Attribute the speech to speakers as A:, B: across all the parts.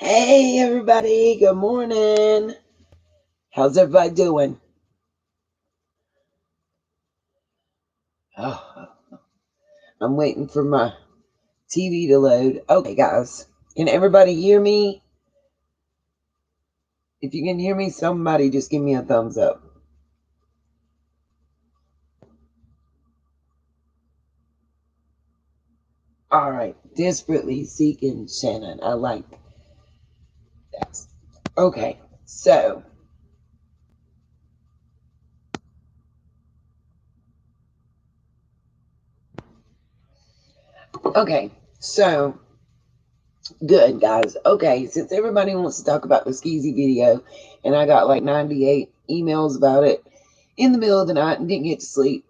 A: Hey everybody, good morning. How's everybody doing? Oh, I'm waiting for my TV to load. Okay, guys, can everybody hear me? If you can hear me, somebody just give me a thumbs up. All right, desperately seeking Shannon. I like that. Okay, so okay, so good guys. Okay, since everybody wants to talk about the skeezy video, and I got like 98 emails about it in the middle of the night and didn't get to sleep.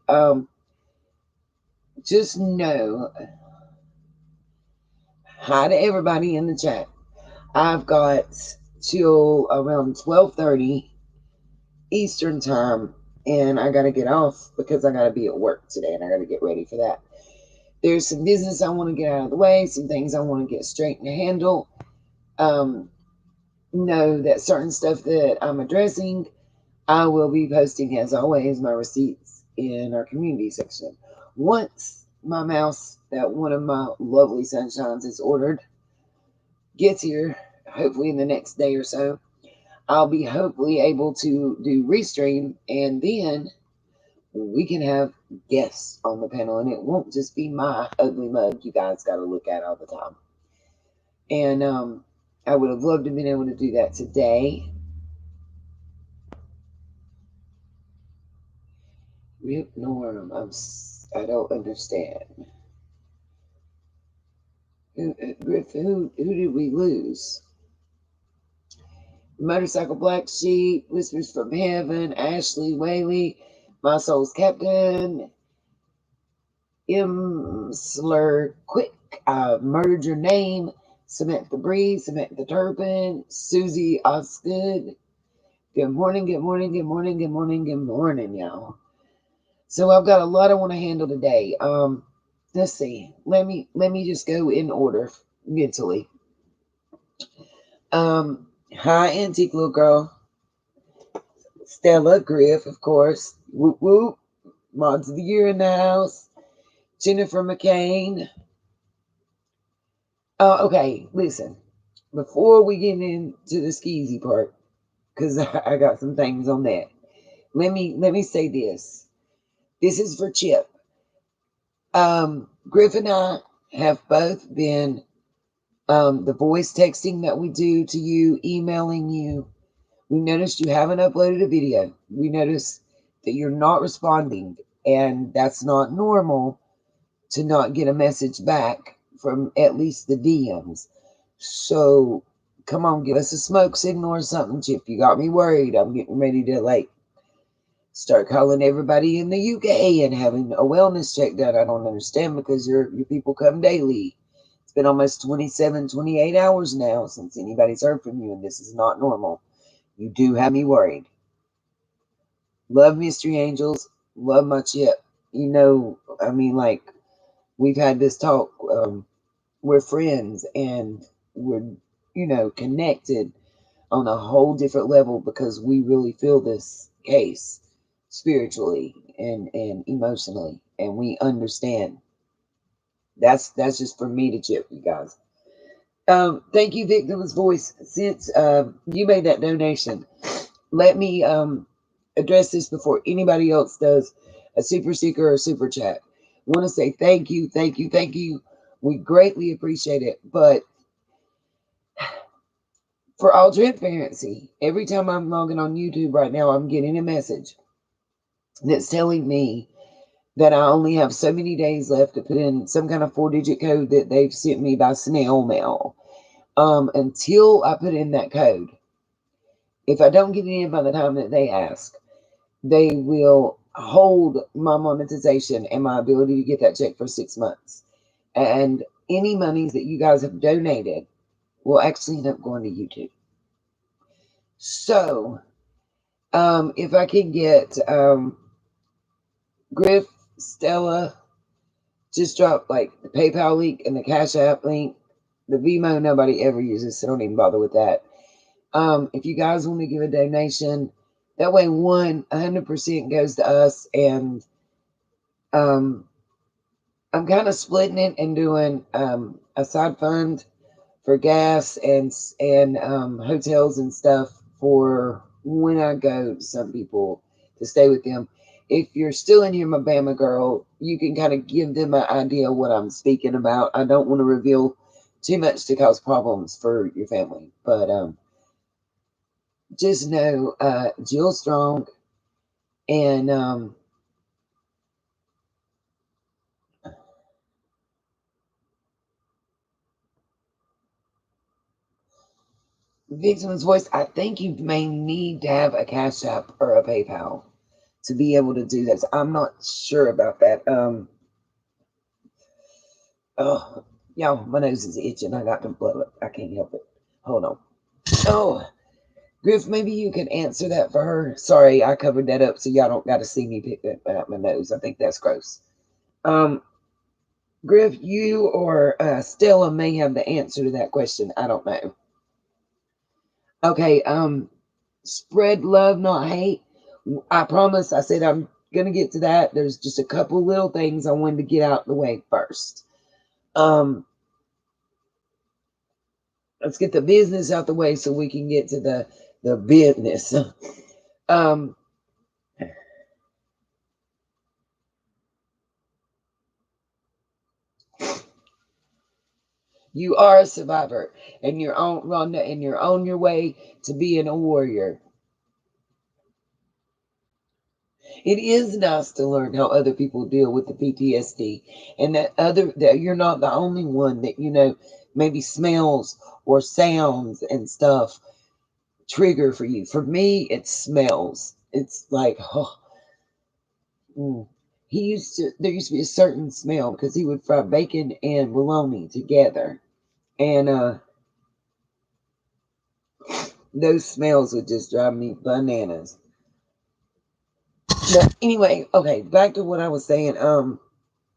A: Just know, hi to everybody in the chat. I've got till around 12:30 Eastern time, and I got to get off because I got to be at work today, and I got to get ready for that. There's some business I want to get out of the way, some things I want to get straight and handle. Know that certain stuff that I'm addressing, I will be posting, as always, my receipts in our community section. Once my mouse, that one of my lovely sunshines is ordered, gets here, hopefully in the next day or so, I'll be hopefully able to do restream, and then we can have guests on the panel, and it won't just be my ugly mug you guys got to look at all the time. And I would have loved to have been able to do that today. Rip Norm, I don't understand. Griff, who did we lose? Motorcycle Black Sheep, Whispers from Heaven, Ashley Whaley, My Soul's Captain, Slur Quick, Murdered Your Name, Samantha Bree, Samantha Turpin, Susie Osgood. Good morning, good morning, good morning, good morning, good morning, y'all. So I've got a lot I want to handle today. Let's see. Let me just go in order mentally. Hi, Antique Little Girl. Stella Griff, of course. Whoop whoop. Mods of the Year in the house. Jennifer McCain. Okay, listen. Before we get into the skeezy part, because I got some things on that. Let me say this. This is for Chip. Griff and I have both been the voice texting that we do to you, emailing you. We noticed you haven't uploaded a video. We noticed that you're not responding, and that's not normal to not get a message back from at least the DMs. So come on, give us a smoke signal or something, Chip. You got me worried. I'm getting ready to start calling everybody in the UK and having a wellness check done. I don't understand because your people come daily. It's been almost 27, 28 hours now since anybody's heard from you, and this is not normal. You do have me worried. Love Mystery Angels. Love my Chip. We've had this talk. We're friends and we're, connected on a whole different level because we really feel this case spiritually and emotionally, and we understand. That's just for me to Chip, you guys. Thank you, Victim's Voice. Since you made that donation, let me address this before anybody else does a super sticker or a super chat. Want to say thank you, thank you, thank you. We greatly appreciate it. But for all transparency, every time I'm logging on YouTube right now, I'm getting a message that's telling me that I only have so many days left to put in some kind of 4-digit code that they've sent me by snail mail. Until I put in that code, if I don't get it in by the time that they ask, they will hold my monetization and my ability to get that check for 6 months. And any monies that you guys have donated will actually end up going to YouTube. So, if I can get Griff, Stella, just drop the PayPal link and the Cash App link The Vimo nobody ever uses, so don't even bother with that. If you guys want to give a donation, that way 100% goes to us, and um, I'm kind of splitting it and doing a side fund for gas and hotels and stuff for when I go to some people to stay with them. If you're still in here, my Bama girl, you can kind of give them an idea of what I'm speaking about. I don't want to reveal too much to cause problems for your family, but just know Jill Strong and Victim's Voice. I think you may need to have a Cash App or a PayPal to be able to do this. I'm not sure about that. Oh, y'all, my nose is itching. I got to blow it. I can't help it. Hold on. Oh, Griff, maybe you can answer that for her. Sorry, I covered that up so y'all don't got to see me pick that out my nose. I think that's gross. Um, Griff, you or Stella may have the answer to that question. I don't know. Okay. Spread love, not hate. I promise. I said I'm gonna get to that. There's just a couple little things I wanted to get out the way first. Um, let's get the business out the way so we can get to the business. um, you are a survivor, and you're on Rhonda, and you're on your way to being a warrior. It is nice to learn how other people deal with the PTSD, and that you're not the only one that maybe smells or sounds and stuff trigger for you. For me, it smells. It's like, oh, mm. There used to be a certain smell because he would fry bacon and bologna together. And those smells would just drive me bananas. But anyway, okay, back to what I was saying.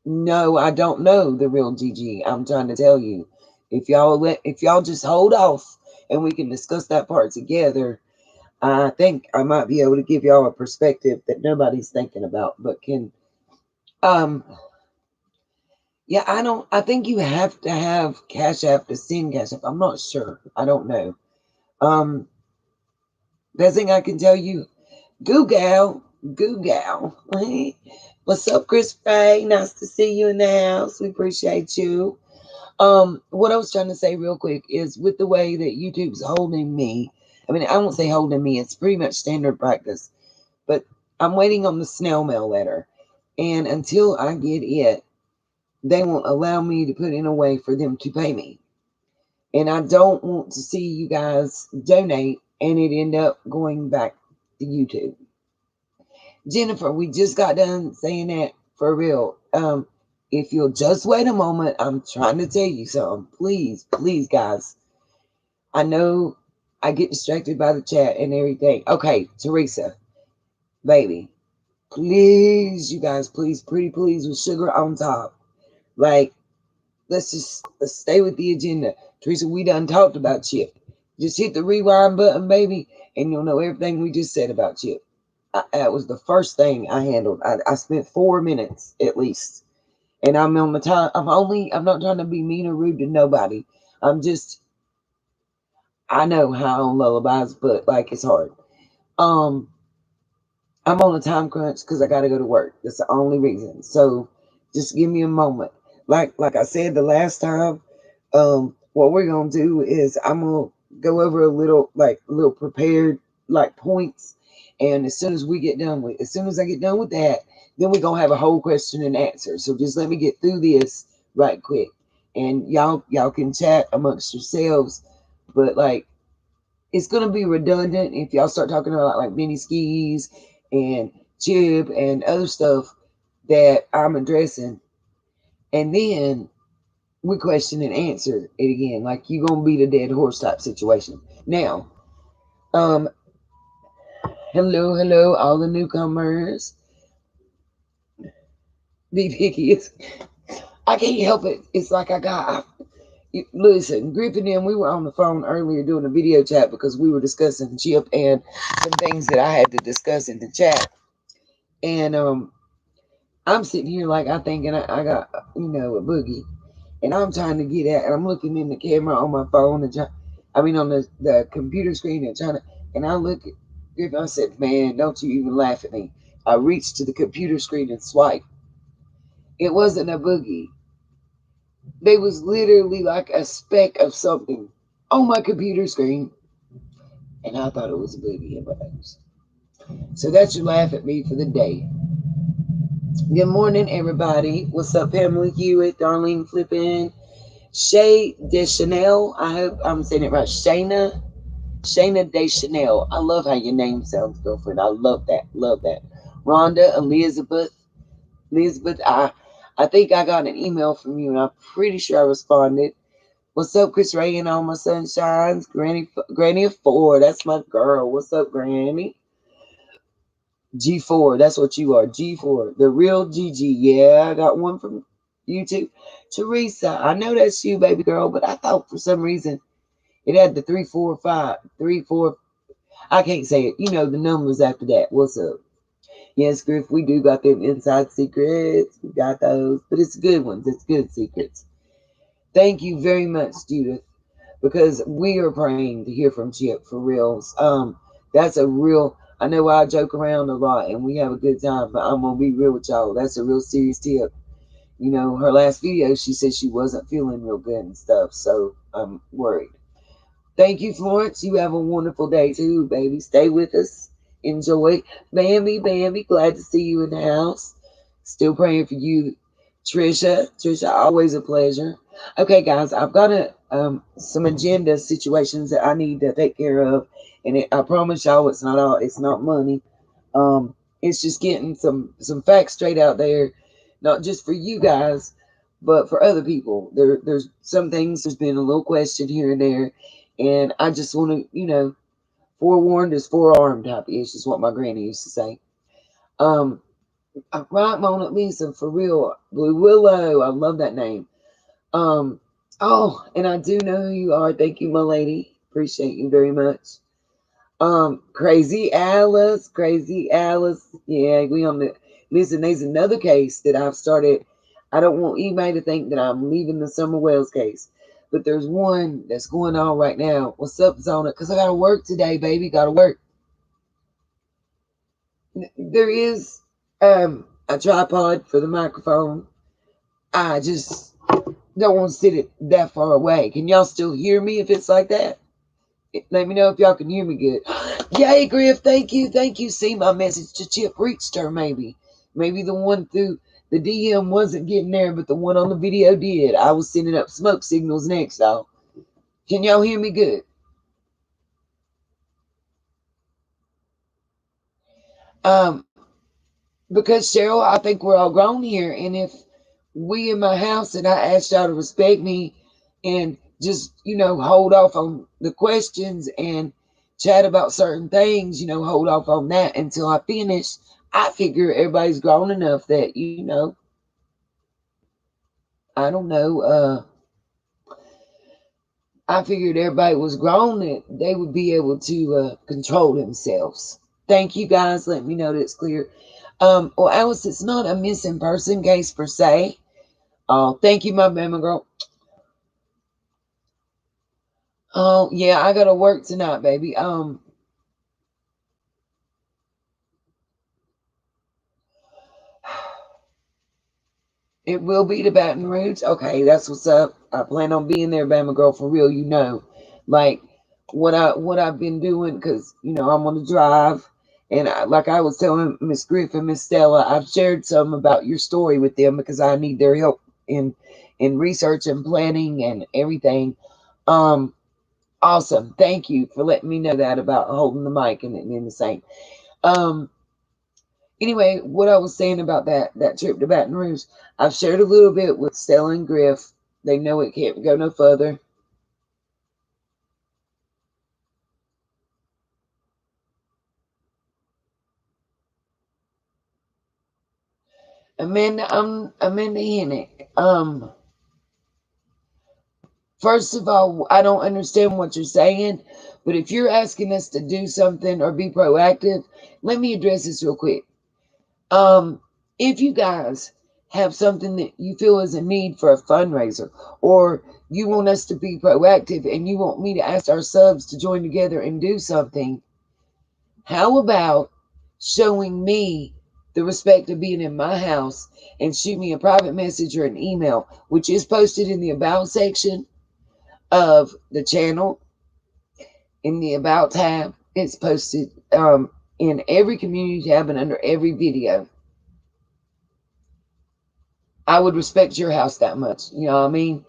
A: No, I don't know the real Gigi. I'm trying to tell you. If y'all just hold off and we can discuss that part together, I think I might be able to give y'all a perspective that nobody's thinking about, but can um yeah, I think you have to have Cash App to send Cash App. I'm not sure. I don't know. Um best thing I can tell you, goo gal, goo gal. What's up, Chris Ray? Nice to see you in the house. We appreciate you. What I was trying to say real quick is with the way that YouTube's holding me, I mean, I won't say holding me, it's pretty much standard practice, but I'm waiting on the snail mail letter. And until I get it, they won't allow me to put in a way for them to pay me. And I don't want to see you guys donate and it end up going back to YouTube. Jennifer, we just got done saying that for real. If you'll just wait a moment, I'm trying to tell you something. Please, please, guys. I know I get distracted by the chat and everything. Okay, Teresa, baby, please, you guys, please, pretty please, with sugar on top. Like, let's stay with the agenda. Teresa, we done talked about Chip. Just hit the rewind button, baby, and you'll know everything we just said about Chip. That was the first thing I handled. I spent 4 minutes at least, and I'm on the time. I'm not trying to be mean or rude to nobody. I'm just, I know how on lullabies, but like it's hard. Um, I'm on a time crunch because I got to go to work. That's the only reason. So just give me a moment. Like I said the last time, what we're gonna do is I'm gonna go over a little prepared like points, and as soon as I get done with that, then we're gonna have a whole question and answer. So just let me get through this right quick, and y'all can chat amongst yourselves, but like it's gonna be redundant if y'all start talking about like mini skis and Chip and other stuff that I'm addressing, and then we question and answer it again, like you gonna beat a dead horse type situation. Now, um, hello, all the newcomers. Be picky. I can't help it. It's like Listen, Griff and them, we were on the phone earlier doing a video chat because we were discussing Chip and some things that I had to discuss in the chat. And I'm sitting here like I thinking I got a boogie, and I'm trying to get at, and I'm looking in the camera on my phone and on the computer screen and trying to, and I look at Griff and I said, "Man, don't you even laugh at me." I reached to the computer screen and swiped. It wasn't a boogie. They was literally like a speck of something on my computer screen, and I thought it was a boogie. It was. So that's your laugh at me for the day. Good morning, everybody. What's up, Pamela Hewitt, Darlene Flippin, Shay Deschanel. I hope I'm saying it right. Shayna Deschanel. I love how your name sounds, girlfriend. I love that. Love that. Rhonda Elizabeth. I think I got an email from you, and I'm pretty sure I responded. What's up, Chris Ray and all my sunshines? Granny of four. That's my girl. What's up, Granny? G4, that's what you are. G4, the real Gigi. Yeah, I got one from YouTube. Teresa, I know that's you, baby girl, but I thought for some reason it had the 345, 34. I can't say it. You know the numbers after that. What's up? Yes, Griff, we do got them inside secrets. We got those, but it's good ones. It's good secrets. Thank you very much, Judith, because we are praying to hear from Chip for reals. That's a real. I know I joke around a lot and we have a good time, but I'm gonna be real with y'all. That's a real serious tip. Her last video, she said she wasn't feeling real good and stuff, so I'm worried. Thank you, Florence. You have a wonderful day too, baby. Stay with us. Enjoy. Bambi, glad to see you in the house. Still praying for you, Trisha. Trisha, always a pleasure. Okay, guys, I've got some agenda situations that I need to take care of, and I promise y'all, it's not money. It's just getting some facts straight out there, not just for you guys, but for other people. There's some things. There's been a little question here and there, and I just want to, forewarned is forearmed type ish is what my granny used to say. Um, right, Mona Lisa, for real. Blue Willow, I love that name. Oh, and I do know who you are. Thank you, my lady. Appreciate you very much. Crazy Alice. Yeah, we on the listen. There's another case that I've started. I don't want anybody to think that I'm leaving the Summer Wells case, but there's one that's going on right now. What's up, Zona? Because I gotta work today, baby. Gotta work. There is a tripod for the microphone. I just don't want to sit it that far away. Can y'all still hear me if it's like that? Let me know if y'all can hear me good. Yay, Griff. Thank you. Thank you. See, my message to Chip reached her, maybe. Maybe the one through the DM wasn't getting there, but the one on the video did. I was sending up smoke signals next, though. Can y'all hear me good? Um, because Cheryl, I think we're all grown here, and if we in my house and I asked y'all to respect me and just, hold off on the questions and chat about certain things, hold off on that until I finish. I figure everybody's grown enough that, I don't know, I figured everybody was grown that they would be able to control themselves. Thank you guys. Let me know that it's clear. Well, Alice, it's not a missing person case per se. Oh, thank you, my mama girl. Oh, yeah, I gotta work tonight, baby. It will be the Baton Rouge. Okay, that's what's up. I plan on being there, Bama girl, for real. Like what I've been doing, because I'm on the drive, and like I was telling Miss Griff and Miss Stella, I've shared some about your story with them because I need their help in research and planning and everything. Um, awesome. Thank you for letting me know that about holding the mic and the same. Um, anyway, what I was saying about that trip to Baton Rouge, I've shared a little bit with Stella and Griff. They know it can't go no further. Amanda Hennick. First of all, I don't understand what you're saying, but if you're asking us to do something or be proactive, let me address this real quick. Um, if you guys have something that you feel is a need for a fundraiser, or you want us to be proactive and you want me to ask our subs to join together and do something, how about showing me the respect of being in my house and shoot me a private message or an email, which is posted in the about section of the channel, in the about tab. It's posted in every community tab and under every video. I would respect your house that much. You know what I mean?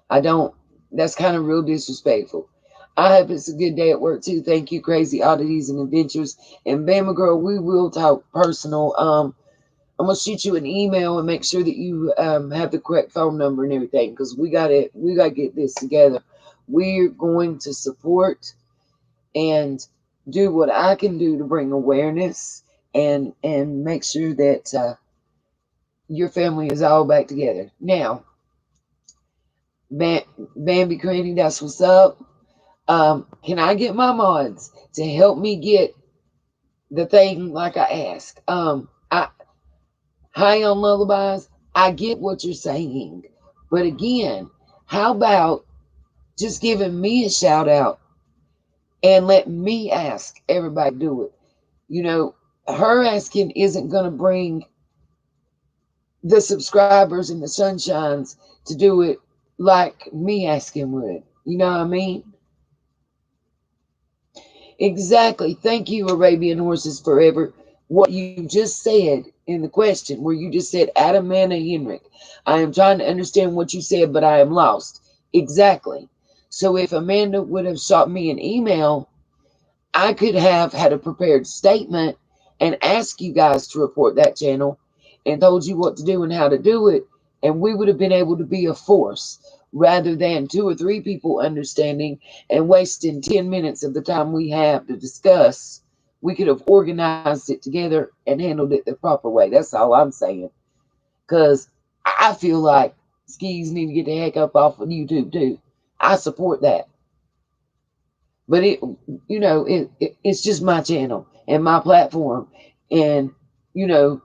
A: I don't. That's kind of real disrespectful. I hope it's a good day at work too. Thank you, Crazy Oddities and Adventures. And Bama Girl, we will talk personal. I'm gonna shoot you an email and make sure that you have the correct phone number and everything, because we gotta get this together. We're going to support and do what I can do to bring awareness and make sure that your family is all back together. Now, Bambi Granny, that's what's up. Can I get my mods to help me get the thing like I asked? High on lullabies. I get what you're saying, but again, how about just giving me a shout out and let me ask everybody to do it? You know, her asking isn't going to bring the subscribers and the sunshines to do it like me asking would. You know what I mean? Exactly. Thank you, Arabian Horses Forever. What you just said in the question, where you just said Adam, Anna, Henrik. I am trying to understand what you said, but I am lost. Exactly. So if Amanda would have shot me an email, I could have had a prepared statement and asked you guys to report that channel and told you what to do and how to do it. And we would have been able to be a force rather than two or three people understanding and wasting 10 minutes of the time we have to discuss. We could have organized it together and handled it the proper way. That's all I'm saying. Because I feel like skis need to get the heck up off of YouTube too. I support that. But it's just my channel and my platform. And, you know,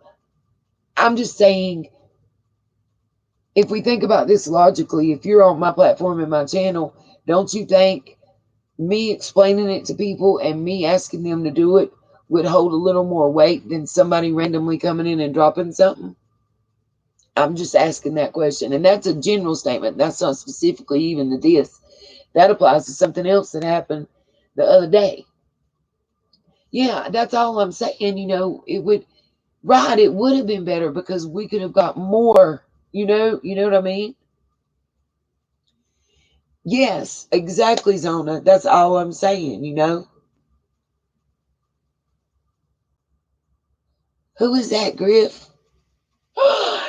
A: I'm just saying, if we think about this logically, if you're on my platform and my channel, don't you think me explaining it to people and me asking them to do it would hold a little more weight than somebody randomly coming in and dropping something? I'm just asking that question. And that's a general statement. That's not specifically even the diss. That applies to something else that happened the other day. Yeah, that's all I'm saying. It would have been better because we could have got more, you know what I mean? Yes, exactly, Zona. That's all I'm saying. Who is that, Griff?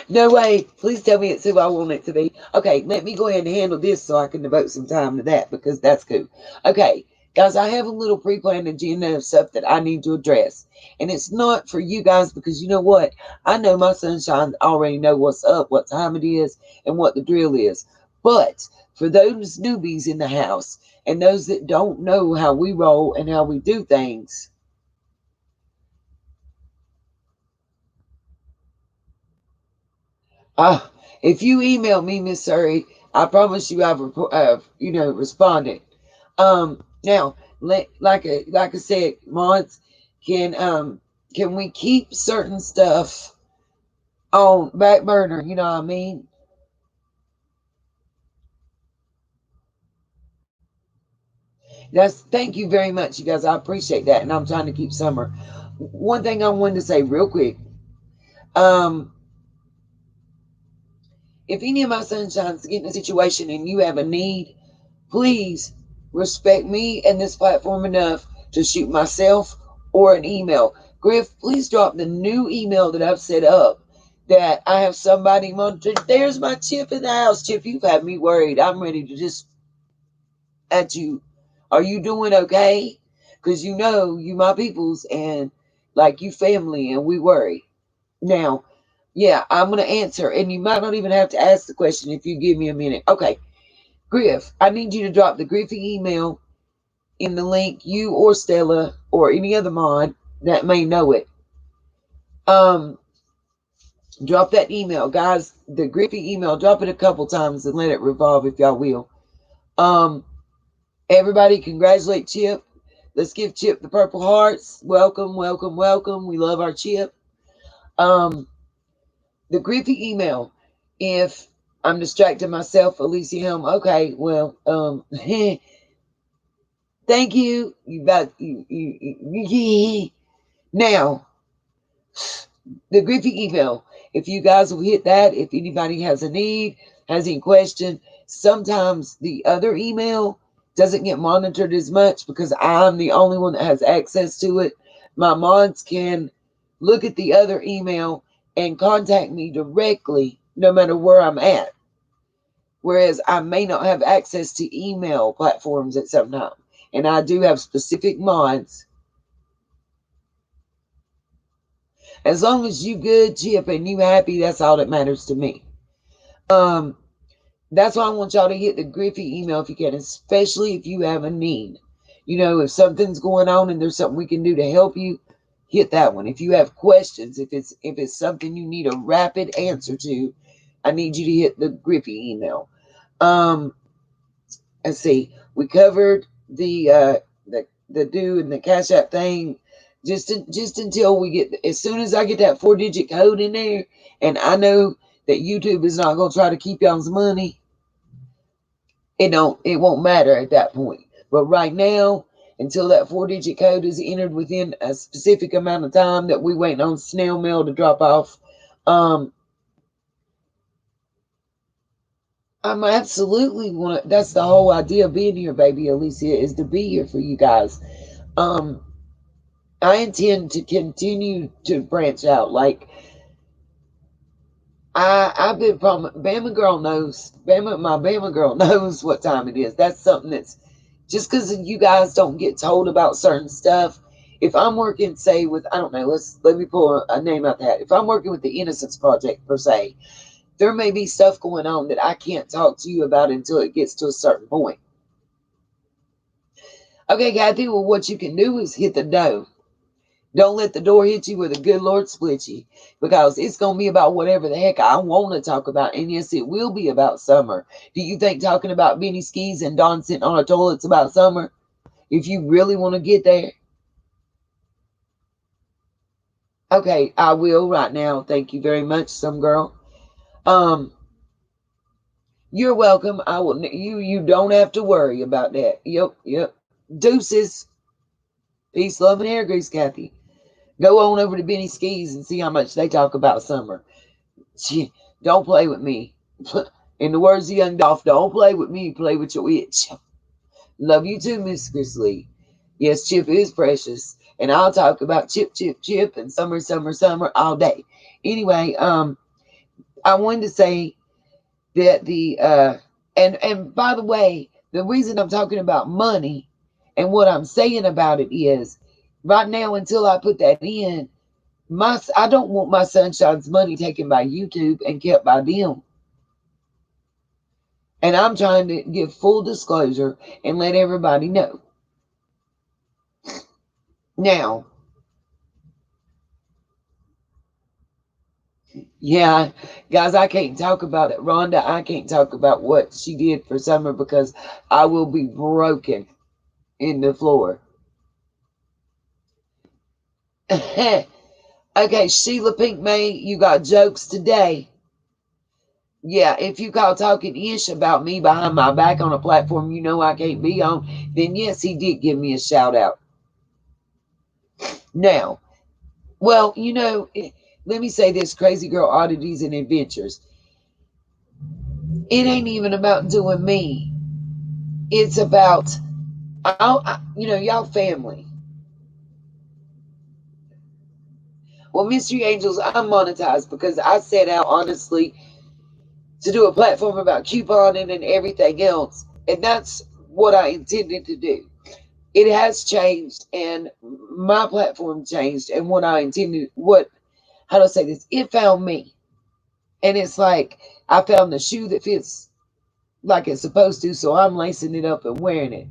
A: No way. Please tell me it's who I want it to be. Okay, let me go ahead and handle this so I can devote some time to that because that's cool. Okay, guys, I have a little pre planned agenda of stuff that I need to address. And it's not for you guys because you know what? I know my sunshine already know what's up, what time it is, and what the drill is. But for those newbies in the house and those that don't know how we roll and how we do things, Ah, if you email me, Miss Surrey, I promise you I've responded. Now, like I said, mods, can can we keep certain stuff on back burner? You know what I mean? Thank you very much, you guys. I appreciate that, and I'm trying to keep summer. One thing I wanted to say real quick. Um, if any of my sunshines get in a situation and you have a need, please respect me and this platform enough to shoot myself or an email. Griff, please drop the new email that I've set up that I have somebody monitored. There's my Chip in the house. Chip, you've had me worried. I'm ready to just at you. Are you doing okay? Because you my peoples and like you family and we worry. Now, yeah, I'm going to answer. And you might not even have to ask the question if you give me a minute. Okay. Griff, I need you to drop the Griffy email in the link, you or Stella or any other mod that may know it. Drop that email, guys. The Griffy email, drop it a couple times and let it revolve if y'all will. Everybody congratulate Chip. Let's give Chip the purple hearts. Welcome, welcome, welcome. We love our Chip. The Griffy email. If I'm distracting myself, Alicia Helm. Okay, well, thank you. You got you. Now, the Griffy email. If you guys will hit that, if anybody has a need, has any question, sometimes the other email doesn't get monitored as much because I'm the only one that has access to it. My mods can look at the other email and contact me directly no matter where I'm at. Whereas I may not have access to email platforms at some time. And I do have specific mods. As long as you good, Chip, and you happy, that's all that matters to me. That's why I want y'all to hit the Griffy email if you can, especially if you have a need. You know, if something's going on and there's something we can do to help you, hit that one. If you have questions, if it's something you need a rapid answer to, I need you to hit the Griffy email. Let's see. We covered the do and the Cash App thing. Just until we get, as soon as I get that 4-digit code in there, and I know that YouTube is not going to try to keep y'all's money, it won't matter at that point. But right now, until that 4-digit code is entered within a specific amount of time that we waiting on snail mail to drop off, I'm absolutely want to. That's the whole idea of being here, baby Alicia, is to be here for you guys. I intend to continue to branch out. Like I've been Bama girl knows. My Bama girl knows what time it is. That's something that's just because you guys don't get told about certain stuff. If I'm working, say, with, I don't know, let me pull a name out the hat. If I'm working with the Innocence Project per se, there may be stuff going on that I can't talk to you about until it gets to a certain point. Okay, Kathy, well, what you can do is hit the door. Don't let the door hit you where the good Lord split you, because it's going to be about whatever the heck I want to talk about. And yes, it will be about summer. Do you think talking about Benny skis and Don sitting on a toilet's about summer? If you really want to get there. Okay, I will right now. Thank you very much, some girl. You're welcome. I will. You don't have to worry about that. Yep. Deuces. Peace, love, and air grease, Kathy. Go on over to Benny Skis and see how much they talk about summer. Don't play with me. In the words of Young Dolph, don't play with me. Play with your itch. Love you too, Miss Grizzly. Yes, Chip is precious. And I'll talk about Chip, and summer all day. Anyway, I wanted to say that and by the way, the reason I'm talking about money and what I'm saying about it is right now, until I put that in, I don't want my sunshine's money taken by YouTube and kept by them. And I'm trying to give full disclosure and let everybody know. Now, yeah, guys, I can't talk about it. Rhonda, I can't talk about what she did for summer because I will be broken in the floor. Okay, Sheila Pink May, you got jokes today. Yeah, if you call talking ish about me behind my back on a platform you know I can't be on, then yes, he did give me a shout out. Now, well, let me say this, Crazy Girl Oddities and Adventures. It ain't even about doing me. It's about, y'all family. Well, Mystery Angels, I'm monetized because I set out, honestly, to do a platform about couponing and everything else. And that's what I intended to do. It has changed, and my platform changed, and what I intended, how do I say this? It found me. And it's like I found the shoe that fits like it's supposed to, so I'm lacing it up and wearing it.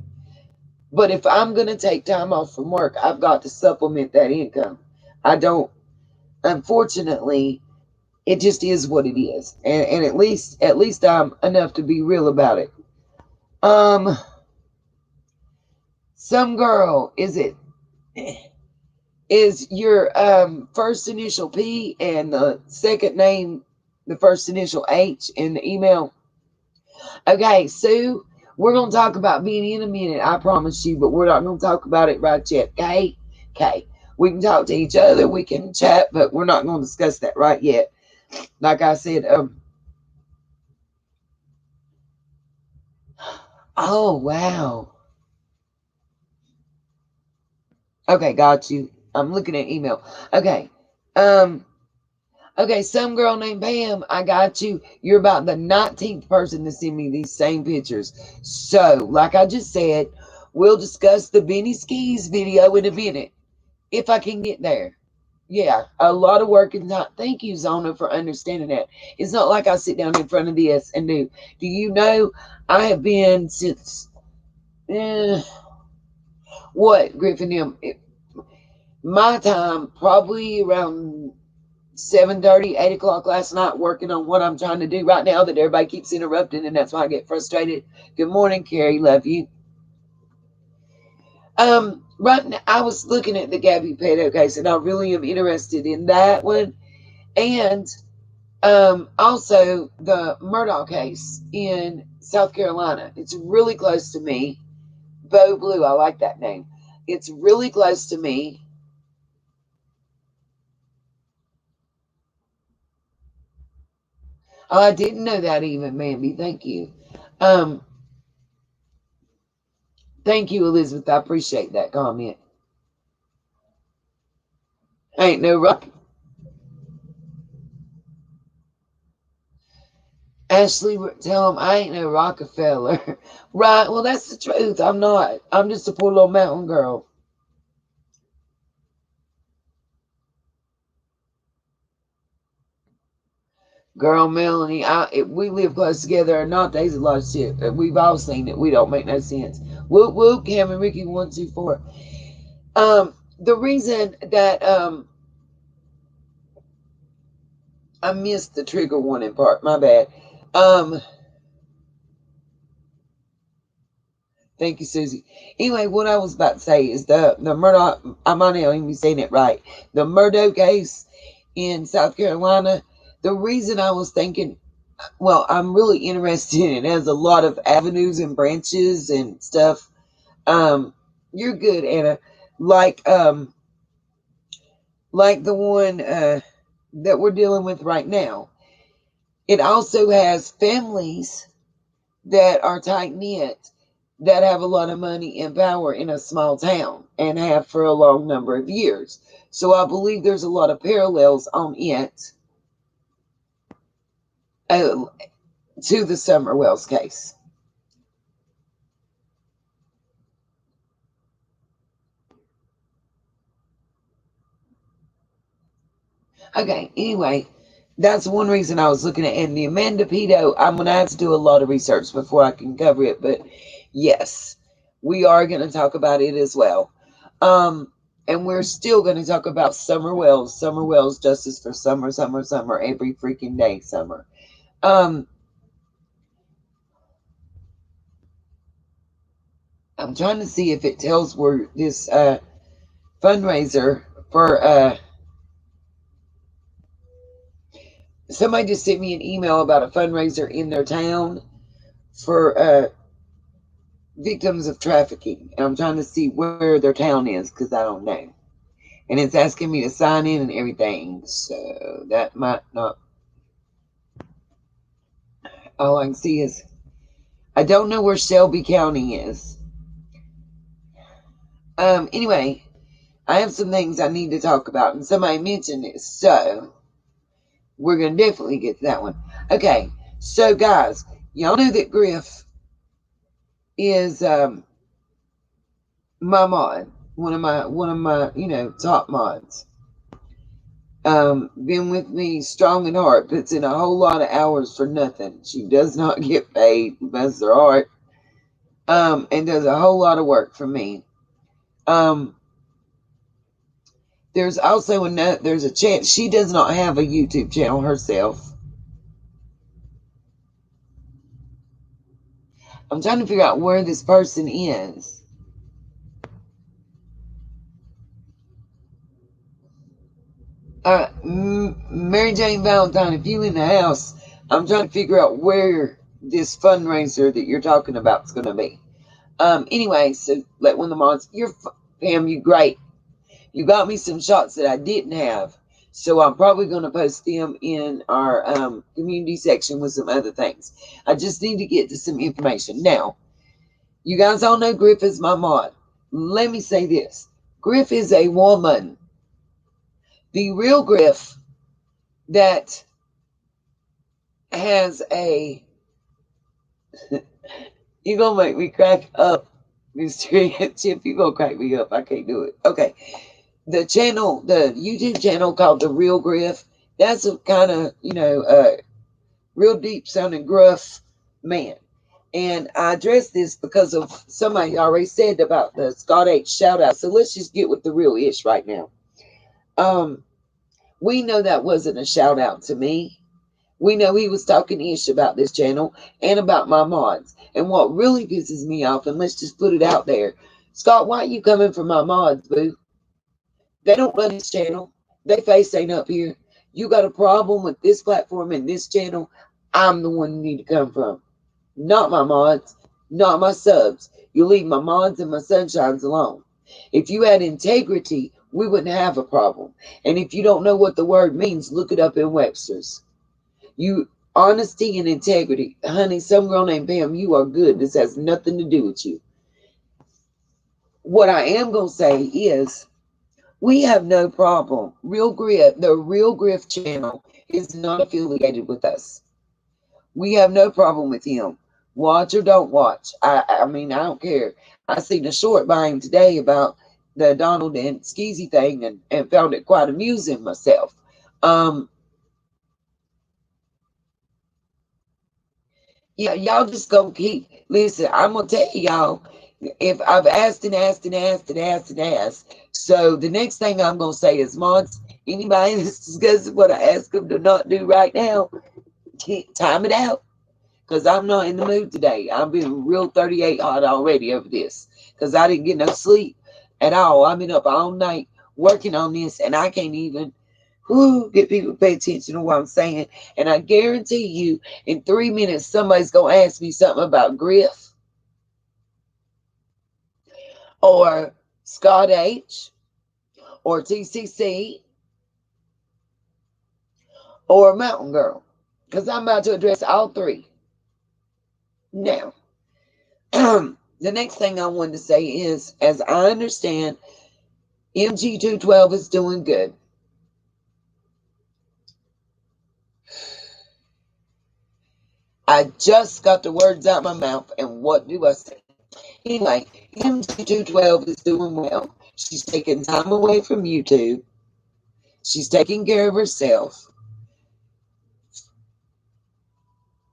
A: But if I'm going to take time off from work, I've got to supplement that income. I don't, unfortunately, it just is what it is. And at least I'm enough to be real about it. Um, some girl, is your first initial P and the second name the first initial H in the email? Okay, Sue, we're going to talk about being in a minute, I promise you, but we're not going to talk about it right yet, okay? Okay. We can talk to each other, we can chat, but we're not going to discuss that right yet. Like I said, oh, wow. Okay, got you. I'm looking at email. Okay. Um, okay, some girl named Pam, I got you. You're about the 19th person to send me these same pictures. So, like I just said, we'll discuss the Benny Skis video in a minute. If I can get there. Yeah, a lot of work and time. Thank you, Zona, for understanding that. It's not like I sit down in front of this and do. Do you know I have been since what, Griffin? My time, probably around 7:30, 8 o'clock last night, working on what I'm trying to do right now that everybody keeps interrupting, and that's why I get frustrated. Good morning, Carrie. Love you. Right now, I was looking at the Gabby Peto case, and I really am interested in that one. And also the Murdaugh case in South Carolina. It's really close to me. Bo Blue, I like that name. It's really close to me. Oh, I didn't know that even, Mammy. Thank you. Um, thank you, Elizabeth. I appreciate that comment. Ain't no rock. Ashley, tell him I ain't no Rockefeller. Right. Well, that's the truth. I'm not. I'm just a poor little mountain girl. Girl, Melanie, we live close together or not, there's a lot of shit. We've all seen it. We don't make no sense. Whoop whoop, Cam and Ricky 124. The reason that I missed the trigger warning part, my bad. Um, Thank you, Susie. Anyway, what I was about to say is the Murdoch. I might not even be saying it right. The Murdoch case in South Carolina. The reason I was thinking, well, I'm really interested in it. It has a lot of avenues and branches and stuff. Um, you're good, Anna. Like like the one that we're dealing with right now. It also has families that are tight knit that have a lot of money and power in a small town and have for a long number of years. So I believe there's a lot of parallels on it uh, to the Summer Wells case. Okay, anyway, that's one reason I was looking at. And the Amanda Peto, I'm going to have to do a lot of research before I can cover it. But yes, we are going to talk about it as well. And we're still going to talk about Summer Wells, justice for summer, summer, summer, every freaking day, summer. Um, I'm trying to see if it tells where this fundraiser for somebody just sent me an email about a fundraiser in their town for victims of trafficking. And I'm trying to see where their town is because I don't know. And it's asking me to sign in and everything. So that might not. All I can see is I don't know where Shelby County is. Anyway, I have some things I need to talk about, and somebody mentioned it, so we're gonna definitely get to that one. Okay, so guys, y'all know that Griff is my mod, one of my top mods. Been with me strong in heart, puts in a whole lot of hours for nothing. She does not get paid, bless her heart. And does a whole lot of work for me. There's also there's a chance she does not have a YouTube channel herself. I'm trying to figure out where this person is. Mary Jane Valentine, if you in the house, I'm trying to figure out where this fundraiser that you're talking about is going to be. Anyway, so let one of the mods, Pam, you great. You got me some shots that I didn't have. So I'm probably going to post them in our community section with some other things. I just need to get to some information. Now, you guys all know Griff is my mod. Let me say this. Griff is a woman. The real Griff that has a... You're going to make me crack up, Mr. Chip. You're going to crack me up. I can't do it. Okay. The channel, the YouTube channel called The Real Griff, that's a kind of, real deep sounding gruff man. And I addressed this because of somebody already said about the Scott H shout out. So let's just get with the real ish right now. We know that wasn't a shout out to me. We know he was talking ish about this channel and about my mods. And what really pisses me off, and let's just put it out there, Scott, why are you coming for my mods, boo? They don't run this channel. They face ain't up here. You got a problem with this platform and this channel, I'm the one you need to come from. Not my mods, not my subs. You leave my mods and my sunshines alone. If you had integrity, we wouldn't have a problem. And if you don't know what the word means, look it up in Webster's. Honesty and integrity. Honey, some girl named Pam, you are good. This has nothing to do with you. What I am going to say is, we have no problem. The Real Griff channel is not affiliated with us. We have no problem with him. Watch or don't watch. I mean, I don't care. I seen a short by him today about the Donald and Skeezy thing and found it quite amusing myself. Yeah, y'all just gonna keep, listen, I'm gonna tell y'all, if I've asked and asked and asked and asked and asked, so the next thing I'm gonna say is, mods, anybody that's discussing what I ask them to not do right now, time it out, because I'm not in the mood today. I've been real 38 hot already over this, because I didn't get no sleep at all. I've been up all night working on this, and I can't even get people to pay attention to what I'm saying. And I guarantee you, in 3 minutes, somebody's going to ask me something about Griff or Scott H or TCC or Mountain Girl, because I'm about to address all three. Now, the next thing I wanted to say is, as I understand, MG212 is doing good. I just got the words out my mouth, and what do I say? Anyway, MG212 is doing well. She's taking time away from YouTube. She's taking care of herself.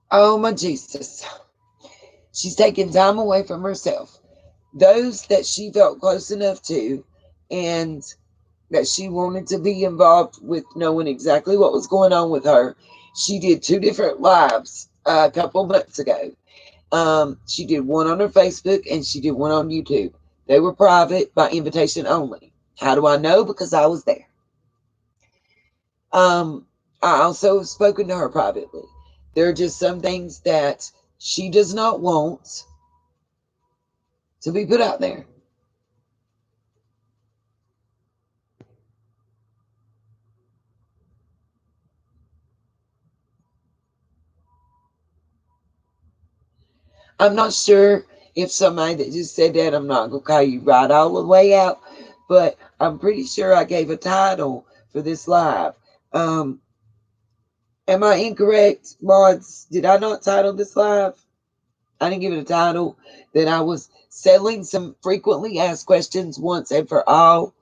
A: Oh, my Jesus. She's taking time away from herself. Those that she felt close enough to and that she wanted to be involved with, knowing exactly what was going on with her, she did 2 different lives a couple months ago. She did one on her Facebook and she did one on YouTube. They were private by invitation only. How do I know? Because I was there. I also have spoken to her privately. There are just some things that she does not want to be put out there. I'm not sure if somebody that just said that, I'm not going to call you right all the way out, but I'm pretty sure I gave a title for this live. Am I incorrect, mods? Did I not title this live? I didn't give it a title. That I was settling some frequently asked questions once and for all,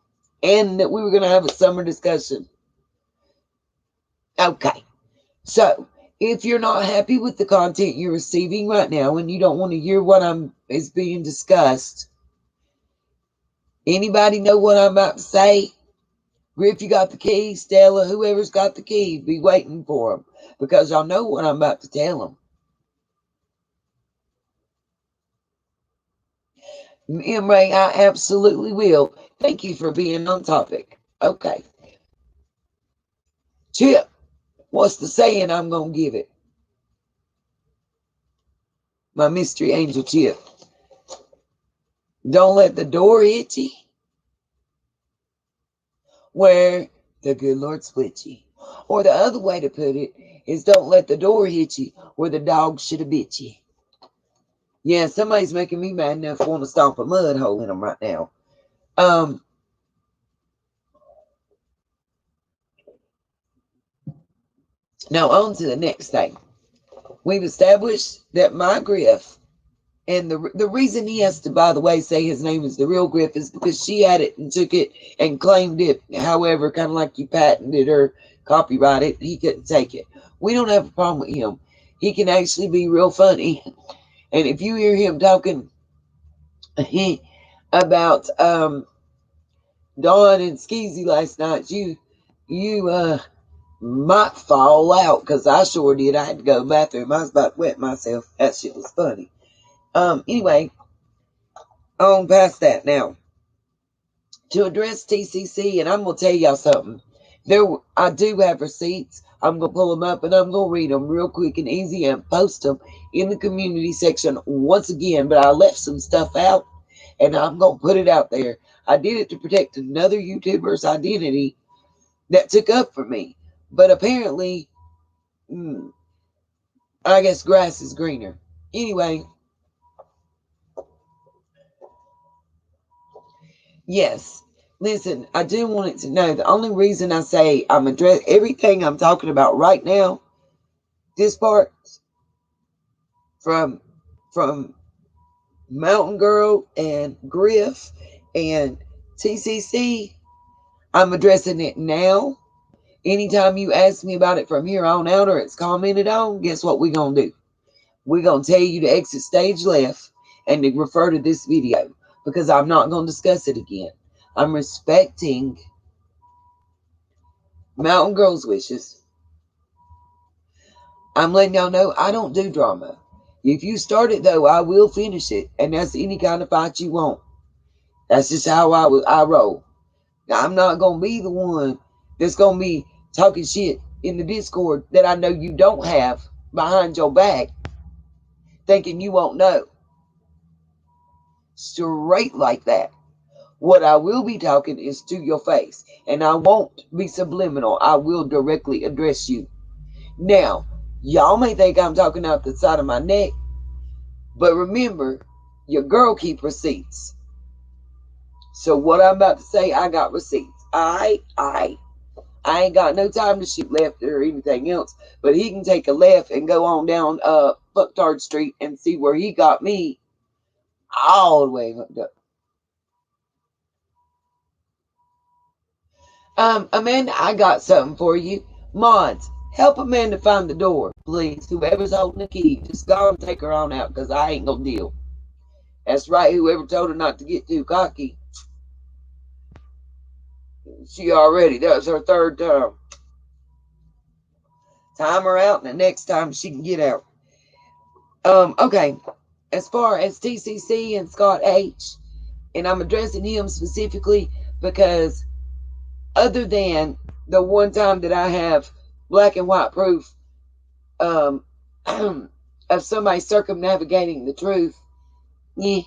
A: and that we were going to have a summer discussion. Okay. So if you're not happy with the content you're receiving right now and you don't want to hear what is being discussed, anybody know what I'm about to say? Griff, you got the key. Stella, whoever's got the key, be waiting for them because y'all know what I'm about to tell them. Ray, I absolutely will. Thank you for being on topic. Okay. Chip, what's the saying I'm going to give it? My mystery angel Chip. Don't let the door hit you where the good Lord split you. Or the other way to put it is don't let the door hit you where the dog should have bit you. Yeah, somebody's making me mad enough to want to stomp a mud hole in them right now. Now on to the next thing. We've established that my Griff, and the reason he has to, by the way, say his name is the real Griff is because she had it and took it and claimed it. However, kind of like you patented or copyrighted, he couldn't take it. We don't have a problem with him. He can actually be real funny. And if you hear him talking about Dawn and Skeezy last night, you might fall out because I sure did. I had to go to the bathroom. I was about to wet myself. That shit was funny. Anyway, on past that now. To address TCC, and I'm gonna tell y'all something. I do have receipts. I'm gonna pull them up and I'm gonna read them real quick and easy and post them in the community section once again. But I left some stuff out, and I'm gonna put it out there. I did it to protect another YouTuber's identity that took up for me, but apparently, I guess grass is greener. Anyway, yes. Listen, I do want it to know the only reason I say I'm address everything I'm talking about right now, this part from Mountain Girl and Griff and TCC, I'm addressing it now. Anytime you ask me about it from here on out or it's commented on, guess what we're going to do? We're going to tell you to exit stage left and to refer to this video because I'm not going to discuss it again. I'm respecting Mountain Girl's wishes. I'm letting y'all know I don't do drama. If you start it, though, I will finish it. And that's any kind of fight you want. That's just how I roll. Now, I'm not going to be the one that's going to be talking shit in the Discord that I know you don't have behind your back thinking you won't know. Straight like that. What I will be talking is to your face. And I won't be subliminal. I will directly address you. Now, y'all may think I'm talking out the side of my neck, but remember, your girl keep receipts. So what I'm about to say, I got receipts. I ain't got no time to shoot left or anything else, but he can take a left and go on down Fucktard Street and see where he got me all the way hooked up. Amanda, I got something for you. Mods, help Amanda find the door, please. Whoever's holding the key, just go and take her on out, because I ain't gonna deal. That's right, whoever told her not to get too cocky. She already, that was her third time. Time her out, and the next time she can get out. Okay. As far as TCC and Scott H, and I'm addressing him specifically because other than the one time that I have black and white proof of somebody circumnavigating the truth, yeah.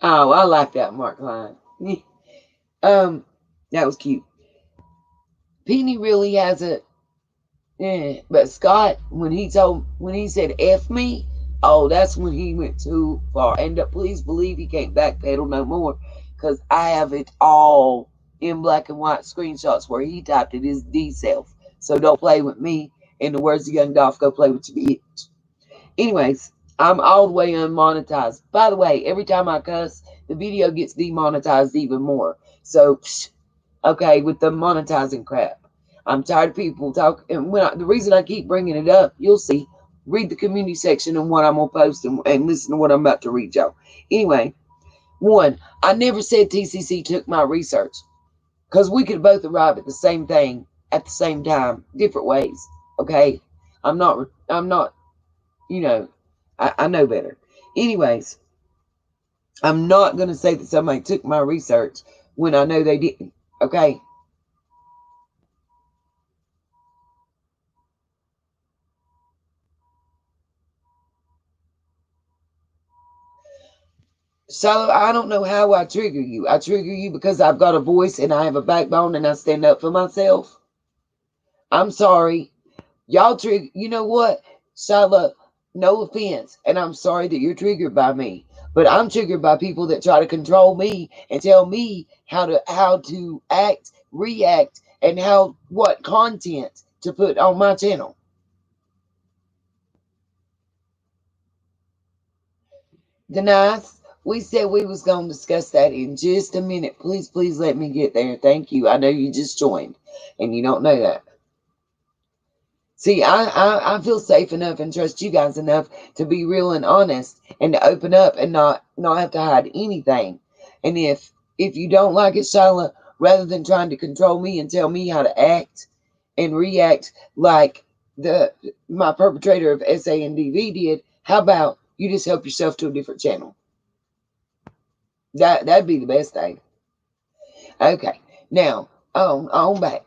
A: Oh, I like that, Mark Line. That was cute. Penny really has a but Scott, when he said F me, oh, that's when he went too far. And please believe he can't backpedal no more, because I have it all in black and white screenshots where he typed it his D self. So don't play with me. In the words of Young Dolph, go play with your bitch. Anyways, I'm all the way unmonetized. By the way, every time I cuss, the video gets demonetized even more. So Okay, with the monetizing crap. I'm tired of people talking. And the reason I keep bringing it up, you'll see. Read the community section and what I'm going to post and listen to what I'm about to read y'all. Anyway, one, I never said TCC took my research because we could both arrive at the same thing at the same time, different ways. Okay, I'm not, you know, I know better. Anyways, I'm not going to say that somebody took my research when I know they didn't. Okay. So I don't know how I trigger you. I trigger you because I've got a voice and I have a backbone and I stand up for myself. I'm sorry. Y'all trigger. You know what, Shala? No offense, and I'm sorry that you're triggered by me, but I'm triggered by people that try to control me and tell me how to act, react, and what content to put on my channel. Denise, we said we was going to discuss that in just a minute. Please let me get there. Thank you. I know you just joined, and you don't know that. See, I feel safe enough and trust you guys enough to be real and honest and to open up and not have to hide anything. And if you don't like it, Shyla, rather than trying to control me and tell me how to act and react like the my perpetrator of SANDV did, how about you just help yourself to a different channel? That'd be the best thing. Okay, now on back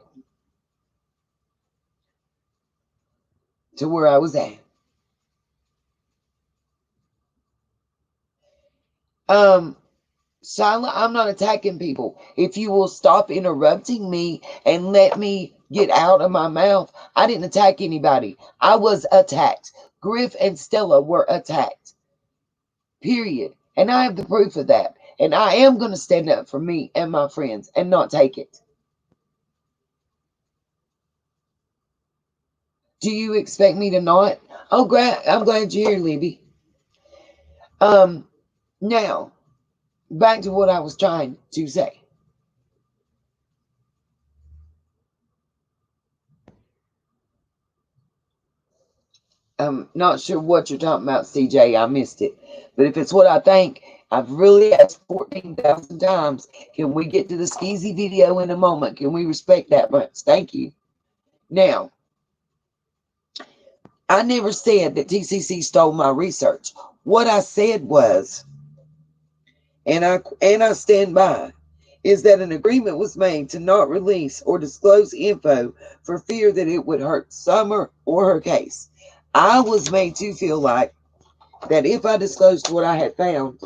A: to where I was at. Um, Shyla, I'm not attacking people. If you will stop interrupting me and let me get out of my mouth, I didn't attack anybody. I was attacked. Griff and Stella were attacked. Period. And I have the proof of that. And I am going to stand up for me and my friends and not take it. Do you expect me to not? Oh, I'm glad you're here, Libby. Um, Now, back to what I was trying to say. I'm not sure what you're talking about, CJ. I missed it. But if it's what I think, I've really asked 14,000 times. Can we get to the skeezy video in a moment? Can we respect that much? Thank you. Now, I never said that TCC stole my research. What I said was, and I stand by, is that an agreement was made to not release or disclose info for fear that it would hurt Summer or her case. I was made to feel like that if I disclosed what I had found,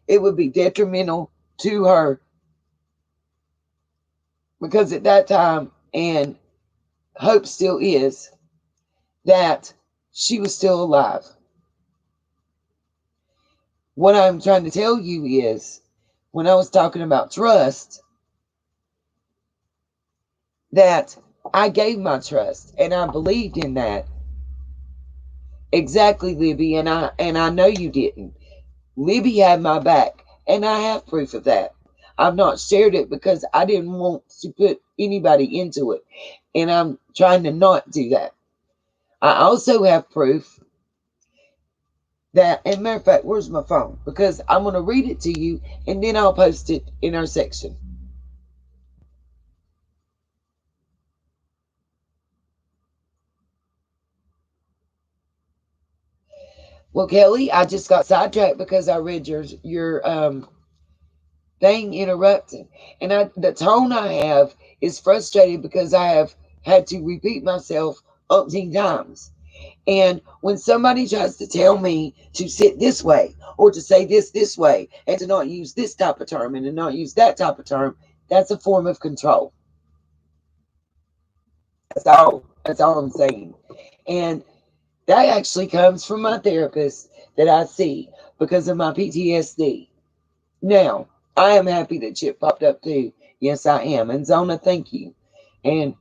A: it would be detrimental to her because at that time, and hope still is, that she was still alive. What I'm trying to tell you is, when I was talking about trust, that I gave my trust and I believed in that. Exactly, Libby, and I know you didn't. Libby had my back, and I have proof of that. I've not shared it because I didn't want to put anybody into it, and I'm trying to not do that. I also have proof that, and matter of fact, where's my phone? Because I'm going to read it to you, and then I'll post it in our section. Well, Kelly, I just got sidetracked because I read your thing interrupting. And the tone I have is frustrated because I have had to repeat myself umpteen times. And when somebody tries to tell me to sit this way or to say this way and to not use this type of term and to not use that type of term, that's a form of control. That's all I'm saying. And that actually comes from my therapist that I see because of my PTSD. Now, I am happy that Chip popped up too. Yes, I am. And Zona, thank you. And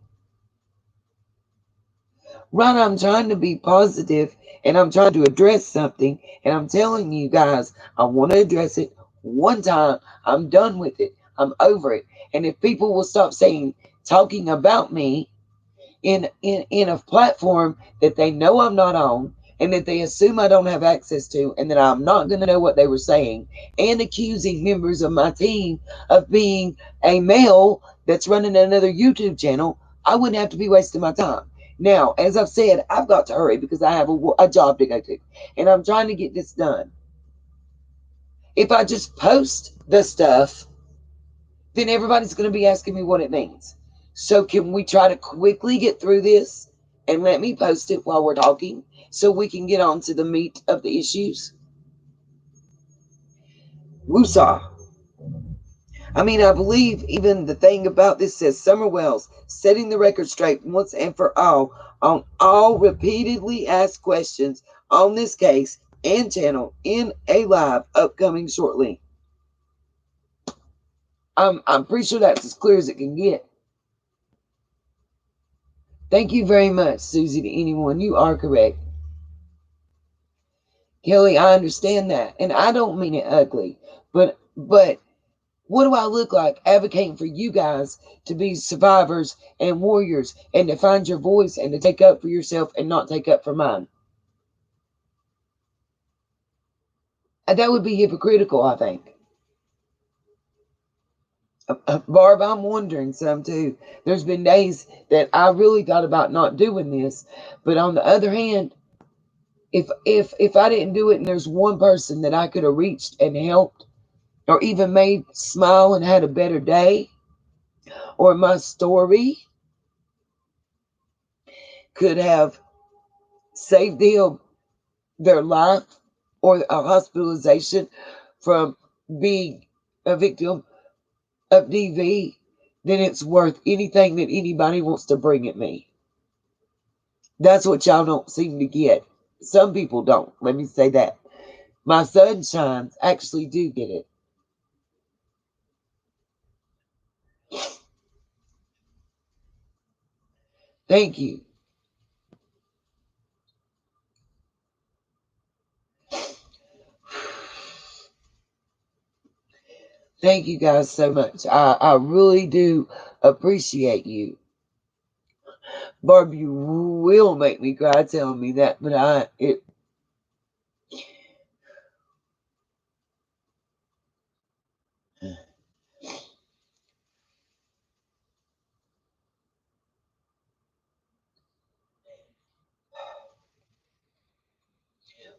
A: right, I'm trying to be positive and I'm trying to address something. And I'm telling you guys, I want to address it one time. I'm done with it. I'm over it. And if people will stop talking about me in a platform that they know I'm not on, and that they assume I don't have access to, and that I'm not going to know what they were saying, and accusing members of my team of being a male that's running another YouTube channel, I wouldn't have to be wasting my time. Now, as I've said, I've got to hurry because I have a job to go to, and I'm trying to get this done. If I just post the stuff, then everybody's going to be asking me what it means. So can we try to quickly get through this and let me post it while we're talking so we can get on to the meat of the issues? Woosah. I mean, I believe even the thing about this says Summer Wells setting the record straight once and for all on all repeatedly asked questions on this case and channel in a live upcoming shortly. I'm pretty sure that's as clear as it can get. Thank you very much, Susie, to anyone. You are correct. Kelly, I understand that. And I don't mean it ugly. But what do I look like advocating for you guys to be survivors and warriors and to find your voice and to take up for yourself and not take up for mine? That would be hypocritical, I think. Barb, I'm wondering some too. There's been days that I really thought about not doing this, but on the other hand, if I didn't do it and there's one person that I could have reached and helped or even made smile and had a better day, or my story could have saved them their life or a hospitalization from being a victim of DV, then it's worth anything that anybody wants to bring at me. That's what y'all don't seem to get. Some people don't. Let me say that. My sunshines actually do get it. Thank you. Thank you guys so much. I really do appreciate you. Barb, you will make me cry telling me that, but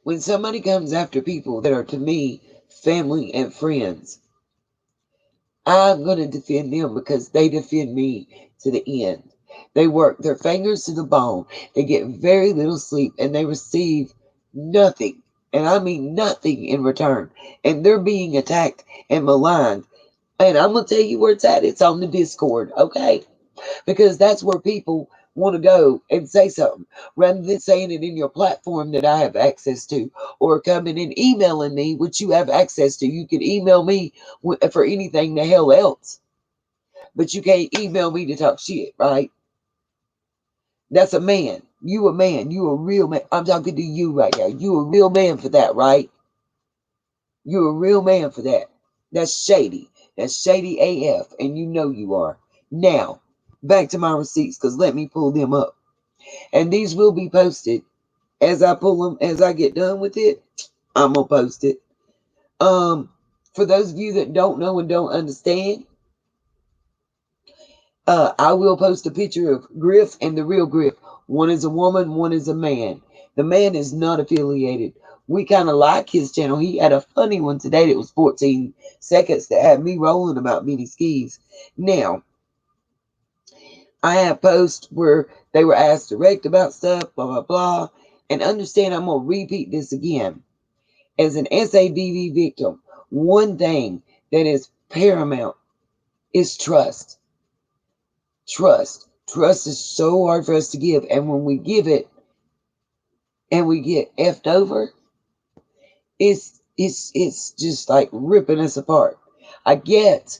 A: when somebody comes after people that are to me family and friends, I'm going to defend them because they defend me to the end. They work their fingers to the bone. They get very little sleep and they receive nothing. And I mean nothing in return. And they're being attacked and maligned. And I'm going to tell you where it's at. It's on the Discord, okay? Because that's where people want to go and say something rather than saying it in your platform that I have access to, or coming and emailing me, which you have access to. You can email me for anything the hell else, but you can't email me to talk shit, right? That's a man. You a man. You a real man. I'm talking to you right now. You a real man for that, right? You're a real man for that. That's shady. That's shady AF, and you know you are. Now, back to my receipts, because let me pull them up. And these will be posted as I pull them, as I get done with it. I'm going to post it. For those of you that don't know and don't understand, I will post a picture of Griff and the real Griff. One is a woman, one is a man. The man is not affiliated. We kind of like his channel. He had a funny one today that was 14 seconds that had me rolling about mini skis. Now, I have posts where they were asked direct about stuff, blah, blah, blah. And understand, I'm going to repeat this again. As an SADV victim, one thing that is paramount is trust. Trust. Trust is so hard for us to give. And when we give it and we get effed over, it's just like ripping us apart. I get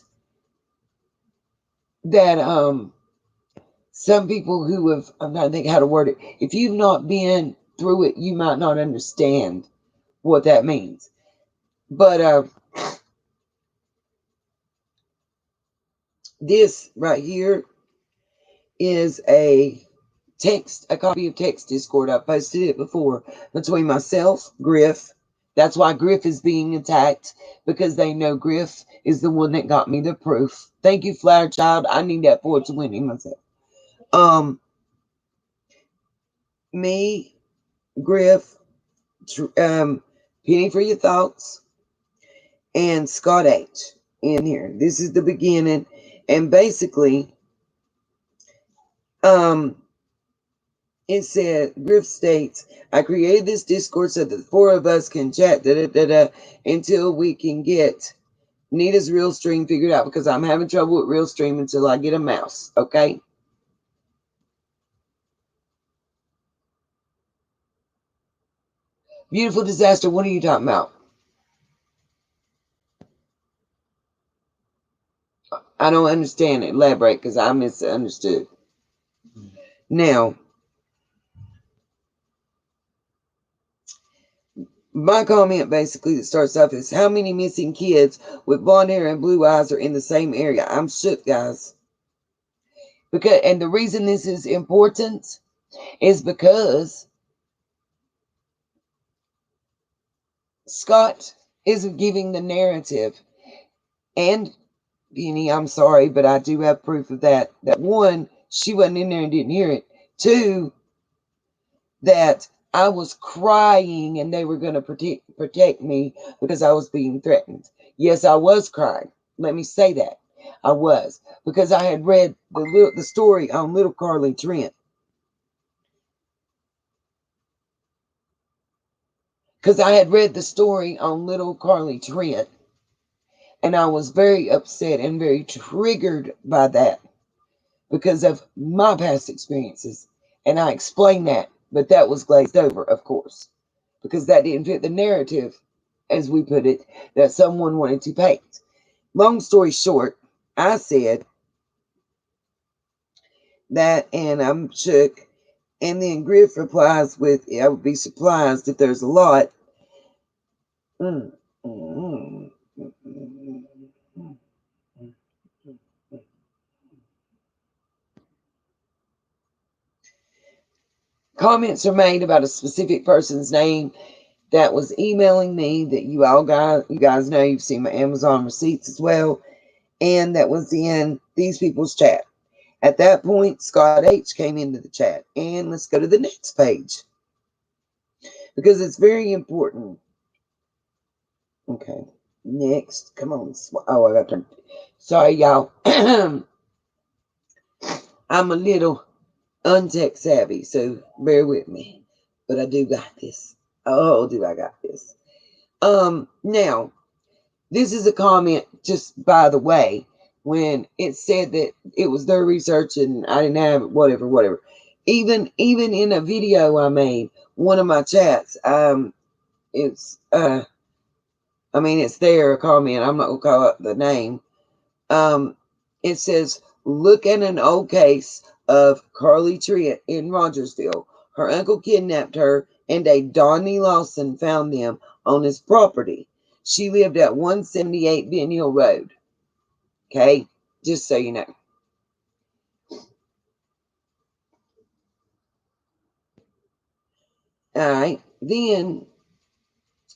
A: that some people who have, I'm not thinking how to word it, if you've not been through it, you might not understand what that means. But This right here is a copy of text Discord. I posted it before between myself, Griff. That's why Griff is being attacked, because they know Griff is the one that got me the proof. Thank you, Flower Child. I need that for to winning myself. Me, Griff, Penny for Your Thoughts, and Scott H in here. This is the beginning, and basically, it said, Griff states, I created this Discord so that the four of us can chat until we can get Nita's real stream figured out, because I'm having trouble with real stream until I get a mouse. Okay. Beautiful Disaster. What are you talking about? I don't understand it. Elaborate, because I misunderstood. Now, my comment basically that starts off is, how many missing kids with blonde hair and blue eyes are in the same area? I'm shook, guys. And the reason this is important is because Scott isn't giving the narrative. And Penny, I'm sorry, but I do have proof of that. That one, she wasn't in there and didn't hear it. Two, that I was crying and they were going to protect me because I was being threatened. Yes, I was crying. Let me say that. I was, because I had read the story on Little Carly Trent. Because I had read the story on Little Carly Trent, and I was very upset and very triggered by that because of my past experiences. And I explained that, but that was glazed over, of course, because that didn't fit the narrative, as we put it, that someone wanted to paint. Long story short, I said that, and I'm shook. And then Griff replies with, I would be surprised if there's a lot. Comments are made about a specific person's name that was emailing me, that you guys know, you've seen my Amazon receipts as well, and that was in these people's chat. At that point, Scott H came into the chat. And let's go to the next page, because it's very important. Okay, next. Come on. Oh, I got to. Sorry, y'all. I'm a little untech savvy, so bear with me. But I do got this. Oh, do I got this? Now, this is a comment, just by the way, when it said that it was their research and I didn't have it, whatever. Even in a video I made, one of my chats, it's it's there, a comment. I'm not gonna call up the name. It says, look at an old case of Carly Trent in Rogersville. Her uncle kidnapped her, and a Donnie Lawson found them on his property. She lived at 178 Ben Hill Road. Okay, just so you know. All right, then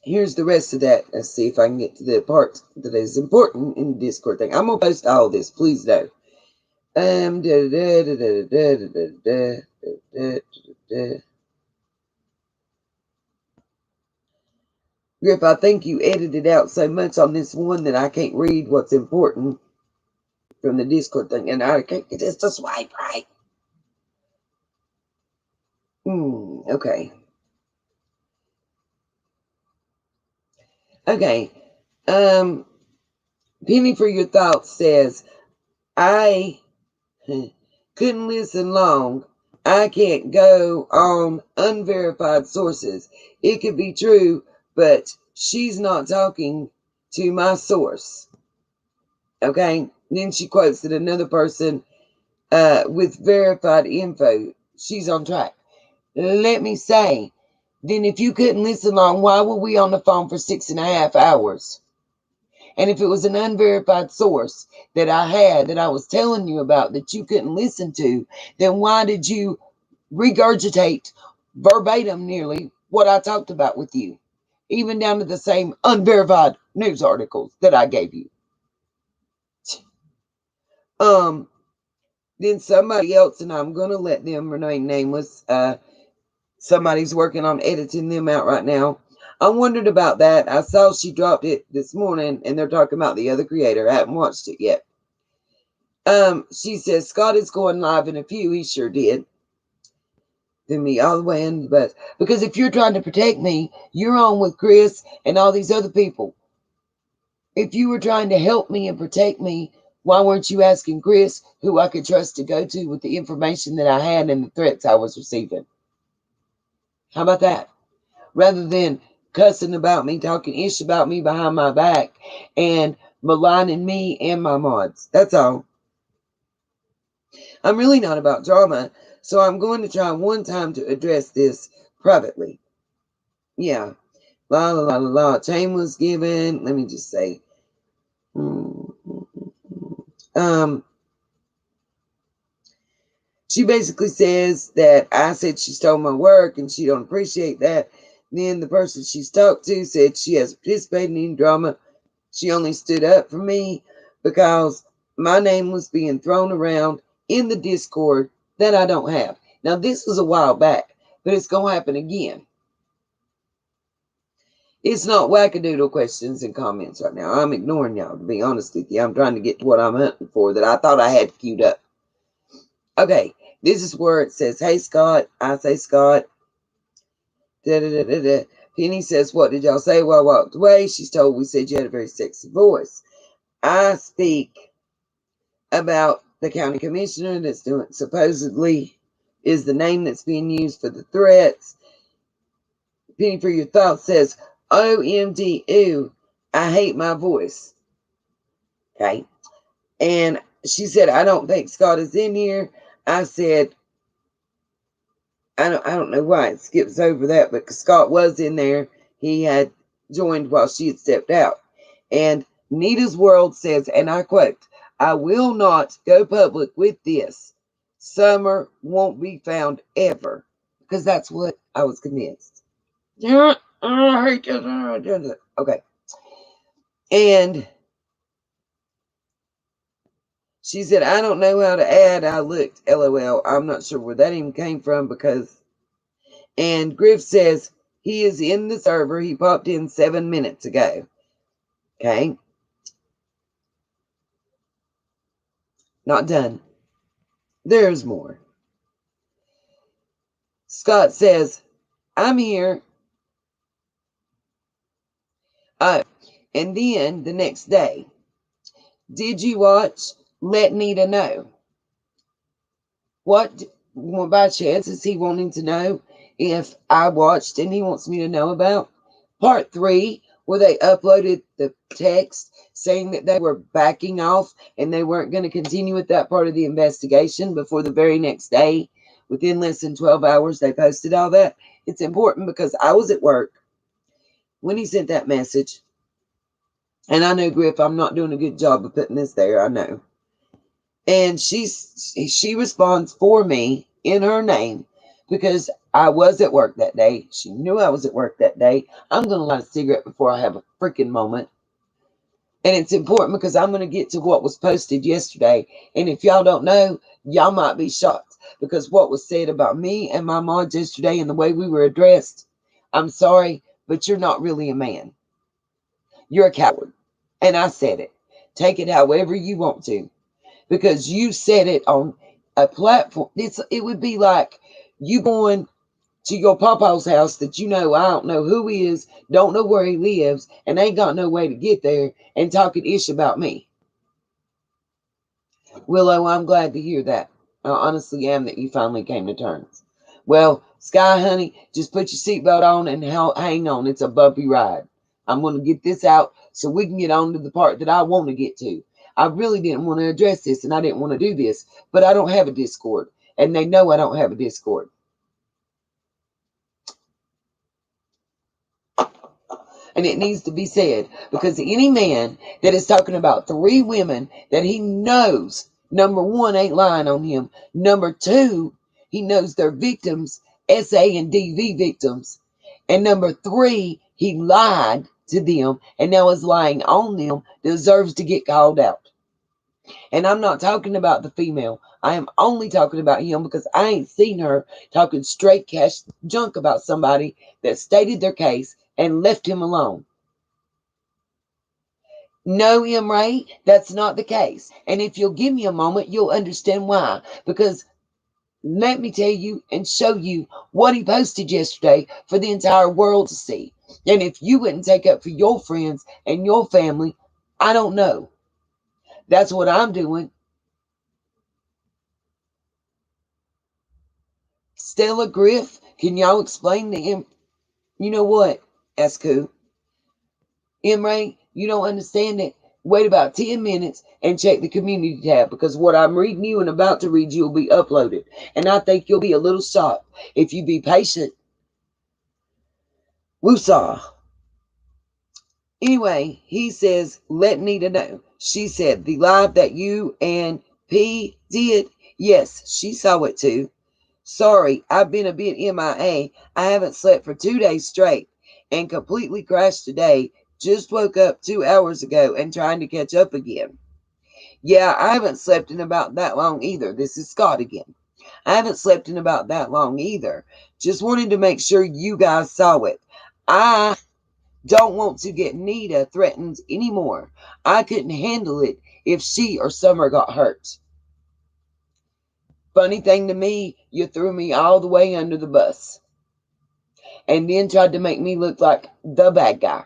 A: here's the rest of that. Let's see if I can get to the part that is important in the Discord thing. I'm gonna post all this, please do. Griff, I think you edited out so much on this one that I can't read what's important from the Discord thing, and I can't get this to swipe right. Okay. Okay. Penny for Your Thoughts says, I couldn't listen long. I can't go on unverified sources. It could be true, but she's not talking to my source. Okay. Then she quotes that another person with verified info, she's on track. Let me say, then if you couldn't listen long, why were we on the phone for 6.5 hours? And if it was an unverified source that I had that I was telling you about that you couldn't listen to, then why did you regurgitate verbatim nearly what I talked about with you, even down to the same unverified news articles that I gave you? Then somebody else, and I'm going to let them remain nameless, somebody's working on editing them out right now. I wondered about that. I saw she dropped it this morning, and they're talking about the other creator. I haven't watched it yet. She says, Scott is going live in a few. He sure did. Then me all the way in the bus. Because if you're trying to protect me, you're on with Chris and all these other people. If you were trying to help me and protect me, why weren't you asking Chris, who I could trust to go to with the information that I had and the threats I was receiving? How about that? Rather than cussing about me, talking ish about me behind my back, and maligning me and my mods. That's all. I'm really not about drama, so I'm going to try one time to address this privately. Yeah. La la la la la. Chain was given. Let me just say. She basically says that I said she stole my work and she don't appreciate that. Then the person she's talked to said she hasn't participated in any drama. She only stood up for me because my name was being thrown around in the Discord that I don't have. Now, this was a while back, but it's going to happen again. It's not wackadoodle questions and comments right now. I'm ignoring y'all, to be honest with you. I'm trying to get to what I'm hunting for that I thought I had queued up. Okay, this is where it says, hey, Scott. I say, Scott. Da-da-da-da-da. Penny says, what did y'all say while I walked away? She's told we said you had a very sexy voice. I speak about the county commissioner that's doing, supposedly is the name that's being used for the threats. Penny for your thoughts says, OMG, ew, I hate my voice. Okay. And she said, I don't think Scott is in here. I said, I don't know why it skips over that, but Scott was in there. He had joined while she had stepped out. And Nita's World says, and I quote, I will not go public with this. Summer won't be found ever. Because that's what I was convinced. Okay. And she said, I don't know how to add. I looked, LOL. I'm not sure where that even came from because. And Griff says, he is in the server. He popped in 7 minutes ago. Okay. Not done. There's more. Scott says, I'm here. Oh, and then the next day, did you watch Let Nita Know? What, by chance, is he wanting to know if I watched and he wants me to know about? Part 3, where they uploaded the text saying that they were backing off and they weren't going to continue with that part of the investigation before the very next day. Within less than 12 hours, they posted all that. It's important because I was at work when he sent that message. And I know, Griff, I'm not doing a good job of putting this there. I know. And she responds for me in her name because I was at work that day. She knew I was at work that day. I'm going to light a cigarette before I have a freaking moment. And it's important because I'm going to get to what was posted yesterday. And if y'all don't know, y'all might be shocked because what was said about me and my mods yesterday and the way we were addressed, I'm sorry, but you're not really a man. You're a coward. And I said it. Take it however you want to. Because you said it on a platform. It would be like you going to your papa's house that you know I don't know who he is, don't know where he lives, and ain't got no way to get there, and talking ish about me. Willow, I'm glad to hear that. I honestly am that you finally came to terms. Well, Sky, honey, just put your seatbelt on and hang on. It's a bumpy ride. I'm going to get this out so we can get on to the part that I want to get to. I really didn't want to address this and I didn't want to do this, but I don't have a Discord. And they know I don't have a Discord. And it needs to be said, because any man that is talking about 3 women that he knows, number one, ain't lying on him. Number two, he knows they're victims, SA and DV victims. And number 3, he lied to them and now is lying on them, deserves to get called out. And I'm not talking about the female. I am only talking about him because I ain't seen her talking straight cash junk about somebody that stated their case and left him alone. No, M. Ray, that's not the case. And if you'll give me a moment, you'll understand why. Because let me tell you and show you what he posted yesterday for the entire world to see. And if you wouldn't take up for your friends and your family, I don't know. That's what I'm doing. Stella Griff, can y'all explain to him? You know what, Esku? Ray, you don't understand it. Wait about 10 minutes and check the community tab, because what I'm reading you and about to read you will be uploaded. And I think you'll be a little shocked if you be patient. Woosah. Anyway, he says, let Nita know. She said, the live that you and P did, yes, she saw it too. Sorry, I've been a bit MIA. I haven't slept for 2 days straight and completely crashed today. Just woke up 2 hours ago and trying to catch up again. Yeah, I haven't slept in about that long either. This is Scott again. I haven't slept in about that long either. Just wanted to make sure you guys saw it. I don't want to get Nita threatened anymore. I couldn't handle it if she or Summer got hurt. Funny thing to me, you threw me all the way under the bus and then tried to make me look like the bad guy.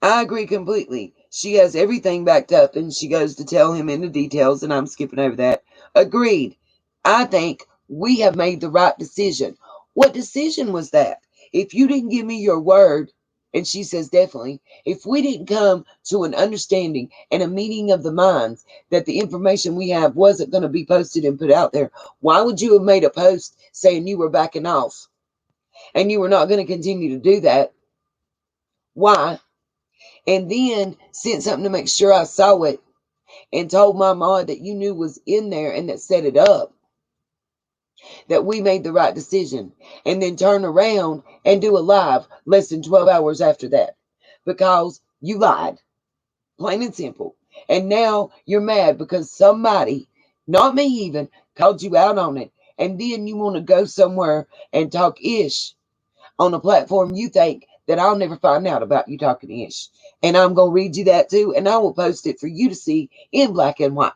A: I agree completely. She has everything backed up and she goes to tell him in the details, and I'm skipping over that. Agreed. I think we have made the right decision. What decision was that? If you didn't give me your word, and she says definitely, if we didn't come to an understanding and a meeting of the minds that the information we have wasn't going to be posted and put out there, why would you have made a post saying you were backing off and you were not going to continue to do that? Why? And then sent something to make sure I saw it and told my mom that you knew was in there and that set it up, that we made the right decision, and then turn around and do a live less than 12 hours after that because you lied, plain and simple. And now you're mad because somebody, not me even, called you out on it. And then you want to go somewhere and talk ish on a platform you think that I'll never find out about you talking ish. And I'm going to read you that too, and I will post it for you to see in black and white.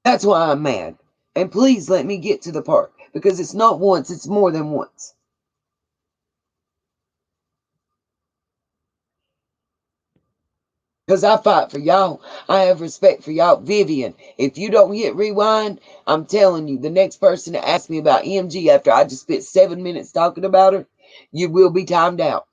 A: That's why I'm mad. And please let me get to the part, because it's not once, it's more than once. Because I fight for y'all. I have respect for y'all. Vivian, if you don't hit rewind, I'm telling you, the next person to ask me about MG after I just spent 7 minutes talking about her, you will be timed out.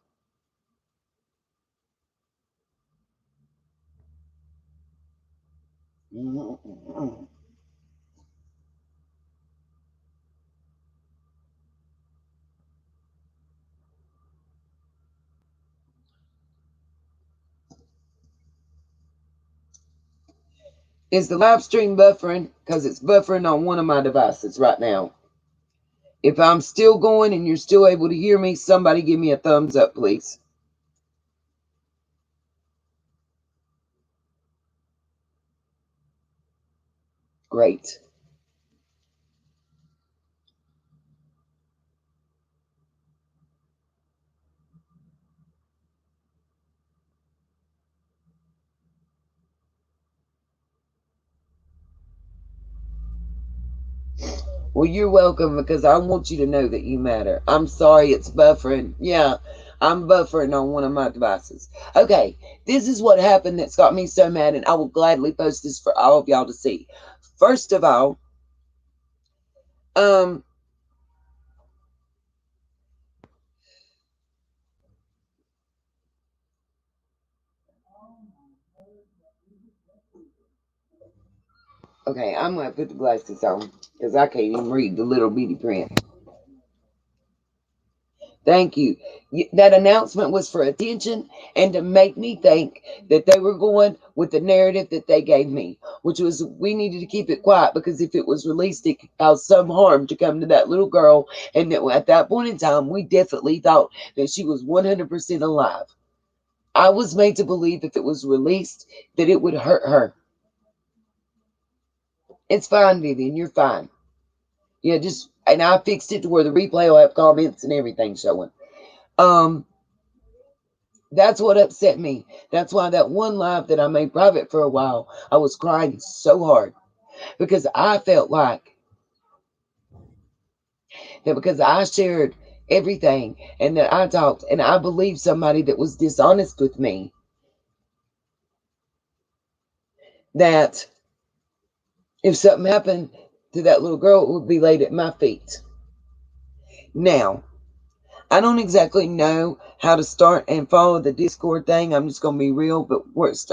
A: Is the live stream buffering? Because it's buffering on one of my devices right now. If I'm still going and you're still able to hear me, somebody give me a thumbs up, please. Great. Well, you're welcome, because I want you to know that you matter. I'm sorry it's buffering. Yeah, I'm buffering on one of my devices. Okay, this is what happened that's got me so mad, and I will gladly post this for all of y'all to see. First of all, okay, I'm going to put the glasses on because I can't even read the little bitty print. Thank you. That announcement was for attention and to make me think that they were going with the narrative that they gave me, which was we needed to keep it quiet because if it was released, it could cause some harm to come to that little girl. And that at that point in time, we definitely thought that she was 100% alive. I was made to believe if it was released, that it would hurt her. It's fine, Vivian. You're fine. Yeah, and I fixed it to where the replay will have comments and everything showing. Um, That's what upset me. That's why that one live that I made private for a while, I was crying so hard because I felt like that because I shared everything and that I talked and I believed somebody that was dishonest with me, that if something happened to that little girl, it would be laid at my feet. Now, I don't exactly know how to start and follow the Discord thing. I'm just going to be real, but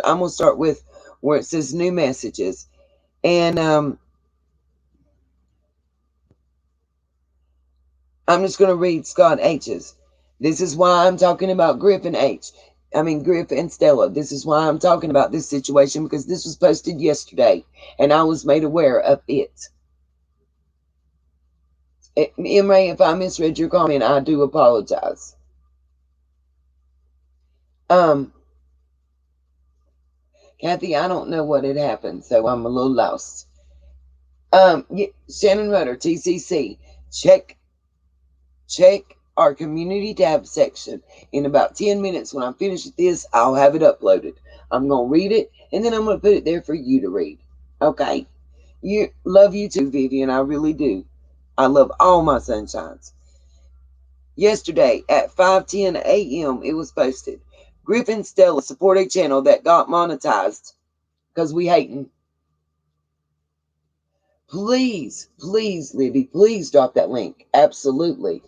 A: I'm going to start with where it says new messages. And I'm just going to read Scott H's. This is why I'm talking about Griff and Stella. This is why I'm talking about this situation because this was posted yesterday and I was made aware of it. Emma, if I misread your comment, I do apologize. Kathy, I don't know what had happened, so I'm a little lost. Shannon Rudder, TCC, check our community tab section. In about 10 minutes, when I'm finished with this, I'll have it uploaded. I'm going to read it, and then I'm going to put it there for you to read. Okay? Love you too, Vivian. I really do. I love all my sunshines. Yesterday at 5:10 a.m., it was posted. Griffin Stella support a channel that got monetized because we hating. Please, Libby, please drop that link. Absolutely.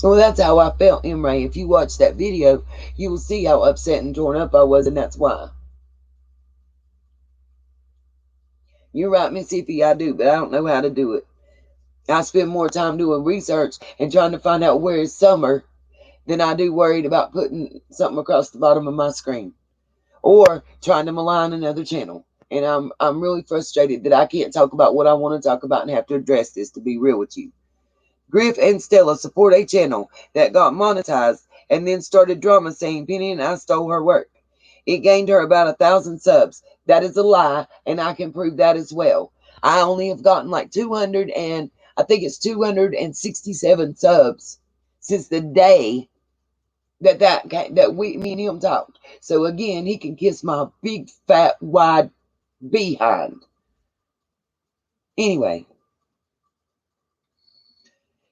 A: Well, that's how I felt, Emray. If you watch that video, you will see how upset and torn up I was, and that's why. You're right, Miss Iffy, I do, but I don't know how to do it. I spend more time doing research and trying to find out where is Summer than I do worried about putting something across the bottom of my screen or trying to malign another channel. And I'm really frustrated that I can't talk about what I want to talk about and have to address this, to be real with you. Griff and Stella support a channel that got monetized and then started drama saying Penny and I stole her work. It gained her about 1,000 subs. That is a lie, and I can prove that as well. I only have gotten like 200 and I think it's 267 subs since the day that me and him talked. So again, he can kiss my big fat wide behind. Anyway,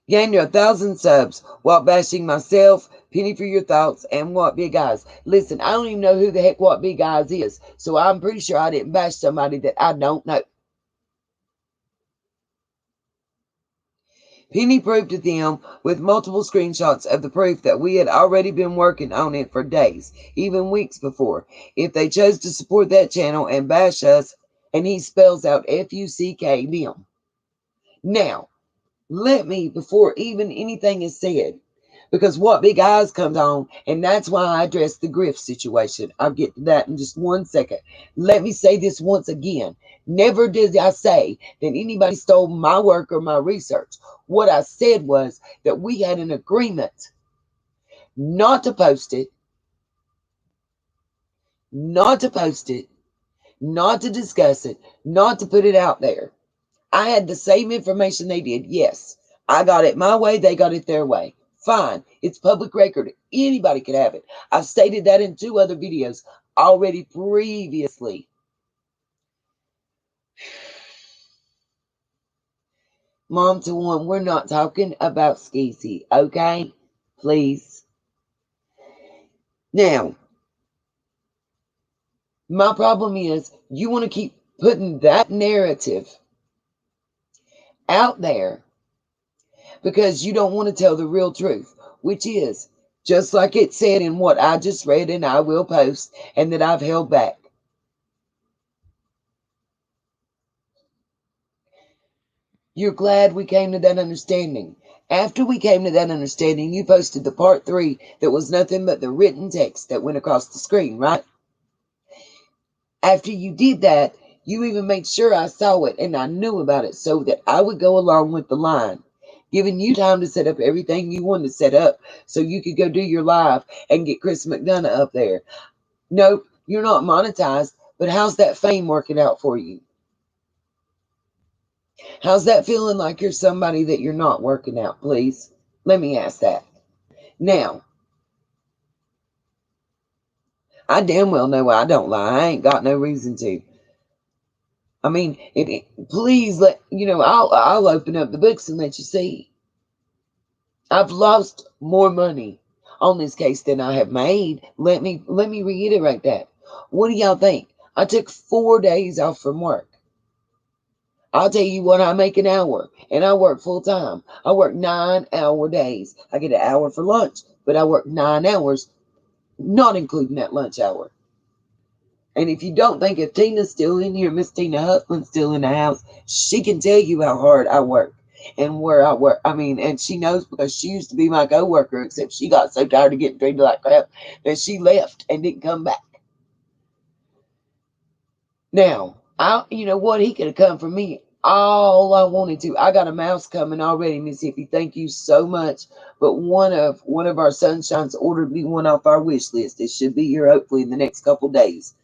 A: gained 1,000 subs while bashing myself, Penny for your thoughts, and What Big Eyes. Listen, I don't even know who the heck What Big Eyes is, so I'm pretty sure I didn't bash somebody that I don't know. Penny proved to them with multiple screenshots of the proof that we had already been working on it for days, even weeks before. If they chose to support that channel and bash us, and he spells out F-U-C-K them. Now, let me, before even anything is said, because What Big Eyes comes on, and that's why I addressed the Griff situation. I'll get to that in just 1 second. Let me say this once again. Never did I say that anybody stole my work or my research. What I said was that we had an agreement not to post it, not to post it, not to discuss it, not to put it out there. I had the same information they did. Yes, I got it my way. They got it their way. Fine. It's public record. Anybody could have it. I've stated that in 2 other videos already previously. Mom to one, we're not talking about Skeezy, okay? Please. Now, my problem is you want to keep putting that narrative out there because you don't want to tell the real truth, which is just like it said in what I just read and I will post and that I've held back. You're glad we came to that understanding. After we came to that understanding, you posted the part 3 that was nothing but the written text that went across the screen, right? After you did that, you even made sure I saw it and I knew about it so that I would go along with the line, giving you time to set up everything you wanted to set up so you could go do your live and get Chris McDonough up there. Nope, you're not monetized, but how's that fame working out for you? How's that feeling like you're somebody that you're not working out, please? Let me ask that. Now, I damn well know I don't lie. I ain't got no reason to. I mean, please let you know. I'll open up the books and let you see. I've lost more money on this case than I have made. Let me reiterate that. What do y'all think? I took 4 days off from work. I'll tell you what I make an hour, and I work full time. I work 9-hour days. I get an hour for lunch, but I work 9 hours, not including that lunch hour. And if you don't think if Tina's still in here, Miss Tina Huffman's still in the house, she can tell you how hard I work and where I work. I mean, and she knows because she used to be my co-worker, except she got so tired of getting treated like crap that she left and didn't come back. Now, you know what? He could have come for me all I wanted to. I got a mouse coming already, Miss Hippie. Thank you so much. But one of our sunshines ordered me one off our wish list. It should be here hopefully in the next couple days.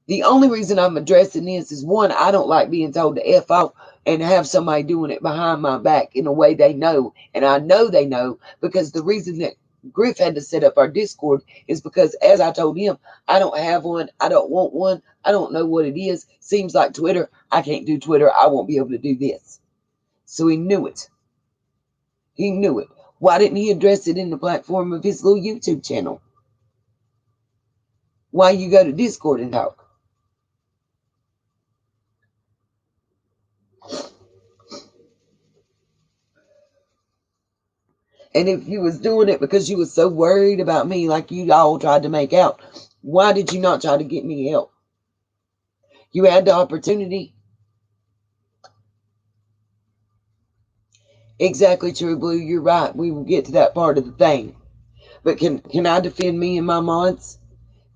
A: The only reason I'm addressing this is, one, I don't like being told to F off and have somebody doing it behind my back in a way they know. And I know they know, because the reason that Griff had to set up our Discord is because, as I told him, I don't have one. I don't want one. I don't know what it is. Seems like Twitter. I can't do Twitter. I won't be able to do this. So he knew it. He knew it. Why didn't he address it in the platform of his little YouTube channel? Why you go to Discord and talk? And if you was doing it because you was so worried about me, like you all tried to make out, why did you not try to get me help? You had the opportunity. Exactly, True Blue. You're right. We will get to that part of the thing. But can I defend me and my mods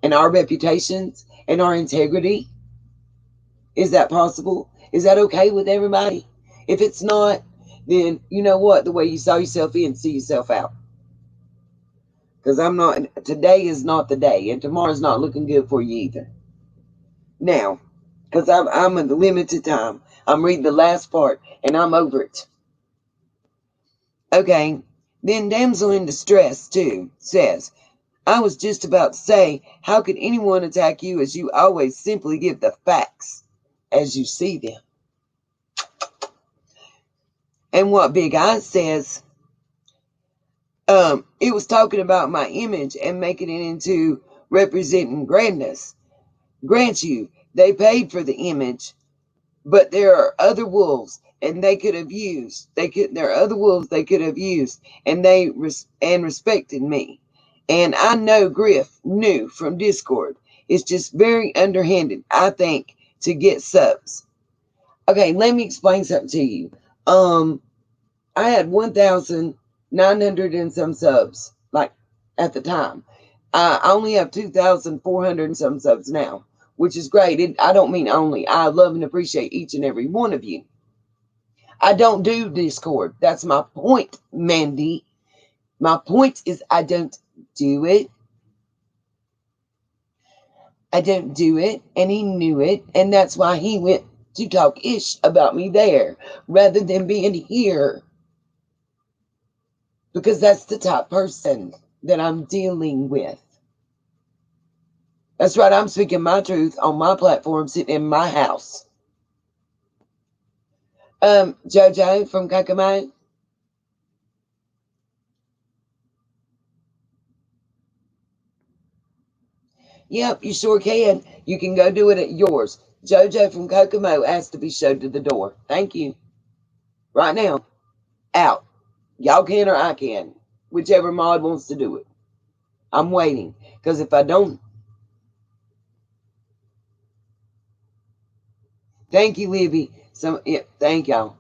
A: and our reputations and our integrity? Is that possible? Is that okay with everybody? If it's not, then you know what? The way you saw yourself in, see yourself out. Because today is not the day, and tomorrow's not looking good for you either. Now, because I'm in the limited time. I'm reading the last part, and I'm over it. Okay, then Damsel in Distress, too, says, I was just about to say, how could anyone attack you as you always simply give the facts as you see them? And what Big Eye says, it was talking about my image and making it into representing grandness. Grant you, they paid for the image, but there are other wolves and they could have used. There are other wolves they could have used, and they respected me. And I know Griff knew from Discord. It's just very underhanded, I think, to get subs. Okay, let me explain something to you. I had 1,900 and some subs, like at the time. I only have 2,400 and some subs now, which is great. I don't mean only. I love and appreciate each and every one of you. I don't do Discord. That's my point, Mandy. My point is I don't do it. I don't do it, and he knew it, and that's why he went to talk ish about me there rather than being here. Because that's the top person that I'm dealing with. That's right, I'm speaking my truth on my platform, sitting in my house. Jojo from Kokomo. Yep, you sure can. You can go do it at yours. Jojo from Kokomo asked to be showed to the door. Thank you. Right now. Out. Y'all can or I can. Whichever mod wants to do it. I'm waiting. Because if I don't... Thank you, Libby. Thank y'all.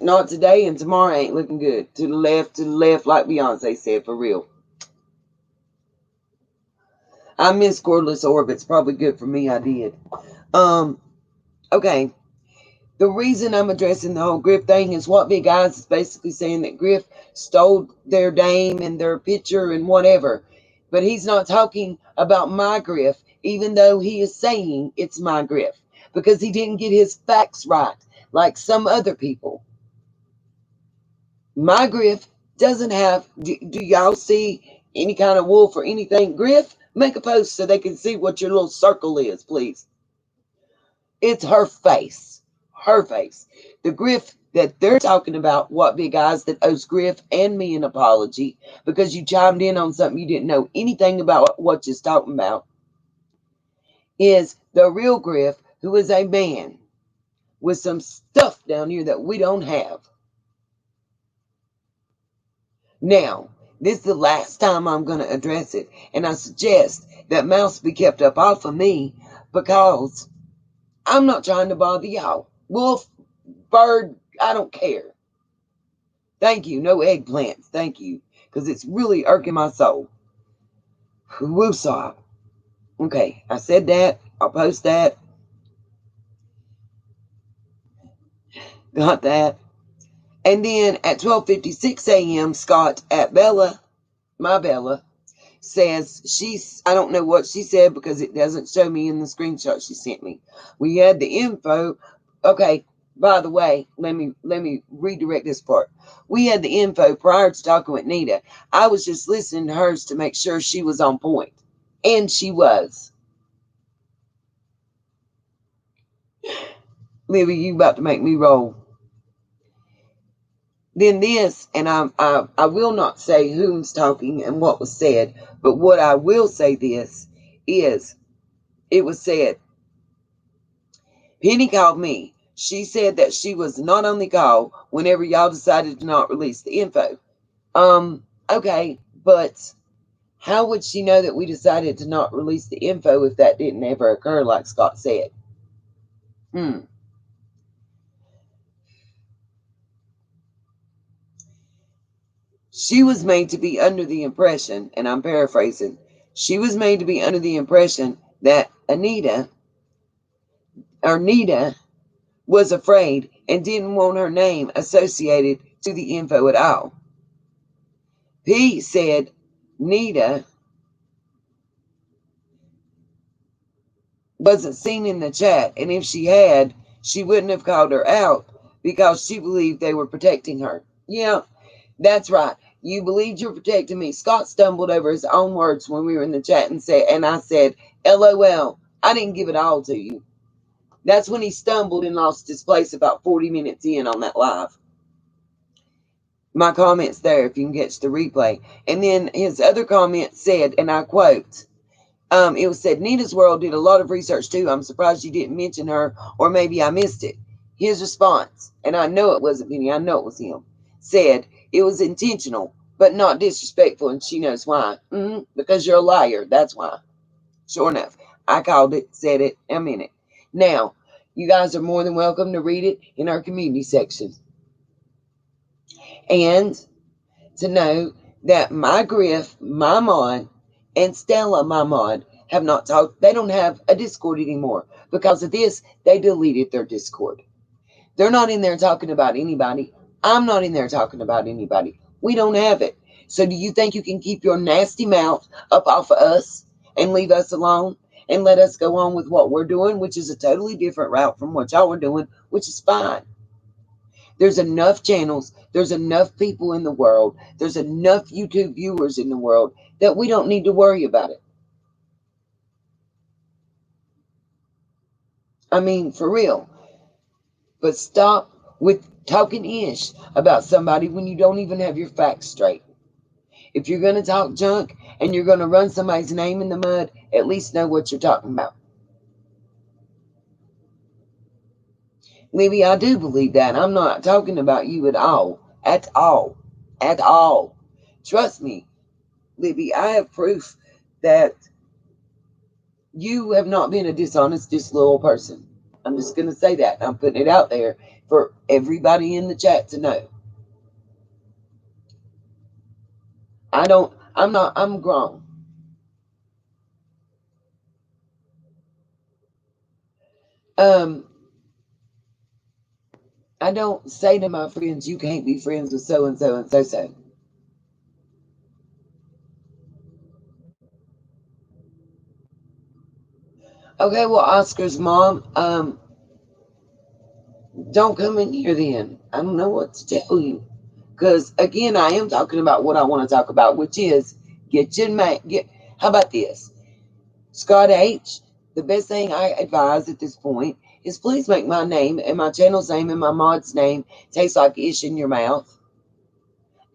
A: Not today, and tomorrow ain't looking good. To the left, like Beyonce said, for real. I miss cordless orbits. Probably good for me. I did. Okay. The reason I'm addressing the whole Griff thing is what Big Eyes is basically saying that Griff stole their name and their picture and whatever. But he's not talking about my Griff, even though he is saying it's my Griff, because he didn't get his facts right, like some other people. My Griff doesn't have, do y'all see any kind of wolf or anything? Griff, make a post so they can see what your little circle is, please. It's her face. Her face. The Griff that they're talking about, what Big Eyes, that owes Griff and me an apology because you chimed in on something you didn't know anything about what you're talking about, is the real Griff, who is a man with some stuff down here that we don't have. Now, this is the last time I'm going to address it, and I suggest that Mouse be kept up off of me because I'm not trying to bother y'all. Wolf, bird, I don't care. Thank you. No eggplants. Thank you. Because it's really irking my soul. Woosah. Okay, I said that. I'll post that. Got that. And then at 12:56 a.m., Scott at Bella, my Bella, says I don't know what she said because it doesn't show me in the screenshot she sent me. We had the info. Okay, by the way, let me redirect this part. We had the info prior to talking with Nita. I was just listening to hers to make sure she was on point. And she was. Libby, you about to make me roll. Then this, and I will not say who's talking and what was said, but what I will say this is, it was said, Penny called me. She said that she was not on the call whenever y'all decided to not release the info. Okay, but how would she know that we decided to not release the info if that didn't ever occur, like Scott said? She was made to be under the impression, and I'm paraphrasing, she was made to be under the impression that Nita was afraid and didn't want her name associated to the info at all. P said Nita wasn't seen in the chat, and if she had, she wouldn't have called her out because she believed they were protecting her. Yeah, that's right. You believed you're protecting me. Scott stumbled over his own words when we were in the chat and I said, LOL, I didn't give it all to you. That's when he stumbled and lost his place about 40 minutes in on that live. My comment's there if you can catch the replay. And then his other comment said, and I quote, it was said, Nita's World did a lot of research too. I'm surprised you didn't mention her, or maybe I missed it. His response, and I know it wasn't Penny, I know it was him, said, it was intentional, but not disrespectful, and she knows why. Because you're a liar, that's why. Sure enough, I called it, said it, I'm in it. Now, you guys are more than welcome to read it in our community section. And to know that my Griff, my Mon, and Stella, my Mon, have not talked. They don't have a Discord anymore. Because of this, they deleted their Discord. They're not in there talking about anybody. I'm not in there talking about anybody. We don't have it. So do you think you can keep your nasty mouth up off of us and leave us alone and let us go on with what we're doing, which is a totally different route from what y'all are doing, which is fine. There's enough channels, there's enough people in the world, there's enough YouTube viewers in the world that we don't need to worry about it. I mean, for real. But stop with talking ish about somebody when you don't even have your facts straight. If you're going to talk junk and you're going to run somebody's name in the mud, at least know what you're talking about. Libby, I do believe that. I'm not talking about you at all. At all. At all. Trust me, Libby, I have proof that you have not been a dishonest, disloyal person. I'm just going to say that. I'm putting it out there for everybody in the chat to know. I'm grown. I don't say to my friends, you can't be friends with so and so and so so. Okay, well, Oscar's mom, don't come in here then. I don't know what to tell you. Because again, I am talking about what I want to talk about, which is how about this? Scott H, the best thing I advise at this point is please make my name and my channel's name and my mod's name taste like ish in your mouth.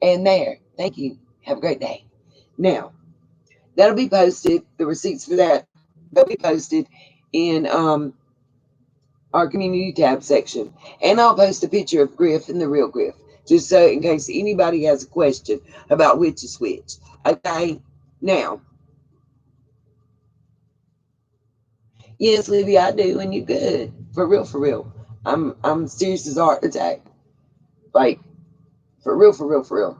A: And there, thank you. Have a great day. Now, that'll be posted. The receipts for that, they'll be posted in our community tab section. And I'll post a picture of Griff and the real Griff, just so in case anybody has a question about which is which. Okay, now, yes, Libby, I do, and you good. For real, for real. I'm serious as heart attack. Like, for real, for real, for real.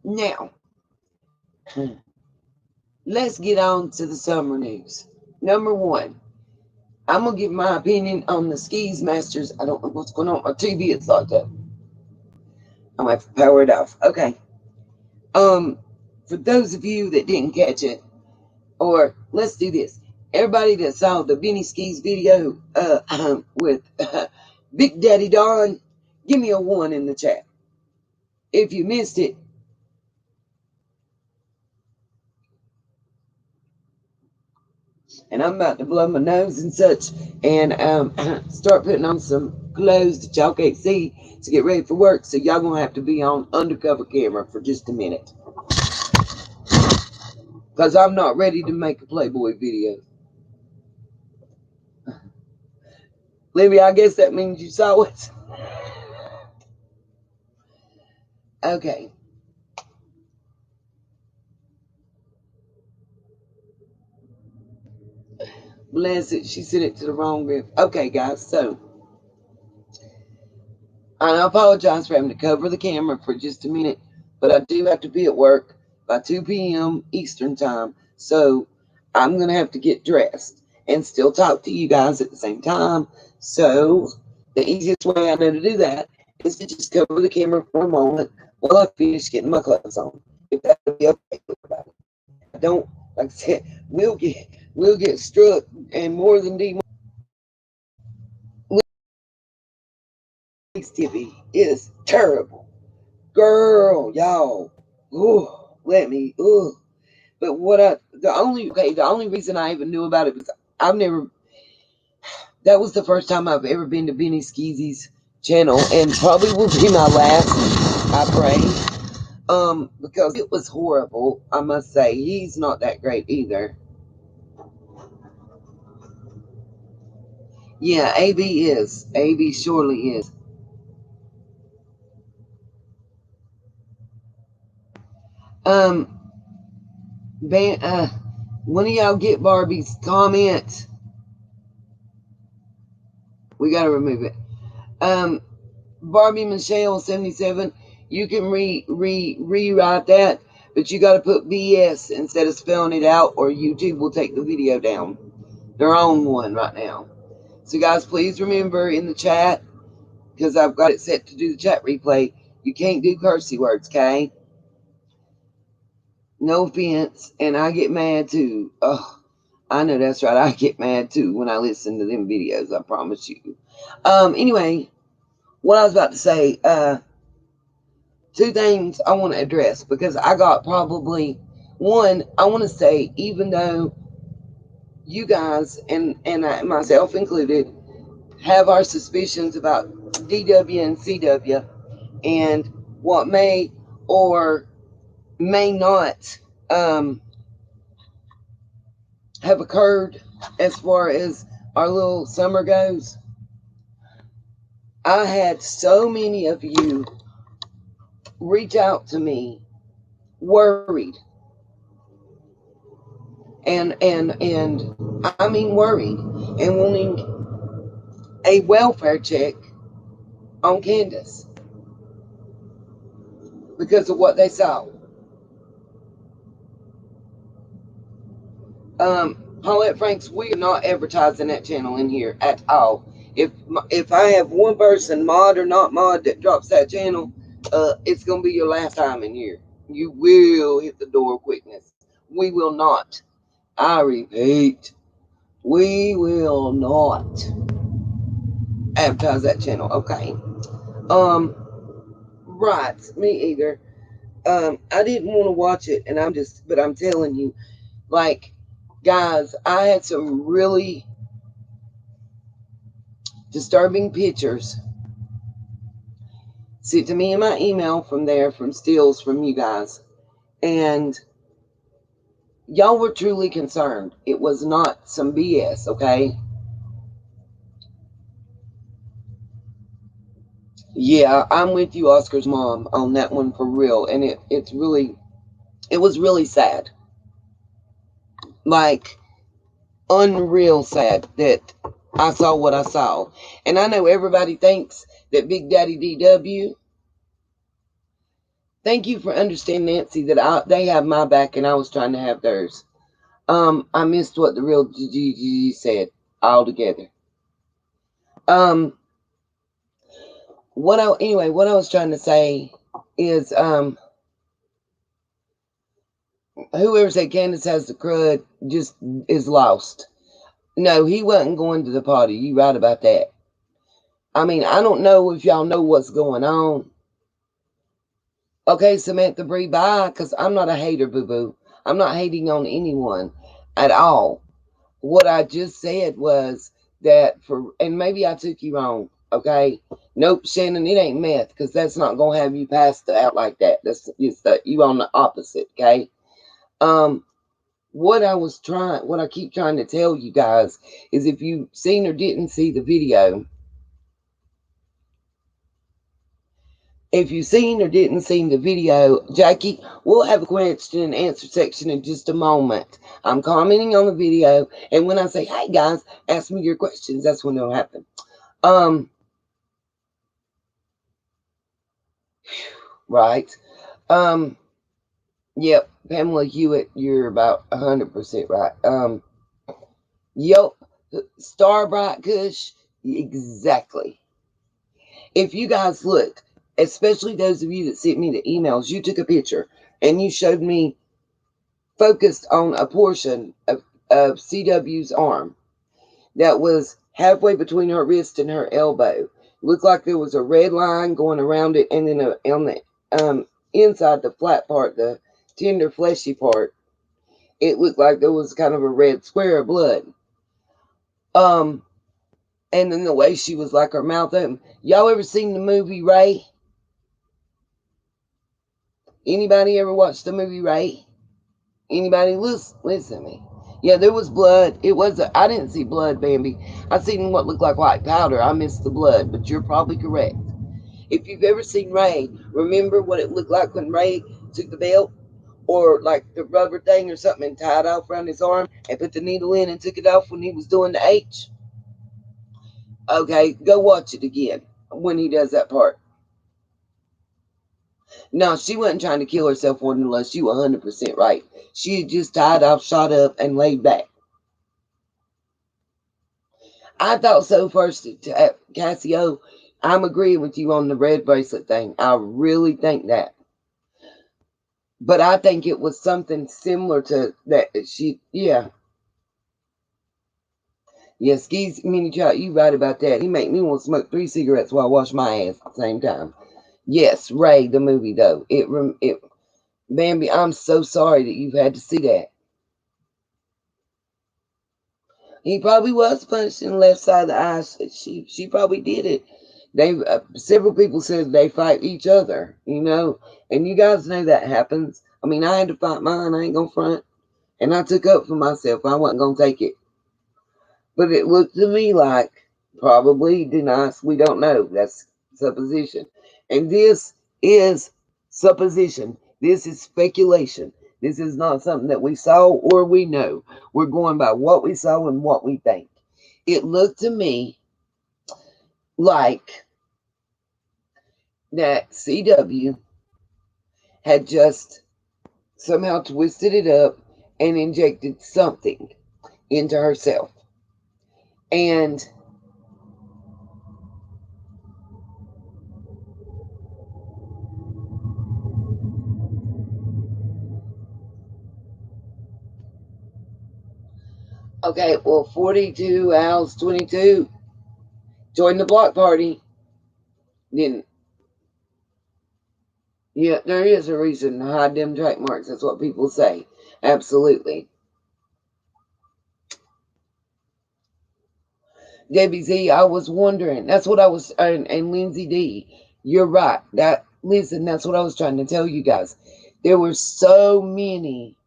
A: Now, let's get on to the summer news. Number one, I'm gonna give my opinion on the skis masters. I don't know what's going on with my TV. It's like that. I'm gonna have to power it off. Okay. For those of you that didn't catch it, or let's do this. Everybody that saw the Benny Skis video with Big Daddy Don, give me a 1 in the chat. If you missed it, and I'm about to blow my nose and such, and start putting on some clothes that y'all can't see to get ready for work. So y'all gonna have to be on undercover camera for just a minute, because I'm not ready to make a Playboy video. Libby, I guess that means you saw it. Okay. Bless it. She sent it to the wrong group. Okay, guys. So, I apologize for having to cover the camera for just a minute, but I do have to be at work by 2 p.m. Eastern time. So, I'm going to have to get dressed and still talk to you guys at the same time. So, the easiest way I know to do that is to just cover the camera for a moment while I finish getting my clothes on. If that would be okay with everybody. I don't, like I said, we'll get struck and more than TV is terrible. Girl, y'all. Ooh, let me. Ooh. But the only reason I even knew about it was that was the first time I've ever been to Benny Skeezy's channel, and probably will be my last, I pray. Because it was horrible, I must say. He's not that great either. Yeah, AB is. AB surely is. One of y'all get Barbie's comment. We gotta remove it. Barbie Michelle 77. You can rewrite that, but you gotta put BS instead of spelling it out, or YouTube will take the video down. Their own one right now. So guys, please remember in the chat, because I've got it set to do the chat replay, you can't do cursey words, okay? No offense, and I get mad too. Oh, I know that's right. I get mad too when I listen to them videos, I promise you. Anyway, what I was about to say, 2 things I want to address, because I got probably one. I want to say, even though you guys and myself included have our suspicions about DW and CW and what may or may not have occurred as far as our little summer goes, I had so many of you reach out to me worried, and I mean worried, and wanting a welfare check on Candace because of what they saw. Paulette Franks, we are not advertising that channel in here at all. If I have one person, mod or not mod, that drops that channel, it's gonna be your last time in here. You will hit the door quickness. We will not. I repeat, we will not advertise that channel. Okay. Right. Me either. I didn't want to watch it, and but I'm telling you, like, guys, I had some really disturbing pictures sent to me in my email from stills from you guys. And y'all were truly concerned. It was not some BS, okay? Yeah, I'm with you, Oscar's mom, on that one for real. And it was really sad. Like, unreal sad that I saw what I saw. And I know everybody thinks that Big Daddy DW. Thank you for understanding, Nancy, that they have my back and I was trying to have theirs. I missed what the real GG said altogether. What I was trying to say is, whoever said Candace has the crud just is lost. No, he wasn't going to the party. You right about that. I mean, I don't know if y'all know what's going on. Okay, Samantha Bree, bye, because I'm not a hater, boo-boo. I'm not hating on anyone at all. What I just said was that and maybe I took you wrong, okay? Nope, Shannon, it ain't meth, because that's not going to have you passed out like that. That's just you on the opposite, okay? What I keep trying to tell you guys is if you seen or didn't see the video, if you seen or didn't see the video, Jackie, we'll have a question and answer section in just a moment. I'm commenting on the video, and when I say, hey guys, ask me your questions, that's when it'll happen. Right. Yep, Pamela Hewitt, you're about 100% right. Yep, Starbright Kush, exactly. If you guys look, especially those of you that sent me the emails, you took a picture and you showed me focused on a portion of CW's arm that was halfway between her wrist and her elbow. Looked like there was a red line going around it, and then on the inside, the flat part, the tender fleshy part, it looked like there was kind of a red square of blood. And then the way she was like her mouth open. Y'all ever seen the movie Ray? Anybody ever watched the movie Ray? Anybody listen to me? Yeah, there was blood. I didn't see blood, Bambi. I seen what looked like white powder. I missed the blood, but you're probably correct. If you've ever seen Ray, remember what it looked like when Ray took the belt or like the rubber thing or something and tied off around his arm and put the needle in and took it off when he was doing the H? Okay, go watch it again when he does that part. No, she wasn't trying to kill herself, unless you 100% right. She had just tied off, shot up, and laid back. I thought so first, Cassio. I'm agreeing with you on the red bracelet thing. I really think that. But I think it was something similar to that. Yeah. Yeah, Skis Mini Trout, you right about that. He make me want to smoke 3 cigarettes while I wash my ass at the same time. Yes, Ray, the movie, though. Bambi, I'm so sorry that you've had to see that. He probably was punched in the left side of the eye. She probably did it. Several people said they fight each other, and you guys know that happens. I mean, I had to fight mine. I ain't gonna front, and I took up for myself. I wasn't gonna take it, but it looked to me like probably denies. We don't know. That's supposition, and this is supposition. This is speculation. This is not something that we saw or we know. We're going by what we saw and what we think. It looked to me like that CW had just somehow twisted it up and injected something into herself. And okay, well, 42 Owls 22 joined the block party. Then, yeah, there is a reason to hide them track marks. That's what people say. Absolutely. Debbie Z, I was wondering. That's what I was, and Lindsay D, you're right. Listen, that's what I was trying to tell you guys. There were so many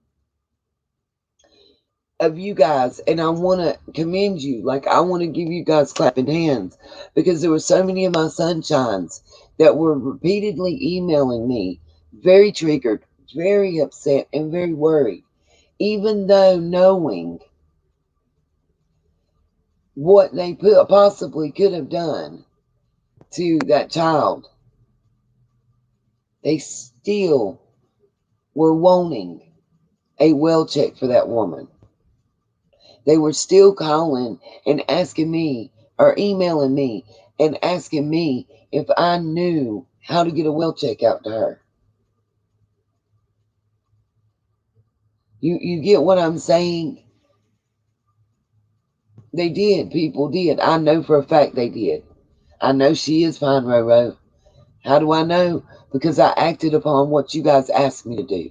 A: of you guys, and I want to commend you. Like, I want to give you guys clapping hands because there were so many of my sunshines that were repeatedly emailing me, very triggered, very upset, and very worried, even though knowing what they possibly could have done to that child, they still were wanting a well check for that woman. They were still calling and asking me or emailing me and asking me if I knew how to get a well check out to her. You get what I'm saying? They did. People did. I know for a fact they did. I know she is fine, Roro. How do I know? Because I acted upon what you guys asked me to do.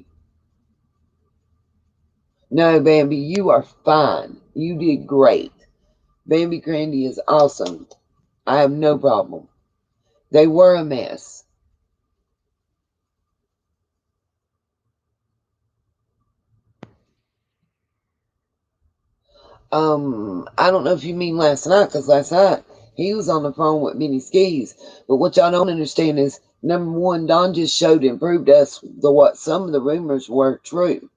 A: No, Bambi, you are fine. You did great. Bambi Grandy is awesome. I have no problem. They were a mess. I don't know if you mean last night, because last night he was on the phone with Minnie Skis. But what y'all don't understand is, number one, Don just showed and proved to us what some of the rumors were true.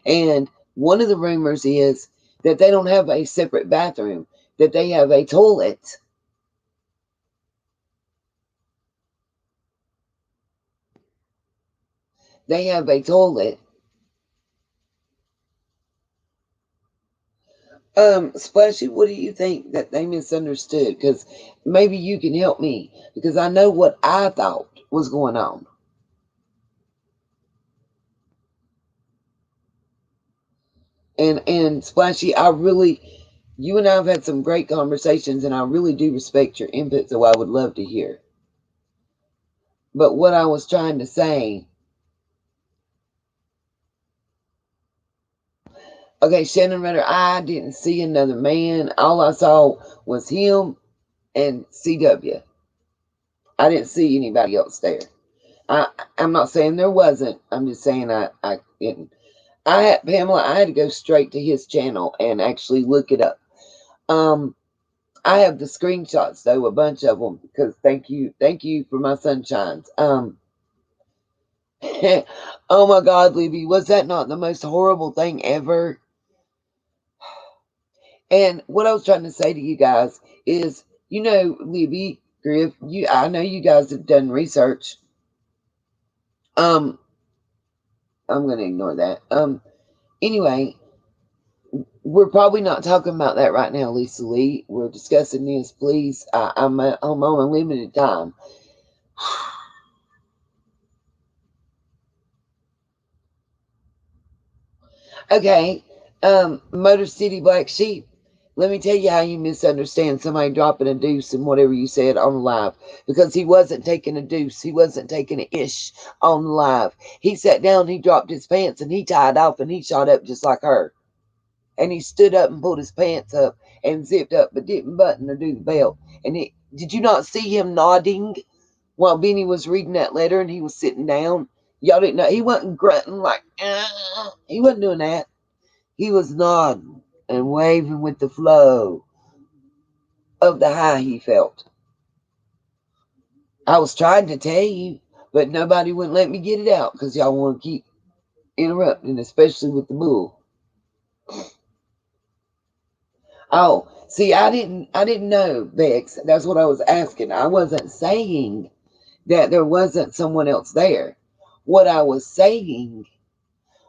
A: And one of the rumors is that they don't have a separate bathroom, that they have a toilet. They have a toilet. Splashy, what do you think that they misunderstood? Because maybe you can help me, because I know what I thought was going on. And Splashy, you and I have had some great conversations, and I really do respect your input, so I would love to hear. But what I was trying to say, okay, Shannon Rutter, I didn't see another man. All I saw was him and CW. I didn't see anybody else there. I'm not saying there wasn't. I'm just saying I didn't. Pamela, I had to go straight to his channel and actually look it up. I have the screenshots though, a bunch of them, because thank you for my sunshines. Oh my God, Libby, was that not the most horrible thing ever? And what I was trying to say to you guys is, Libby, Griff, I know you guys have done research. Um, I'm gonna ignore that. Anyway, we're probably not talking about that right now, Lisa Lee. We're discussing this, please. I'm on a limited time. Okay, Motor City Black Sheep. Let me tell you how you misunderstand somebody dropping a deuce and whatever you said on the live. Because he wasn't taking a deuce. He wasn't taking an ish on the live. He sat down, he dropped his pants, and he tied off and he shot up just like her. And he stood up and pulled his pants up and zipped up, but didn't button or do the belt. And did you not see him nodding while Benny was reading that letter and he was sitting down? Y'all didn't know. He wasn't grunting like, he wasn't doing that. He was nodding and waving with the flow of the high he felt. I was trying to tell you, but nobody wouldn't let me get it out because y'all want to keep interrupting, especially with the bull. Oh, see, I didn't know, Bex. That's what I was asking. I wasn't saying that there wasn't someone else there. What I was saying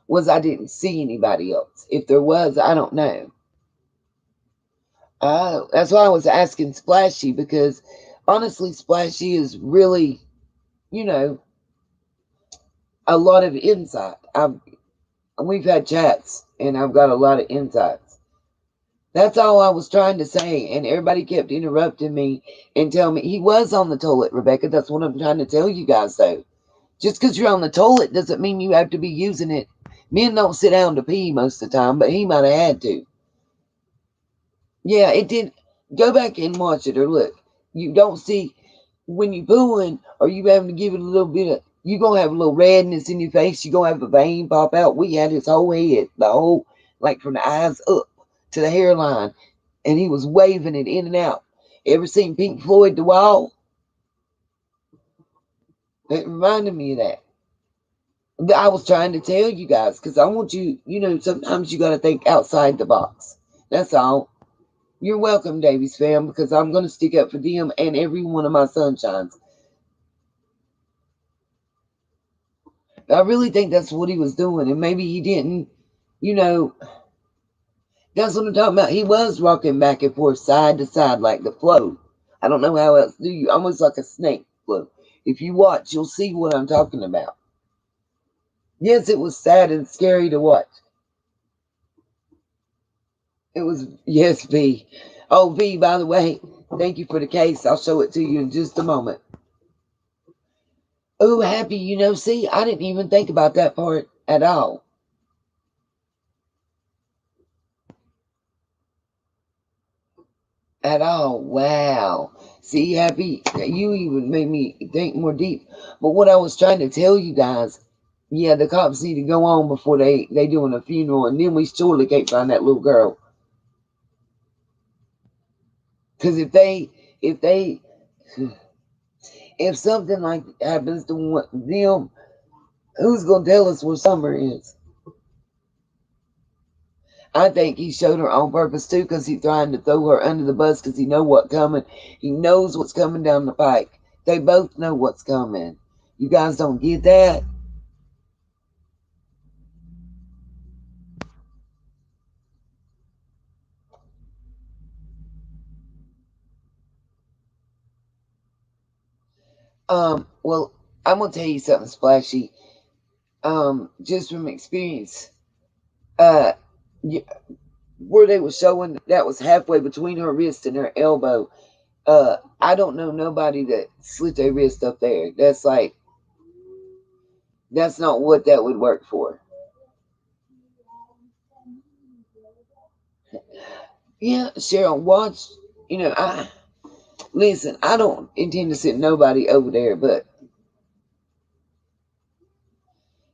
A: was I didn't see anybody else. If there was, I don't know. That's why I was asking Splashy, because honestly, Splashy is really, you know, a lot of insight. We've had chats, and I've got a lot of insights. That's all I was trying to say, and everybody kept interrupting me and telling me he was on the toilet, Rebecca. That's what I'm trying to tell you guys, though. Just because you're on the toilet doesn't mean you have to be using it. Men don't sit down to pee most of the time, but he might have had to. Yeah, it did. Go back and watch it or look. You don't see when you booing or you having to give it a little bit of, you going to have a little redness in your face. You going to have a vein pop out. We had his whole head, the whole, like from the eyes up to the hairline, and he was waving it in and out. Ever seen Pink Floyd The Wall? It reminded me of that. I was trying to tell you guys because I want you, sometimes you got to think outside the box. That's all. You're welcome, Davies fam, because I'm going to stick up for them and every one of my sunshines. I really think that's what he was doing, and maybe he didn't, you know, that's what I'm talking about. He was rocking back and forth, side to side, like the flow. I don't know how else do you, almost like a snake flow. If you watch, you'll see what I'm talking about. Yes, it was sad and scary to watch. It was, yes, V. Oh, V, by the way, thank you for the case. I'll show it to you in just a moment. Oh, happy, see, I didn't even think about that part at all. At all. Wow. See, happy, you even made me think more deep. But what I was trying to tell you guys, yeah, the cops need to go on before they doing a funeral, and then we surely can't find that little girl. Because if something like happens to them, who's gonna tell us where Summer is? I think he showed her on purpose too, because he's trying to throw her under the bus because he know what's coming. He knows what's coming down the pike. They both know what's coming. You guys don't get that? Well, I'm gonna tell you something, Splashy. Just from experience, uh, where they were showing that was halfway between her wrist and her elbow. I don't know nobody that slit their wrist up there. That's not what that would work for. Yeah, Cheryl, watch. I listen. I don't intend to send nobody over there, but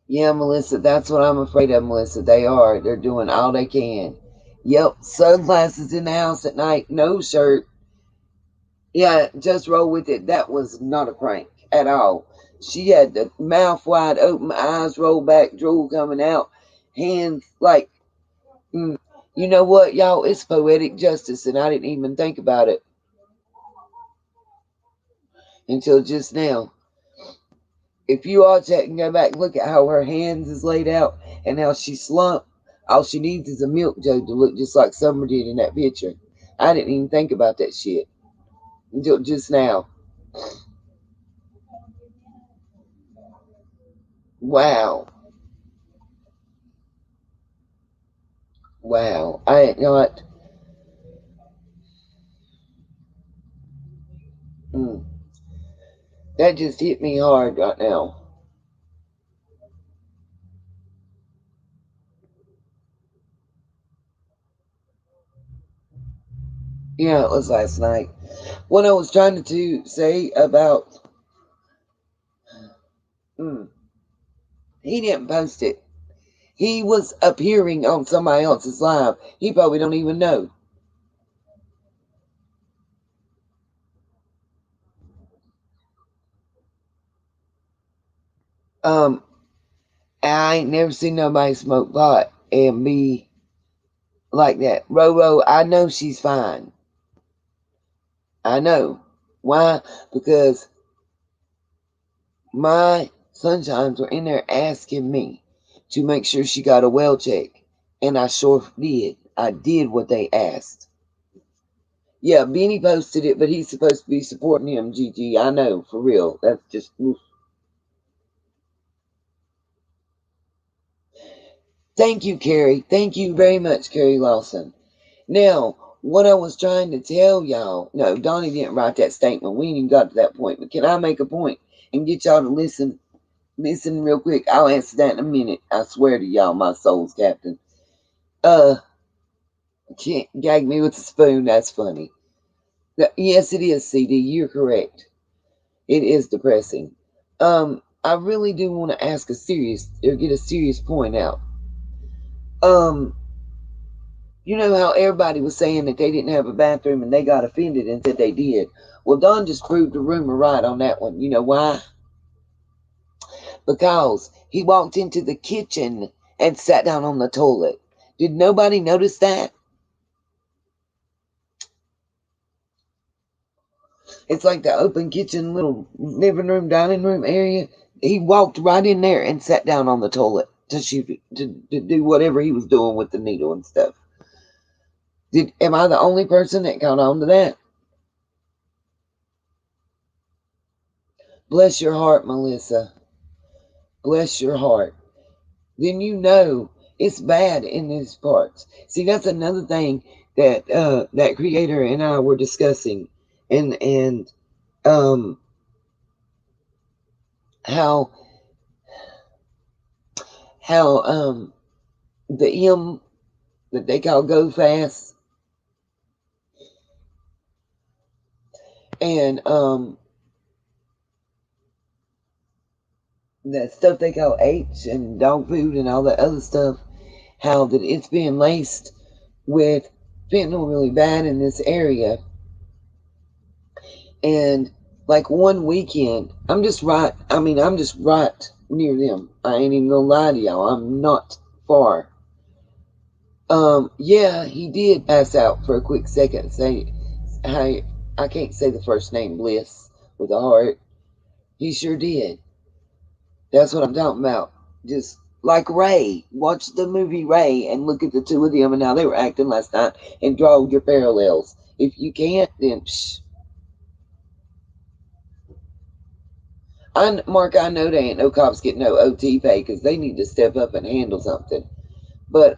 A: yeah, Melissa, that's what I'm afraid of, Melissa. They are. They're doing all they can. Yep, sunglasses in the house at night, no shirt. Yeah, just roll with it. That was not a prank at all. She had the mouth wide open, eyes rolled back, drool coming out, hands like, mm, you know what, y'all? It's poetic justice, and I didn't even think about it until just now. If you all check and go back and look at how her hands is laid out and how she slumped, all she needs is a milk jug to look just like Summer did in that picture. I didn't even think about that shit until just now. Wow. Wow. I had not. Mm, that just hit me hard right now. Yeah, it was last night. What I was trying to say about. Mm, he didn't post it. He was appearing on somebody else's live. He probably don't even know. Um, I ain't never seen nobody smoke pot and be like that. Roro, I know she's fine. I know. Why? Because My sunshines were in there asking me to make sure she got a well check. And I sure did. I did what they asked. Yeah, Beanie posted it, but he's supposed to be supporting him, Gigi. I know, for real. That's just... Oof. Thank you, Carrie. Thank you very much, Carrie Lawson. Now, what I was trying to tell y'all... No, Donnie didn't write that statement. We ain't even got to that point. But can I make a point and get y'all to listen real quick? I'll answer that in a minute. I swear to y'all, my soul's captain. Can't gag me with a spoon. That's funny. Yes, it is, CD. You're correct. It is depressing. I really do want to ask get a serious point out. You know how everybody was saying that they didn't have a bathroom and they got offended and said they did. Well, Don just proved the rumor right on that one. You know why? Because he walked into the kitchen and sat down on the toilet. Did nobody notice that? It's like the open kitchen, little living room, dining room area. He walked right in there and sat down on the toilet to do whatever he was doing with the needle and stuff. Am I the only person that caught on to that? Bless your heart, Melissa. Bless your heart. Then you know it's bad in these parts. See, that's another thing that that creator and I were discussing, and how the M that they call Go Fast and that stuff they call H and dog food and all that other stuff, how that it's being laced with fentanyl really bad in this area. And like one weekend, I'm just right near them. I ain't even gonna lie to y'all. I'm not far. Yeah, he did pass out for a quick second. Say, hey, I can't say the first name, Bliss, with a heart. He sure did. That's what I'm talking about. Just like Ray. Watch the movie Ray and look at the two of them and how they were acting last night and draw your parallels. If you can't, then psh. Mark, I know they ain't no cops getting no OT pay because they need to step up and handle something. But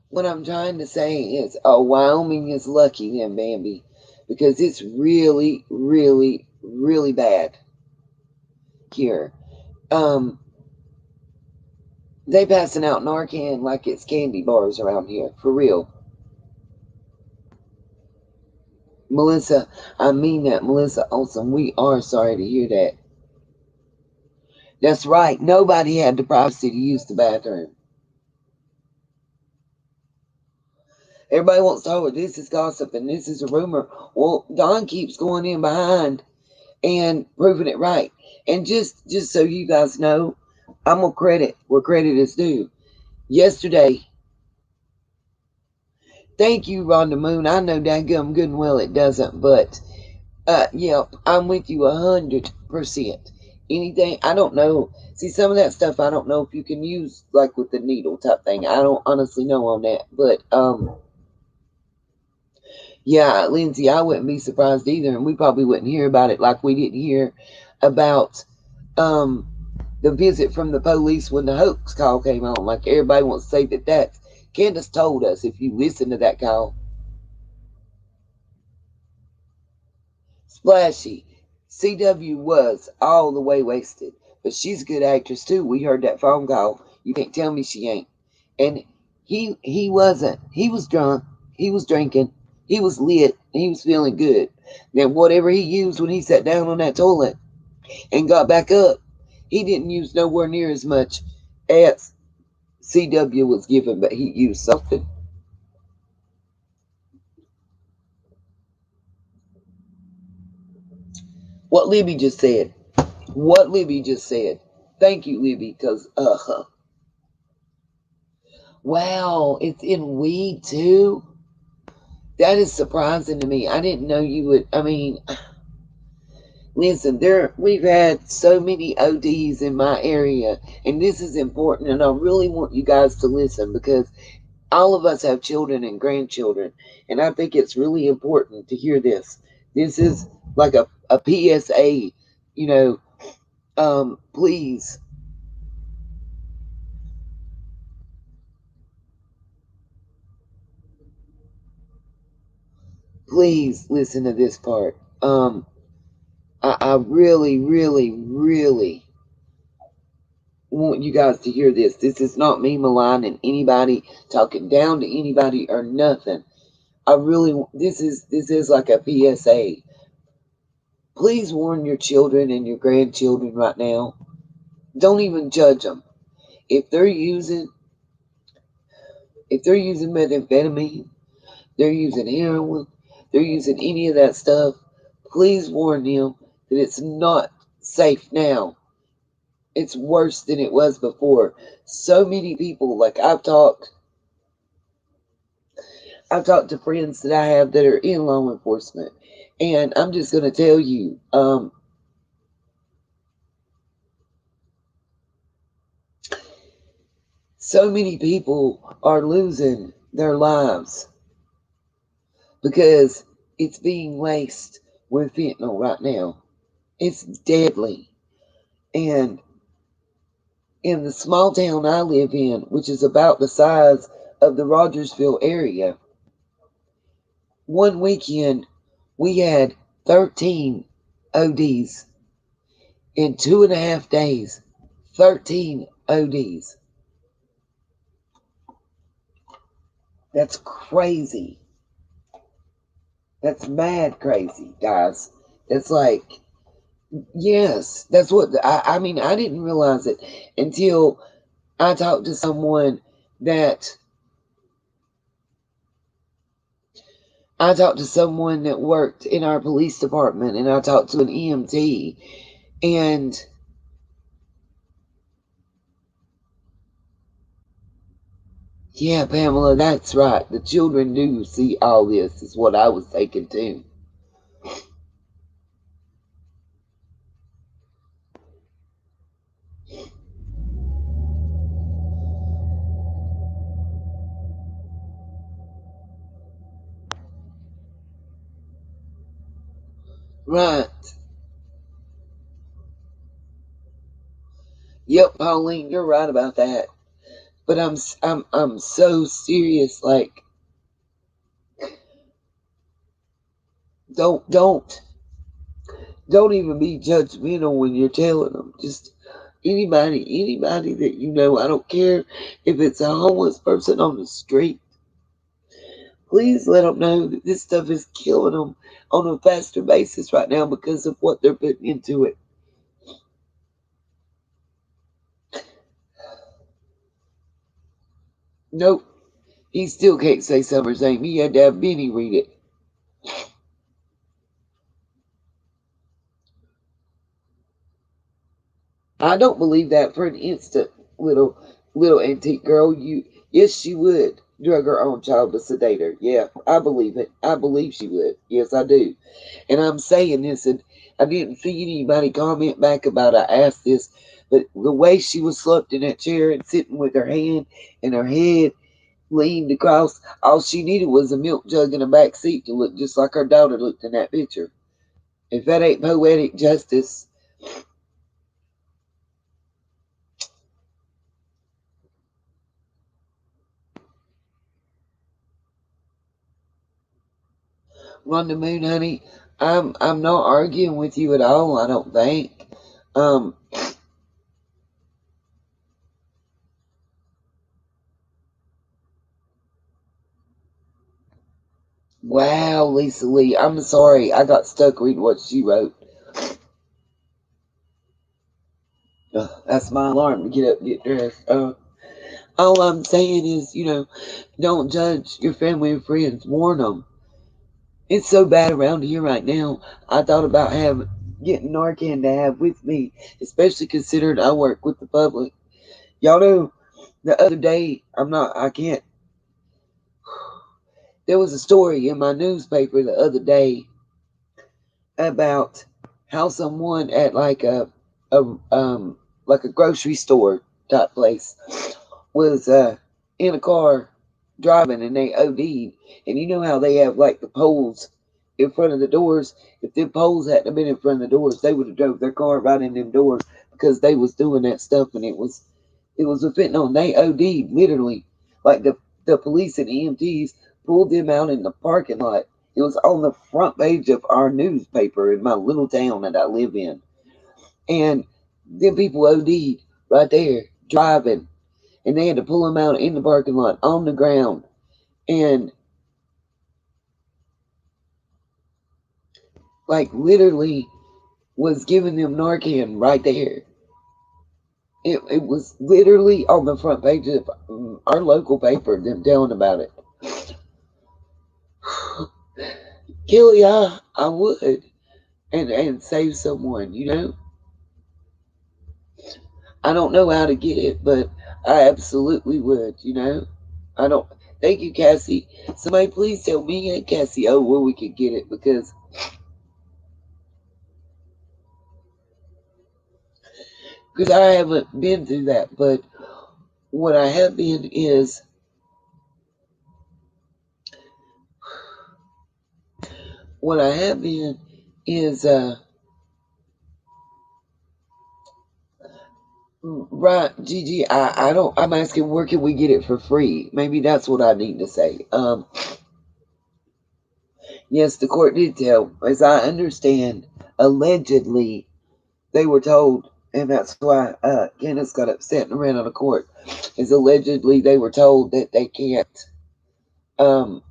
A: what I'm trying to say is, oh, Wyoming is lucky then, Bambi, because it's really, really, really bad here. They passing out Narcan like it's candy bars around here, for real. Melissa, I mean that, Melissa Olson. We are sorry to hear that. That's right. Nobody had the privacy to use the bathroom. Everybody wants to hold this is gossip and this is a rumor. Well, Don keeps going in behind and proving it right. And just so you guys know, I'm gonna credit where credit is due. Yesterday, thank you, Rhonda Moon. I know dadgum good and well it doesn't, but yeah, I'm with you 100%. Anything I don't know. See, some of that stuff I don't know if you can use like with the needle type thing. I don't honestly know on that, but yeah, Lindsay, I wouldn't be surprised either, and we probably wouldn't hear about it like we didn't hear about the visit from the police when the hoax call came on. Like everybody wants to say that's Candace told us if you listen to that call. Splashy. CW was all the way wasted. But she's a good actress too. We heard that phone call. You can't tell me she ain't. And he wasn't. He was drunk. He was drinking. He was lit. He was feeling good. Then whatever he used when he sat down on that toilet and got back up, he didn't use nowhere near as much as CW was given, but he used something. What Libby just said. What Libby just said. Thank you, Libby, because wow, it's in weed too. That is surprising to me. I didn't know you would. I mean, listen, we've had so many ODs in my area, and this is important, and I really want you guys to listen because all of us have children and grandchildren, and I think it's really important to hear this. This is like a PSA, you know, please, please listen to this part. I really, really, really want you guys to hear this. This is not me maligning anybody, talking down to anybody or nothing. I really, this is like a PSA. Please warn your children and your grandchildren right now. Don't even judge them. If they're using, if they're using methamphetamine, they're using heroin, they're using any of that stuff, please warn them that it's not safe now. It's worse than it was before. So many people, like I've talked to friends that I have that are in law enforcement, and I'm just going to tell you, so many people are losing their lives because it's being laced with fentanyl right now. It's deadly. And in the small town I live in, which is about the size of the Rogersville area, one weekend we had 13 ODs in 2.5 days. 13 ODs. That's crazy. That's mad crazy, guys. That's like, yes, that's what I mean. I didn't realize it until I talked to someone that worked in our police department, and I talked to an EMT, and yeah, Pamela, that's right. The children do see all this, is what I was thinking too. Right. Yep, Pauline, you're right about that. But I'm so serious. Like, don't don't even be judgmental when you're telling them. Just anybody that you know. I don't care if it's a homeless person on the street. Please let them know that this stuff is killing them on a faster basis right now because of what they're putting into it. Nope, he still can't say Summer's name. He had to have Benny read it. I don't believe that for an instant, little antique girl. Yes, she would drug her own child to sedate her. Yeah, I believe it. I believe she would. Yes, I do. And I'm saying this, and I didn't see anybody comment back about I asked this, but the way she was slumped in that chair and sitting with her hand and her head leaned across, all she needed was a milk jug in a back seat to look just like her daughter looked in that picture. If that ain't poetic justice, Run the moon, honey. I'm not arguing with you at all. I don't think. Um, wow, Lisa Lee. I'm sorry. I got stuck reading what she wrote. That's my alarm to get up and get dressed. All I'm saying is, don't judge your family and friends. Warn them. It's so bad around here right now. I thought about getting Narcan to have with me, especially considering I work with the public. Y'all know the other day, I can't, There was a story in my newspaper the other day about how someone at a like a grocery store type place was in a car driving and they OD'd. And you know how they have like the poles in front of the doors? If them poles hadn't been in front of the doors, they would have drove their car right in them doors because they was doing that stuff and it was a fentanyl. They OD'd literally. Like the police and EMTs pulled them out in the parking lot. It was on the front page of our newspaper in my little town that I live in. And them people OD'd right there driving, and they had to pull them out in the parking lot on the ground, and like literally was giving them Narcan right there. It was literally on the front page of our local paper, them telling about it. Kelly, I would and save someone, you know. I don't know how to get it, but I absolutely would, you know. I don't. Thank you, Cassie. Somebody please tell me and Cassie, where we could get it because I haven't been through that. But what I have been is what I have been is right, Gigi. I don't. I'm asking where can we get it for free? Maybe that's what I need to say. Yes, the court did tell, as I understand, allegedly they were told, and that's why Kenneth got upset and ran out of court. Is allegedly they were told that they can't um,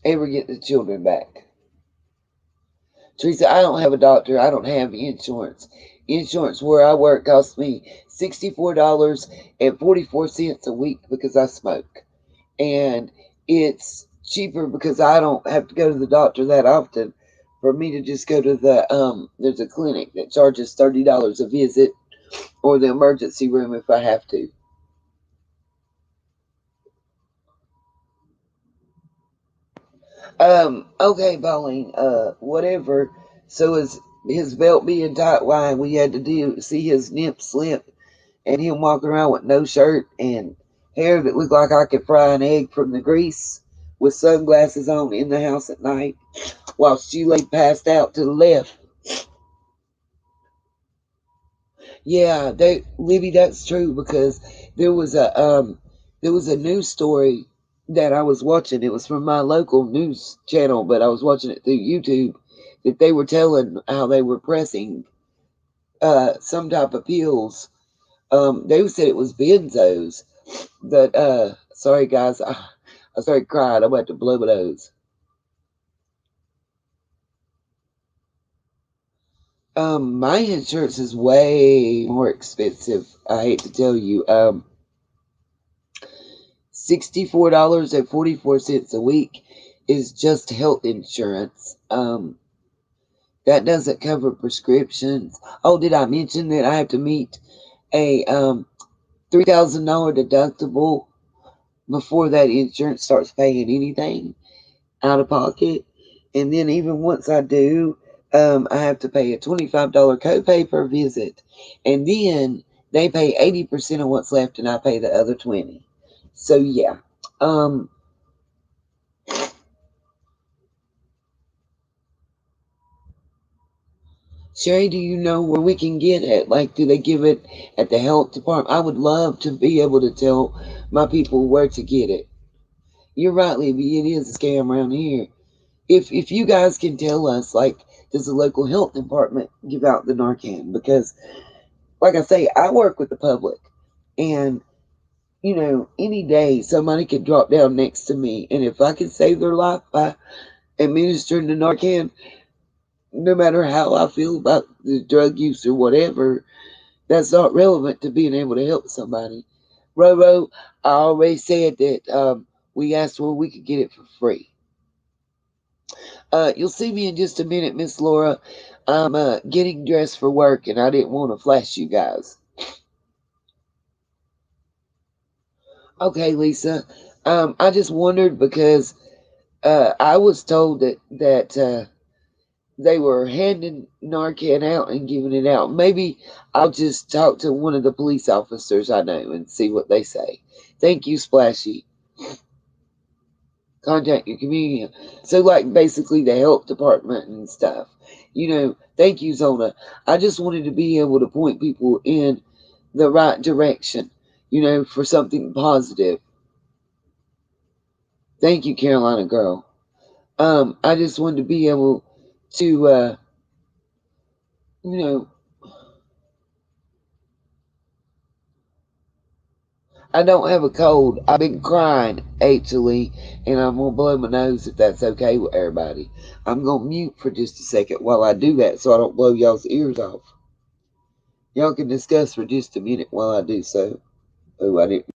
A: ever get the children back. Teresa, I don't have a doctor. I don't have insurance. Insurance where I work costs me $64.44 a week because I smoke, and it's cheaper because I don't have to go to the doctor that often. For me to just go to there's a clinic that charges $30 a visit, or the emergency room if I have to. Okay, Pauline, whatever. So his belt being tight wide, we had to see his nip slip and him walking around with no shirt and hair that looked like I could fry an egg from the grease with sunglasses on in the house at night while she lay passed out to the left. Yeah, Libby, that's true because there was a news story that I was watching. It was from my local news channel, but I was watching it through YouTube that they were telling how they were pressing some type of pills. They said it was benzos. That sorry guys, I started crying. I went to blow my nose. My insurance is way more expensive. I hate to tell you. $64.44 a week is just health insurance. That doesn't cover prescriptions. Oh, did I mention that I have to meet a $3,000 deductible before that insurance starts paying anything out of pocket? And then even once I do, I have to pay a $25 copay per visit, and then they pay 80% of what's left, and I pay the other 20. So yeah. Um, Sherry, do you know where we can get it? Like, do they give it at the health department? I would love to be able to tell my people where to get it. You're right, Libby. It is a scam around here. If you guys can tell us, like, does the local health department give out the Narcan? Because, like I say, I work with the public, and any day somebody could drop down next to me, and if I can save their life by administering the Narcan, no matter how I feel about the drug use or whatever, that's not relevant to being able to help somebody. Roro, I already said that we asked where we could get it for free. You'll see me in just a minute, Miss Laura. I'm getting dressed for work, and I didn't want to flash you guys. Okay, Lisa. I just wondered because I was told that they were handing Narcan out and giving it out. Maybe I'll just talk to one of the police officers I know and see what they say. Thank you, Splashy. Contact your community. So, like, basically the health department and stuff. Thank you, Zona. I just wanted to be able to point people in the right direction, for something positive. Thank you, Carolina girl. I just wanted to be able to, you know, I don't have a cold. I've been crying, actually, and I'm going to blow my nose if that's okay with everybody. I'm going to mute for just a second while I do that so I don't blow y'all's ears off. Y'all can discuss for just a minute while I do so. Oh, I didn't.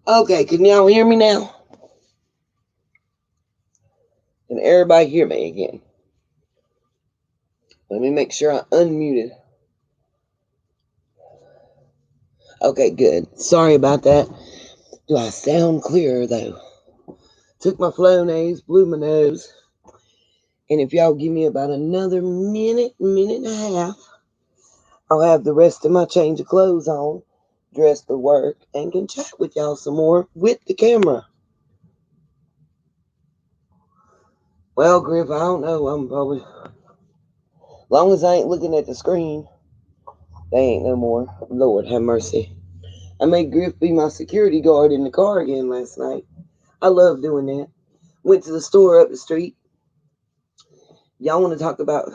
B: Okay, can y'all hear me now? Can everybody hear me again? Let me make sure I unmuted. Okay, good. Sorry about that. Do I sound clearer though? Took my Flonase, blew my nose. And if y'all give me about another minute and a half, I'll have the rest of my change of clothes on, dressed for work, and can chat with y'all some more with the camera. Well, Griff, I don't know. I'm probably, as long as I ain't looking at the screen, they ain't no more. Lord have mercy. I made Griff be my security guard in the car again last night. I love doing that. Went to the store up the street. Y'all want to talk about?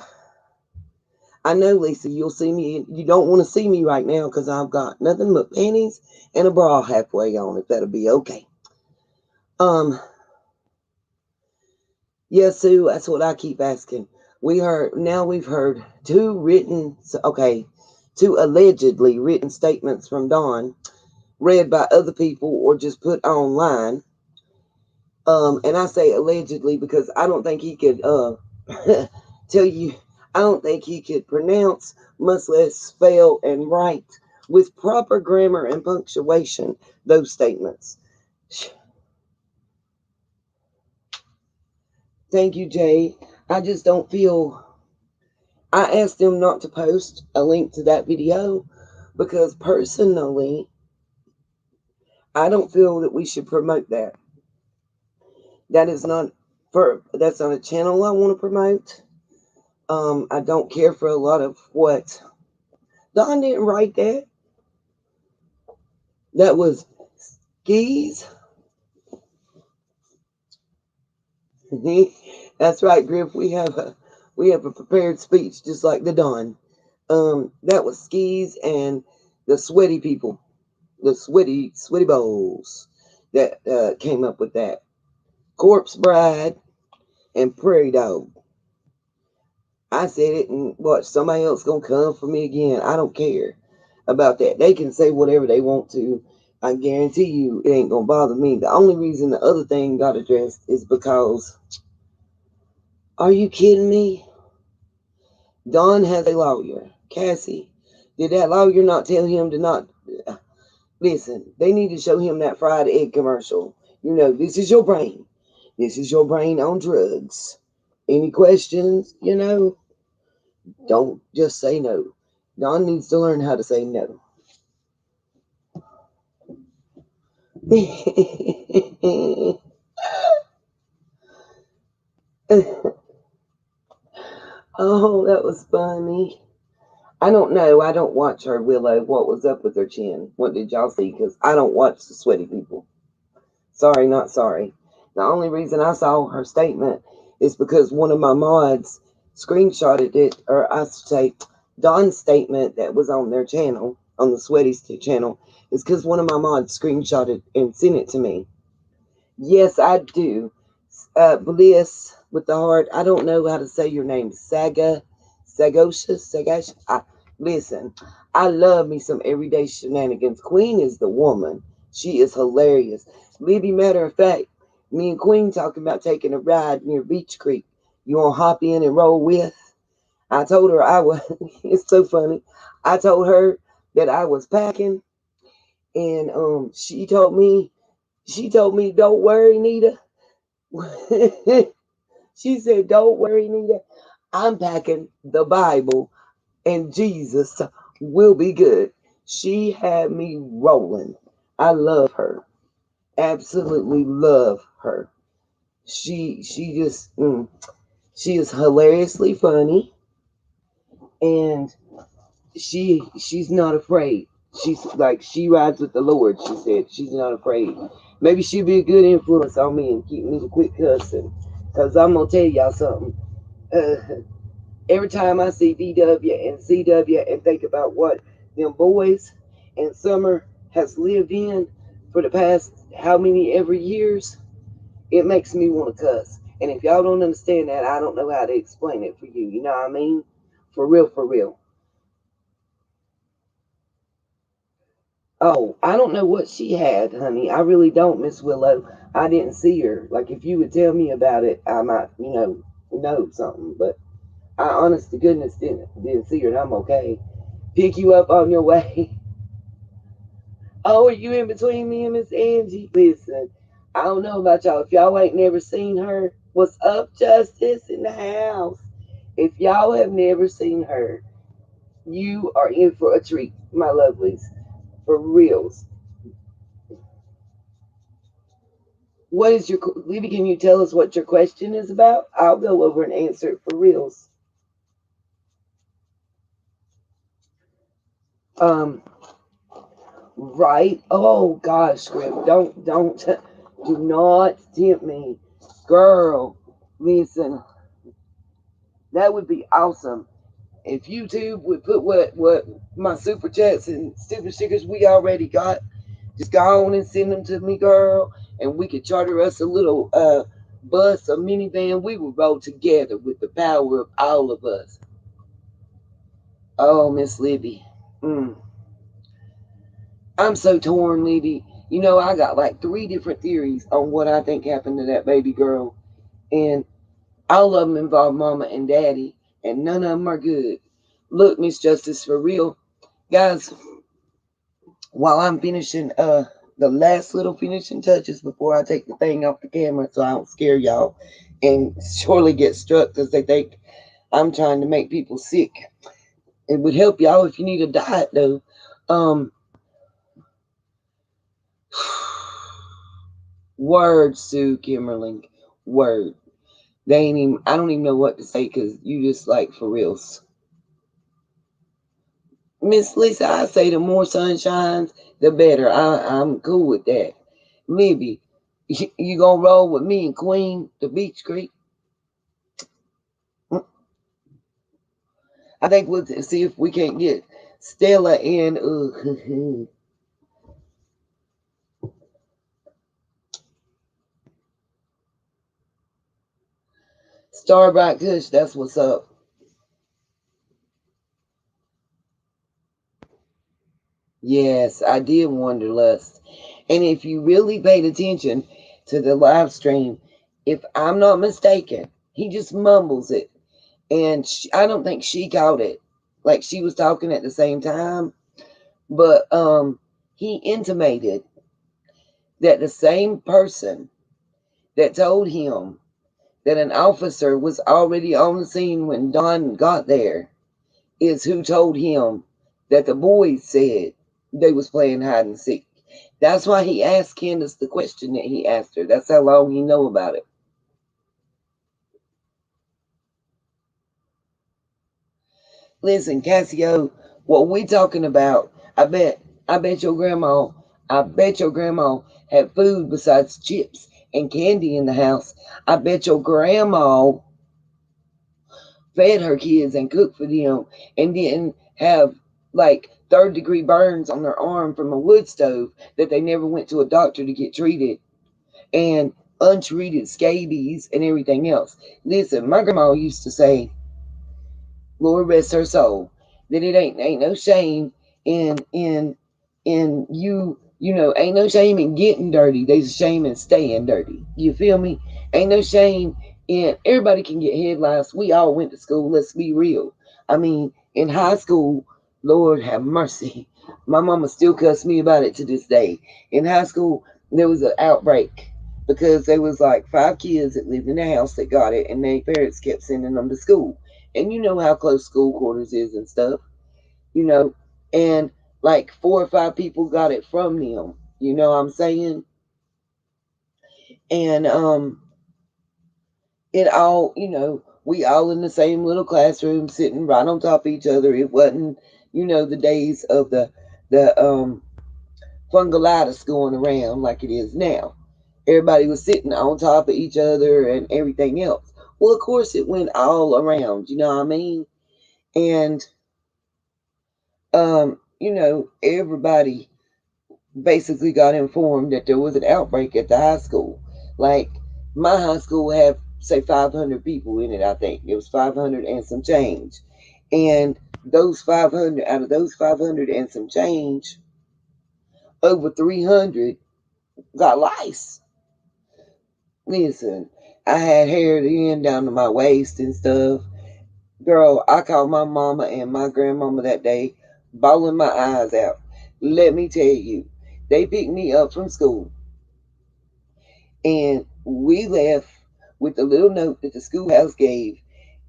B: I know, Lisa, you'll see me. You don't want to see me right now because I've got nothing but panties and a bra halfway on. If that'll be okay. Um. Yeah, Sue. That's what I keep asking. We've heard two allegedly written statements from Don, read by other people or just put online. And I say allegedly because I don't think he could tell you. I don't think he could pronounce, much less spell and write with proper grammar and punctuation those statements. Thank you, Jay. I just don't feel. I asked them not to post a link to that video because personally, I don't feel that we should promote that. That is not that's not a channel I want to promote. I don't care for a lot of what Don didn't write that. That was skis. That's right, Griff. We have a prepared speech just like the Don. That was skis and the sweaty people, the sweaty bowls that came up with that. Corpse Bride and Prairie Dog. I said it and watch somebody else gonna come for me again. I don't care about that. They can say whatever they want to. I guarantee you it ain't gonna bother me. The only reason the other thing got addressed is because, are you kidding me? Don has a lawyer. Cassie, did that lawyer not tell him to not listen? They need to show him that fried egg commercial. This is your brain. This is your brain on drugs. Any questions? Don't just say no. Don needs to learn how to say no. Oh, that was funny. I don't know. I don't watch her, Willow. What was up with her chin? What did y'all see? Because I don't watch the sweaty people. Sorry, not sorry. The only reason I saw her statement is because one of my mods screenshotted it, or I should say, Don's statement that was on their channel, on the Sweaty channel, is because one of my mods screenshotted and sent it to me. Yes, I do. Bliss with the heart. I don't know how to say your name. Sagocious. Listen, I love me some everyday shenanigans. Queen is the woman. She is hilarious. Libby, matter of fact, me and Queen talking about taking a ride near Beach Creek. You want to hop in and roll with? I told her I was. It's so funny. I told her that I was packing, and she told me, don't worry, Nita. She said, don't worry, Nita. I'm packing the Bible and Jesus will be good. She had me rolling. I love her. Absolutely love her. She is hilariously funny, and she's not afraid. She rides with the Lord, she said. She's not afraid. Maybe she'll be a good influence on me and keep me to quit cussing. Cause I'm gonna tell y'all something. Uh, every time I see DW and CW and think about what them boys and Summer has lived in for the past how many every years, it makes me want to cuss. And if y'all don't understand that, I don't know how to explain it for you. You know what I mean? For real, for real. Oh, I don't know what she had, honey. I really don't, Miss Willow. I didn't see her. Like, if you would tell me about it, I might, know something. But I, honest to goodness, didn't see her, and I'm okay. Pick you up on your way. Oh, are you in between me and Miss Angie? Listen, I don't know about y'all. If y'all ain't never seen her, what's up, Justice in the house? If y'all have never seen her, you are in for a treat, my lovelies. For reals. What is your Libby? Can you tell us what your question is about? I'll go over and answer it for reals. Um, right? Oh gosh, Script, don't, do not tempt me, girl. Listen, that would be awesome if YouTube would put what my super chats and super stickers we already got. Just go on and send them to me, girl, and we could charter us a little bus, a minivan. We would roll together with the power of all of us. Oh, Miss Libby. Mm. I'm so torn, Libby. You know, I got like three different theories on what I think happened to that baby girl. And all of them involve mama and daddy. And none of them are good. Look, Miss Justice, for real. Guys, while I'm finishing the last little finishing touches before I take the thing off the camera so I don't scare y'all and surely get struck because they think I'm trying to make people sick. It would help y'all if you need a diet though. Um Word, Sue Kimmerling. Word. They ain't even, I don't even know what to say because you just like for reals. Miss Lisa, I say the more sun shines, the better. I'm cool with that. Maybe you gonna roll with me and Queen to Beach Creek? I think we'll see if we can't get Stella and Starbright Kush. That's what's up. Yes, I did Wanderlust. And if you really paid attention to the live stream, if I'm not mistaken, he just mumbles it. And I don't think she caught it. Like she was talking at the same time. But he intimated that the same person that told him that an officer was already on the scene when Don got there is who told him that the boys said they was playing hide and seek. That's why he asked Candace the question that he asked her. That's how long he know about it. Listen, Cassio, what we talking about? I bet your grandma, I bet your grandma had food besides chips and candy in the house. I bet your grandma fed her kids and cooked for them and didn't have like third-degree burns on their arm from a wood stove that they never went to a doctor to get treated and untreated scabies and everything else. Listen, my grandma used to say, Lord rest her soul, that it ain't no shame in ain't no shame in getting dirty. There's a shame in staying dirty. You feel me? Ain't no shame in everybody can get headlines. We all went to school. Let's be real. I mean, in high school, Lord have mercy. My mama still cussed me about it to this day. In high school, there was an outbreak because there was like 5 kids that lived in the house that got it, and their parents kept sending them to school. And you know how close school quarters is and stuff, you know, and like 4 or 5 people got it from them, you know what I'm saying? And it all, we all in the same little classroom sitting right on top of each other. It wasn't, the days of the fungalitis going around like it is now. Everybody was sitting on top of each other and everything else. Well, of course, it went all around, you know what I mean? And everybody basically got informed that there was an outbreak at the high school. Like my high school had say 500 people in it. I think it was 500 and some change, and those 500 out of those 500 and some change, over 300 got lice. Listen, I had hair in down to my waist and stuff. Girl, I called my mama and my grandmama that day, bawling my eyes out. Let me tell you, they picked me up from school and we left with a little note that the schoolhouse gave,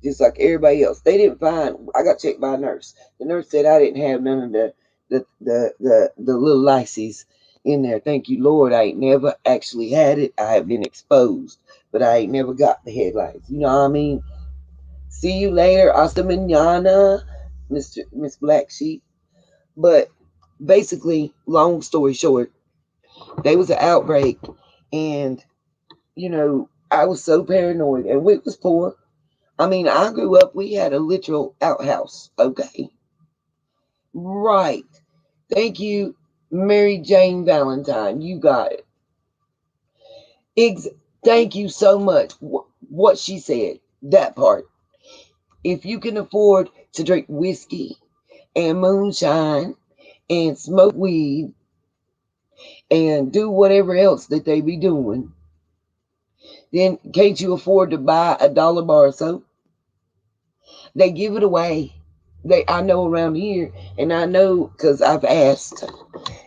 B: just like everybody else. They didn't find. I got checked by a nurse. The nurse said I didn't have none of the little lices in there. Thank you, Lord. I ain't never actually had it. I have been exposed, but I ain't never got the head lice. You know what I mean? See you later, hasta mañana, Miss Black Sheep. But basically, long story short, there was an outbreak, and I was so paranoid, and we was poor. I mean, I grew up, we had a literal outhouse, okay? Right. Thank you, Mary Jane Valentine. You got it. Ex- Thank you so much. What she said, that part. If you can afford to drink whiskey and moonshine and smoke weed and do whatever else that they be doing, then can't you afford to buy a dollar bar of soap? They give it away. I know around here, and I know because I've asked.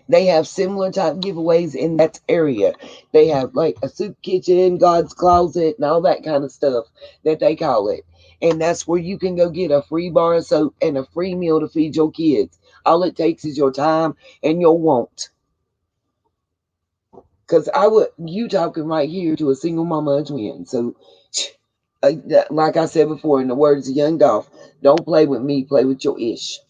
B: They have similar type giveaways in that area. They have like a soup kitchen, God's closet, and all that kind of stuff that they call it. And that's where you can go get a free bar of soap and a free meal to feed your kids. All it takes is your time and your want. Because you talking right here to a single mama of twins. So, like I said before, in the words of Young Dolph, don't play with me, play with your ish.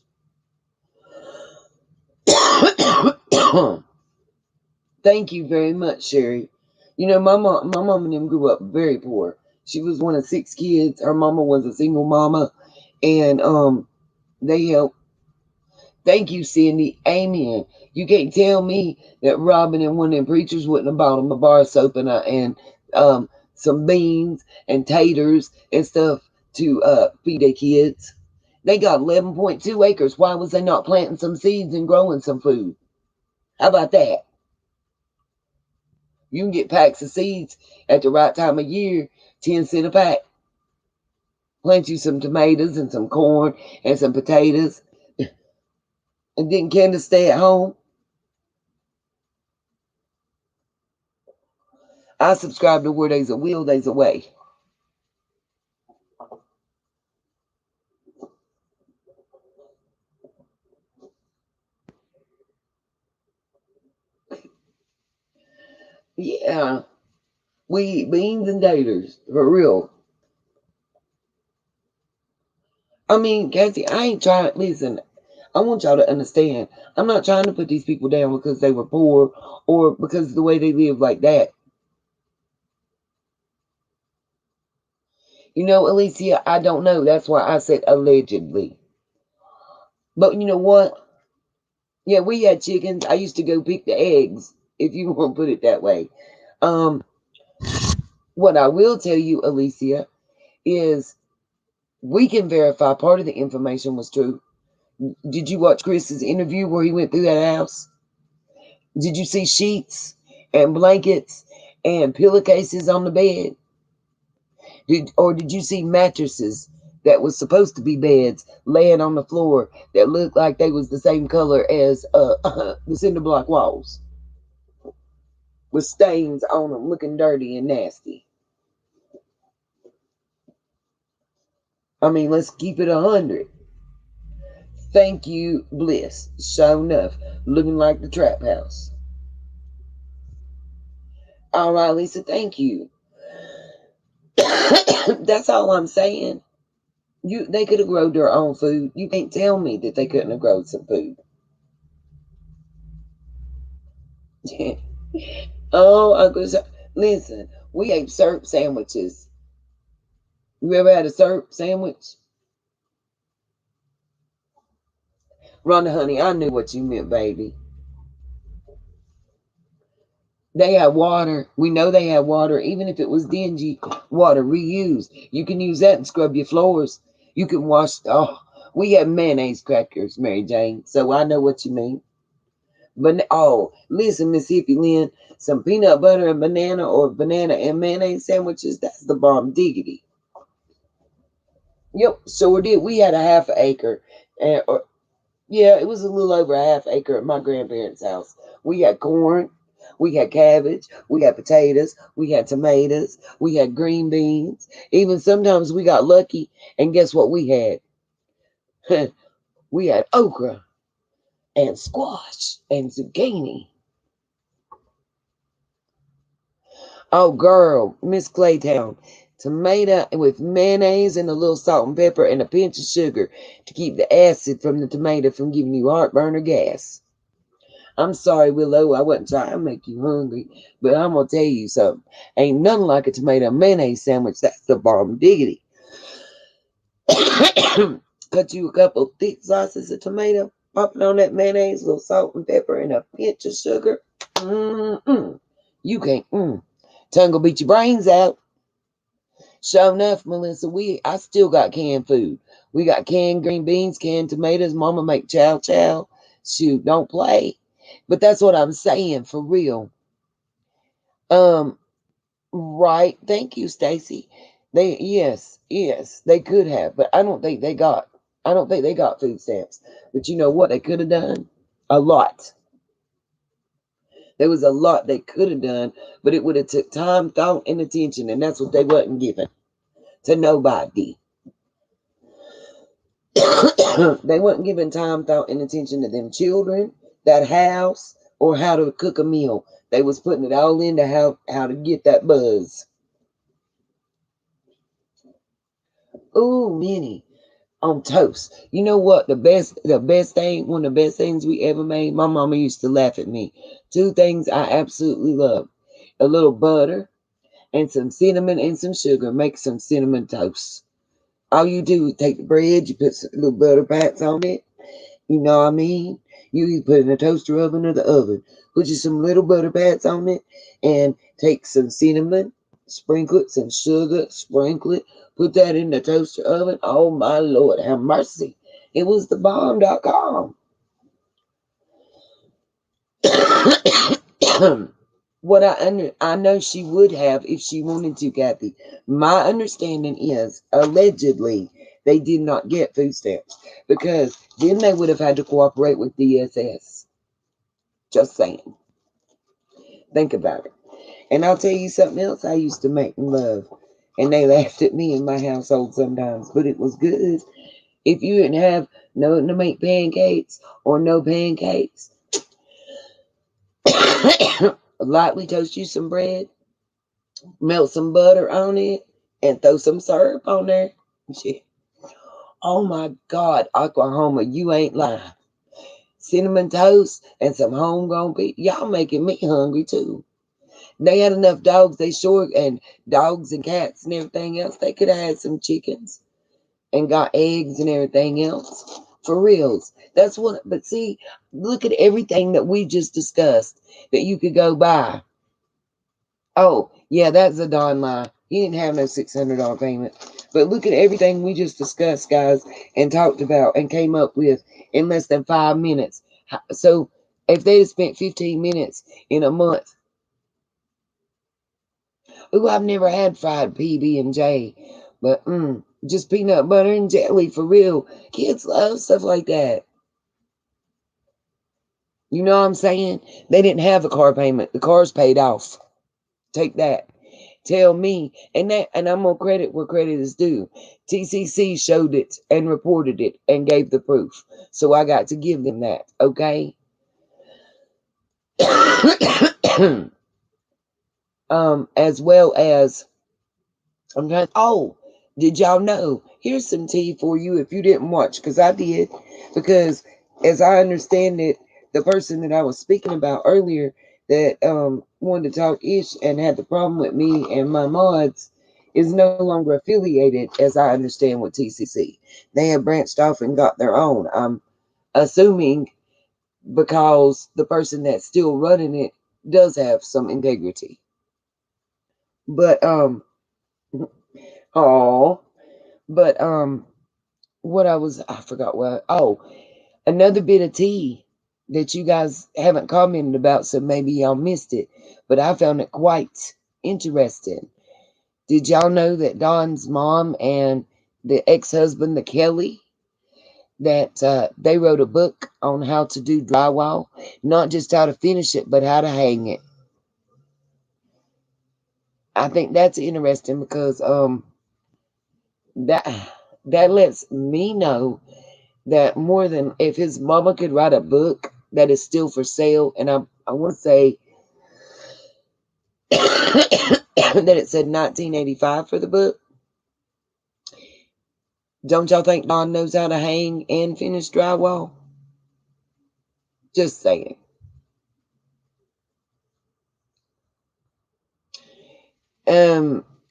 B: Thank you very much, Sherry. My mom and them grew up very poor. She was one of 6 kids. Her mama was a single mama, and they helped. Thank you, Cindy. Amen. You can't tell me that Robin and one of them preachers wouldn't have bought them a bar of soap and some beans and taters and stuff to feed their kids. They got 11.2 acres. Why was they not planting some seeds and growing some food? How about that? You can get packs of seeds at the right time of year, 10 cents a pack. Plant you some tomatoes and some corn and some potatoes. And didn't Candace stay at home? I subscribe to where there's a will, there's a way. Yeah, we eat beans and taters, for real. I mean, Cassie, I ain't trying, listen, I want y'all to understand. I'm not trying to put these people down because they were poor or because of the way they live like that. Alicia, I don't know. That's why I said allegedly. But you know what? Yeah, we had chickens. I used to go pick the eggs, if you want to put it that way. Um, what I will tell you, Alicia, is we can verify part of the information was true. Did you watch Chris's interview where he went through that house? Did you see sheets and blankets and pillowcases on the bed? Did you see mattresses that was supposed to be beds laying on the floor that looked like they was the same color as the cinder block walls with stains on them, looking dirty and nasty? I mean, let's keep it 100. Thank you, Bliss. Sure enough, looking like the trap house. All right, Lisa, thank you. That's all I'm saying. They could have grown their own food. You can't tell me that they couldn't have grown some food. Oh, Uncle, listen, we ate syrup sandwiches. You ever had a syrup sandwich? Rhonda, honey, I knew what you meant, baby. They had water. We know they had water, even if it was dingy water, reused. You can use that and scrub your floors. You can wash. Oh, we had mayonnaise crackers, Mary Jane. So I know what you mean.
A: But oh, listen, Mississippi Lynn, some peanut butter and banana or banana and mayonnaise sandwiches. That's the bomb diggity. Yep, sure did. We had a half acre, or yeah, it was a little over a half acre at my grandparents' house. We had corn, we had cabbage, we had potatoes, we had tomatoes, we had green beans. Even sometimes we got lucky, and guess what we had? We had okra and squash and zucchini. Oh, girl, Miss Claytown. Tomato with mayonnaise and a little salt and pepper and a pinch of sugar to keep the acid from the tomato from giving you heartburn or gas. I'm sorry, Willow, I wasn't trying to make you hungry, but I'm gonna tell you something. Ain't nothing like a tomato mayonnaise sandwich. That's the bomb diggity. Cut you a couple thick slices of tomato, pop it on that mayonnaise, a little salt and pepper, and a pinch of sugar. Mm-mm. You can't. Tongue will beat your brains out. Sure enough, Melissa, I still got canned food. We got canned green beans, canned tomatoes. Mama make chow chow. Shoot, don't play. But that's what I'm saying for real. Um, right. Thank you, Stacy. Yes, they could have, but I don't think they got food stamps. But you know what they could have done? A lot. There was a lot they could have done, but it would have took time, thought, and attention, and that's what they wasn't given to nobody. They wasn't giving time, thought, and attention to them children, that house, or how to cook a meal. They was putting it all into how to get that buzz. Ooh, Minnie, on toast. You know what? The best thing, one of the best things we ever made. My mama used to laugh at me. Two things I absolutely love: a little butter and some cinnamon and some sugar. Make some cinnamon toast. All you do is take the bread, you put some little butter pats on it. You know what I mean? You either put it in the toaster oven or the oven. Put you some little butter pats on it and take some cinnamon, sprinkle it, some sugar, sprinkle it, put that in the toaster oven. Oh my Lord, have mercy. It was the bomb.com. What I know she would have if she wanted to, Kathy. My understanding is allegedly they did not get food stamps because then they would have had to cooperate with DSS. Just saying. Think about it. And I'll tell you something else I used to make and love. And they laughed at me in my household sometimes, but it was good. If you didn't have no to make pancakes or no pancakes, lightly toast you some bread, melt some butter on it, and throw some syrup on there. Shit. Oh my God, Oklahoma, you ain't lying. Cinnamon toast and some homegrown people. Y'all making me hungry too. They had enough dogs, they sure, and dogs and cats and everything else. They could have had some chickens and got eggs and everything else. For reals. That's what, but see, look at everything that we just discussed that you could go buy. Oh, yeah, that's a Don lie. He didn't have no $600 payment. But look at everything we just discussed, guys, and talked about and came up with in less than 5 minutes. So if they'd have spent 15 minutes in a month, ooh, I've never had fried PB&J, but just peanut butter and jelly for real. Kids love stuff like that. You know what I'm saying? They didn't have a car payment. The car's paid off. Take that. Tell me, and I'm gonna credit where credit is due. TCC showed it and reported it and gave the proof, so I got to give them that. Okay. As well as I'm trying. Oh, did y'all know? Here's some tea for you if you didn't watch, because I did. Because as I understand it, the person that I was speaking about earlier that wanted to talk ish and had the problem with me and my mods is no longer affiliated, as I understand, with TCC. They have branched off and got their own. I'm assuming because the person that's still running it does have some integrity. But oh, but what I forgot what. Oh, another bit of tea. that you guys haven't commented about, so maybe y'all missed it. But I found it quite interesting. Did y'all know that Don's mom and the ex-husband, the Kelly, that they wrote a book on how to do drywall, not just how to finish it, but how to hang it. I think that's interesting because that that lets me know that more than if his mama could write a book that is still for sale, and I want to say that it said 1985 for the book. Don't y'all think Don knows how to hang and finish drywall? Just saying.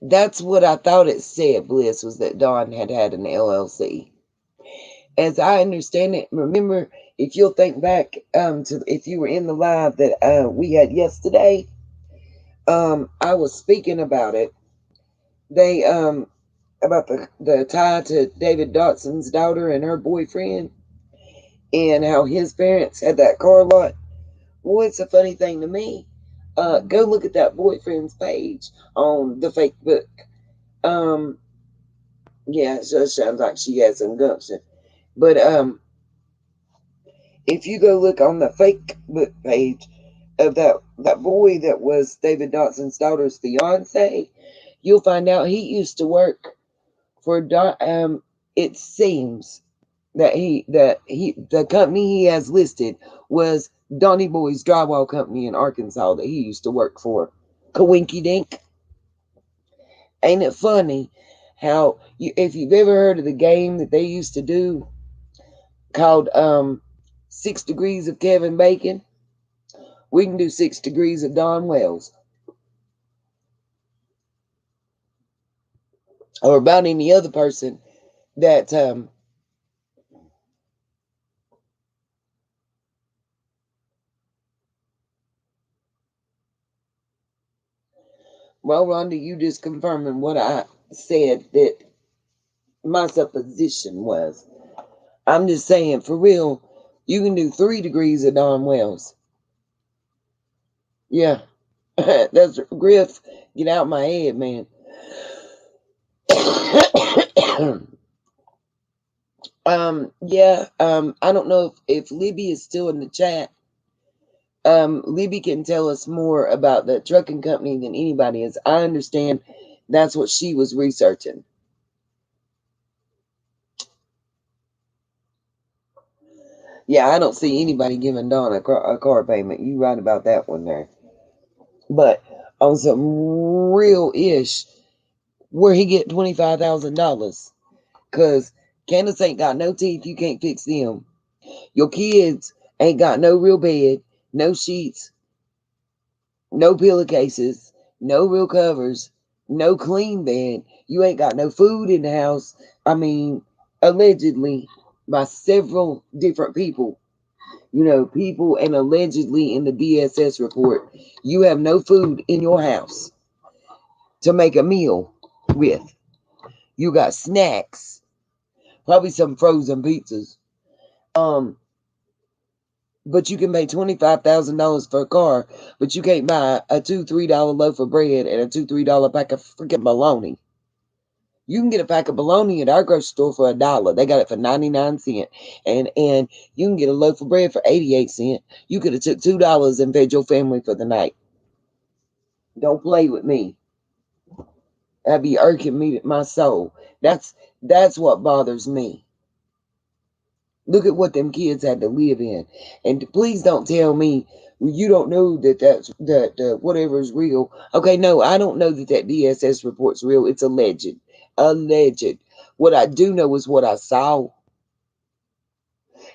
A: That's what I thought it said, Bliss, was that Don had had an LLC. As I understand it, remember, if you'll think back to if you were in the live that we had yesterday, I was speaking about it. They about the tie to David Dotson's daughter and her boyfriend, and how his parents had that car lot. Well, it's a funny thing to me. Go look at that boyfriend's page on the fake book. Um, yeah, it just sounds like she has some gumption. But if you go look on the fake book page of that boy that was David Dotson's daughter's fiance, you'll find out he used to work for it seems that he the company he has listed was Donnie Boy's drywall company in Arkansas that he used to work for. Kawinky dink. Ain't it funny how if you've ever heard of the game that they used to do called 6 Degrees of Kevin Bacon, we can do 6 degrees of Don Wells, or about any other person that well, Rhonda, you just confirming what I said that my supposition was. I'm just saying, for real, you can do 3 degrees of Don Wells. Yeah, that's Griff. Get out my head, man. Yeah. I don't know if Libby is still in the chat. Libby can tell us more about the trucking company than anybody is. I understand that's what she was researching. Yeah, I don't see anybody giving Dawn a car payment. You right about that one there. But on some real ish, where he get $25,000? Cause Candace ain't got no teeth. You can't fix them. Your kids ain't got no real bed, no sheets, no pillowcases, no real covers, no clean bed. You ain't got no food in the house. I mean, allegedly by several different people. People, and allegedly in the DSS report, you have no food in your house to make a meal with. You got snacks, probably some frozen pizzas. Um, but you can pay $25,000 for a car, but you can't buy a $2-3 loaf of bread and a $2-3 pack of freaking bologna. You can get a pack of bologna at our grocery store for $1. They got it for 99 cents. And you can get a loaf of bread for 88 cents. You could have took $2 and fed your family for the night. Don't play with me. That'd be irking me, my soul. That's what bothers me. Look at what them kids had to live in, and please don't tell me you don't know that whatever is real. Okay, no, I don't know that DSS report's real. It's alleged, alleged. What I do know is what I saw,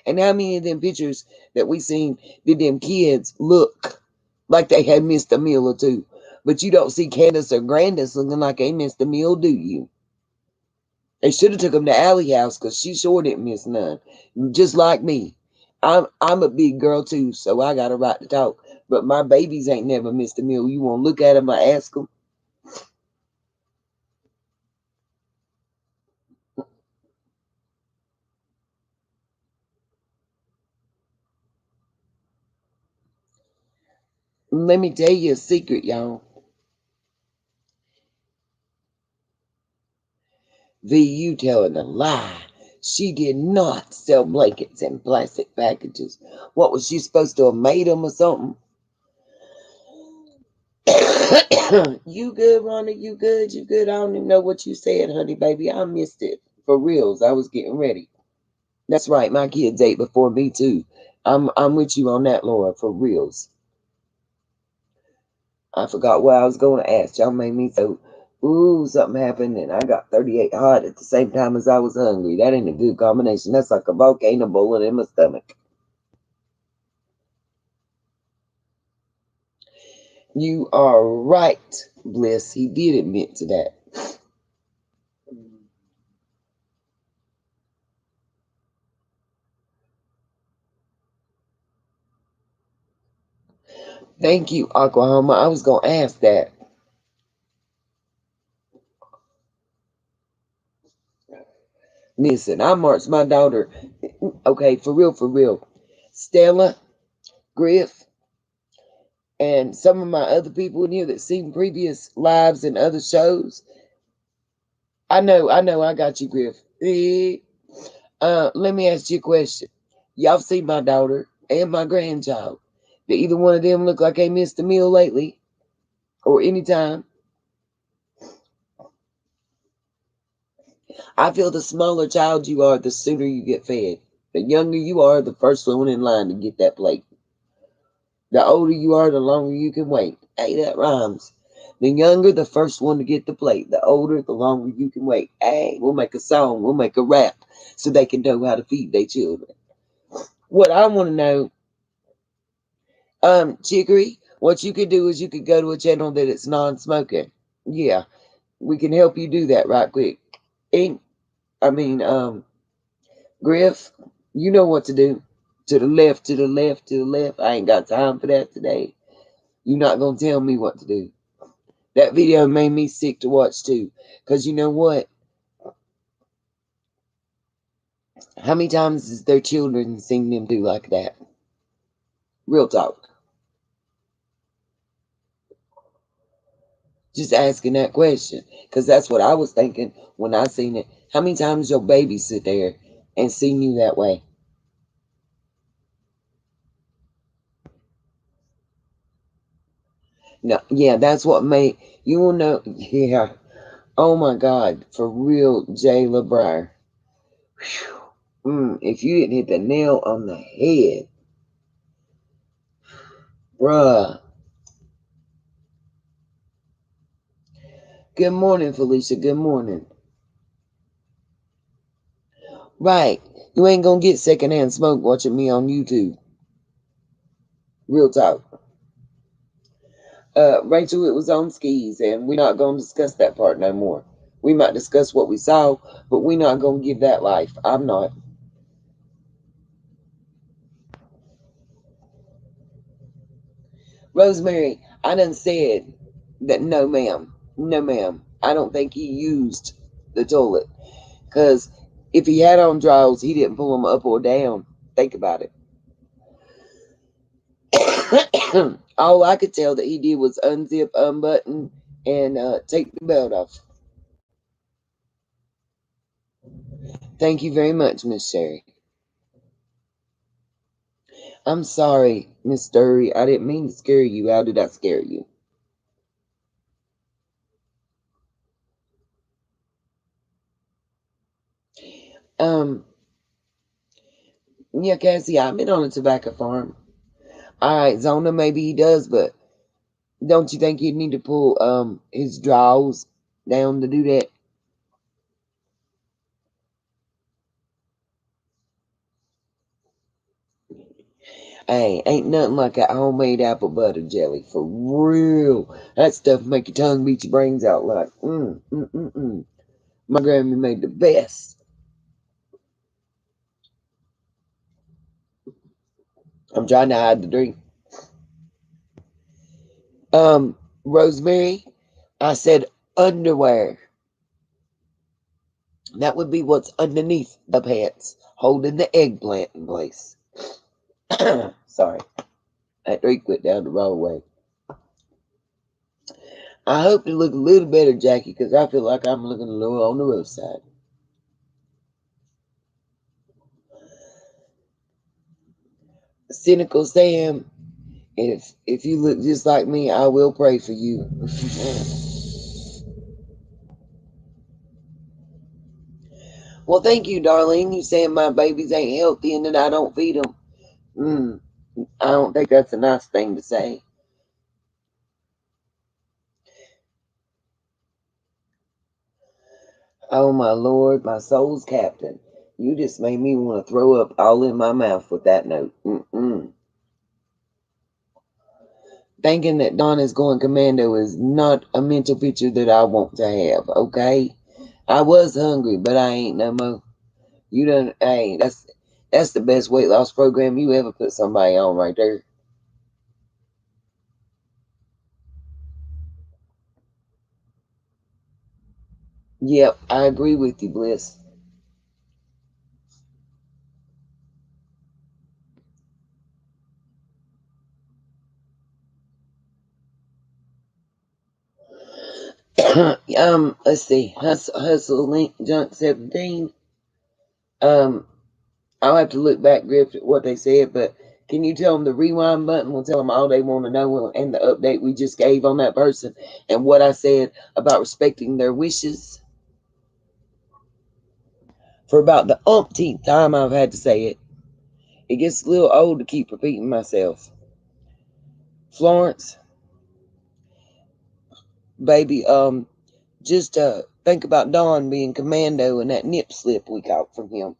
A: and how many of them pictures that we seen did them kids look like they had missed a meal or two? But you don't see Candace or Grandis looking like they missed a meal, do you? They should have took him to Alley House because she sure didn't miss none. Just like me. I'm a big girl too, so I got a right to talk. But my babies ain't never missed a meal. You want to look at them or ask them? Let me tell you a secret, y'all. VU telling a lie. She did not sell blankets in plastic packages. What was she supposed to have made them or something? You good, Rhonda? You good? You good? I don't even know what you said, honey, baby. I missed it. For reals. I was getting ready. That's right. My kids ate before me too. I'm with you on that, Laura. For reals. I forgot what I was going to ask. Y'all made me so. Ooh, something happened and I got 38 hot at the same time as I was hungry. That ain't a good combination. That's like a volcano boiling in my stomach. You are right, Bliss. He did admit to that. Thank you, Oklahoma. I was going to ask that. Listen, I marched my daughter. Okay, for real, for real. Stella, Griff, and some of my other people in here that seen previous lives and other shows. I got you, Griff. Let me ask you a question. Y'all seen my daughter and my grandchild. Did either one of them look like they missed a meal lately? Or anytime? I feel the smaller child you are, the sooner you get fed. The younger you are, the first one in line to get that plate. The older you are, the longer you can wait. Hey, that rhymes. The younger, the first one to get the plate. The older, the longer you can wait. Hey, we'll make a song. We'll make a rap so they can know how to feed their children. What I want to know, Chicory, what you could do is you could go to a channel that it's non-smoking. Yeah, we can help you do that right quick. And, I mean, Griff, you know what to do. To the left, to the left, to the left. I ain't got time for that today. You're not going to tell me what to do. That video made me sick to watch too. Because you know what? How many times has their children seen them do like that? Real talk. Just asking that question. Because that's what I was thinking when I seen it. How many times your baby sit there and seen you that way? No, yeah, that's what made you will know. Yeah. Oh my God. For real, Jay LeBrier. If you didn't hit the nail on the head, bruh. Good morning, Felicia. Good morning. Right. You ain't gonna get secondhand smoke watching me on YouTube. Real talk. Rachel, it was on skis, and we're not gonna discuss that part no more. We might discuss what we saw, but we're not gonna give that life. I'm not. Rosemary, I done said that no, ma'am. No, ma'am. I don't think he used the toilet. Because if he had on drawers, he didn't pull them up or down. Think about it. All I could tell that he did was unzip, unbutton, and take the belt off. Thank you very much, Miss Sherry. I'm sorry, Miss Dury. I didn't mean to scare you. How did I scare you? Um, yeah, Cassie, I've been on a tobacco farm. All right, Zona, maybe he does, but don't you think he'd need to pull his drawers down to do that? Hey, ain't nothing like that homemade apple butter jelly. For real. That stuff make your tongue beat your brains out like, mm. My grandma made the best. I'm trying to hide the drink. Rosemary, I said underwear. That would be what's underneath the pants, holding the eggplant in place. Sorry, that drink went down the wrong way. I hope to look a little better, Jackie, because I feel like I'm looking a little on the rough side. Cynical Sam, if you look just like me, I will pray for you. Well, thank you, Darlene. You saying my babies ain't healthy and that I don't feed them. Mm, I don't think that's a nice thing to say. Oh, my Lord, my soul's captain. You just made me want to throw up all in my mouth with that note. Mm-mm. Thinking that Don is going commando is not a mental picture that I want to have, okay? I was hungry, but I ain't no more. You done, hey, that's the best weight loss program you ever put somebody on right there. Yep, I agree with you, Bliss. Let's see. Hustle Link Junk 17. Um, I'll have to look back, Griff, at what they said, but can you tell them the rewind button will tell them all they want to know and the update we just gave on that person and what I said about respecting their wishes? For about the umpteenth time I've had to say it. It gets a little old to keep repeating myself. Florence, baby, just think about Don being commando and that nip slip we got from him.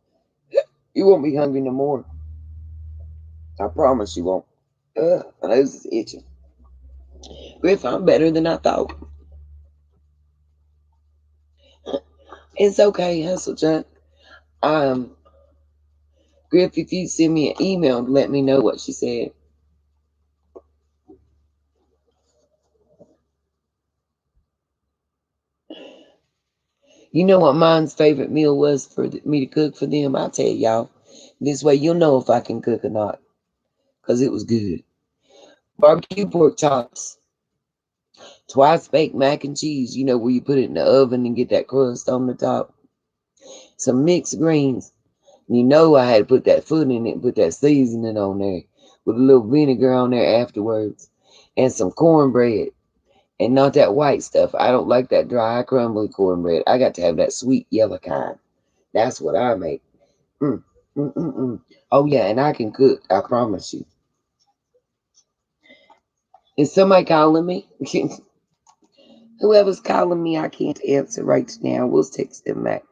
A: You won't be hungry no more. I promise you won't. My nose is itching. Griff, I'm better than I thought. It's okay, Hustle Junk. Um, Griff, if you send me an email to let me know what she said. You know what mine's favorite meal was for me to cook for them? I'll tell y'all. This way you'll know if I can cook or not. Because it was good. Barbecue pork chops. Twice baked mac and cheese. You know where you put it in the oven and get that crust on the top. Some mixed greens. You know I had to put that food in it and put that seasoning on there. With a little vinegar on there afterwards. And some cornbread. And not that white stuff. I don't like that dry, crumbly cornbread. I got to have that sweet yellow kind. That's what I make. Mm, mm. Oh, yeah, and I can cook. I promise you. Is somebody calling me? Whoever's calling me, I can't answer right now. We'll text them back.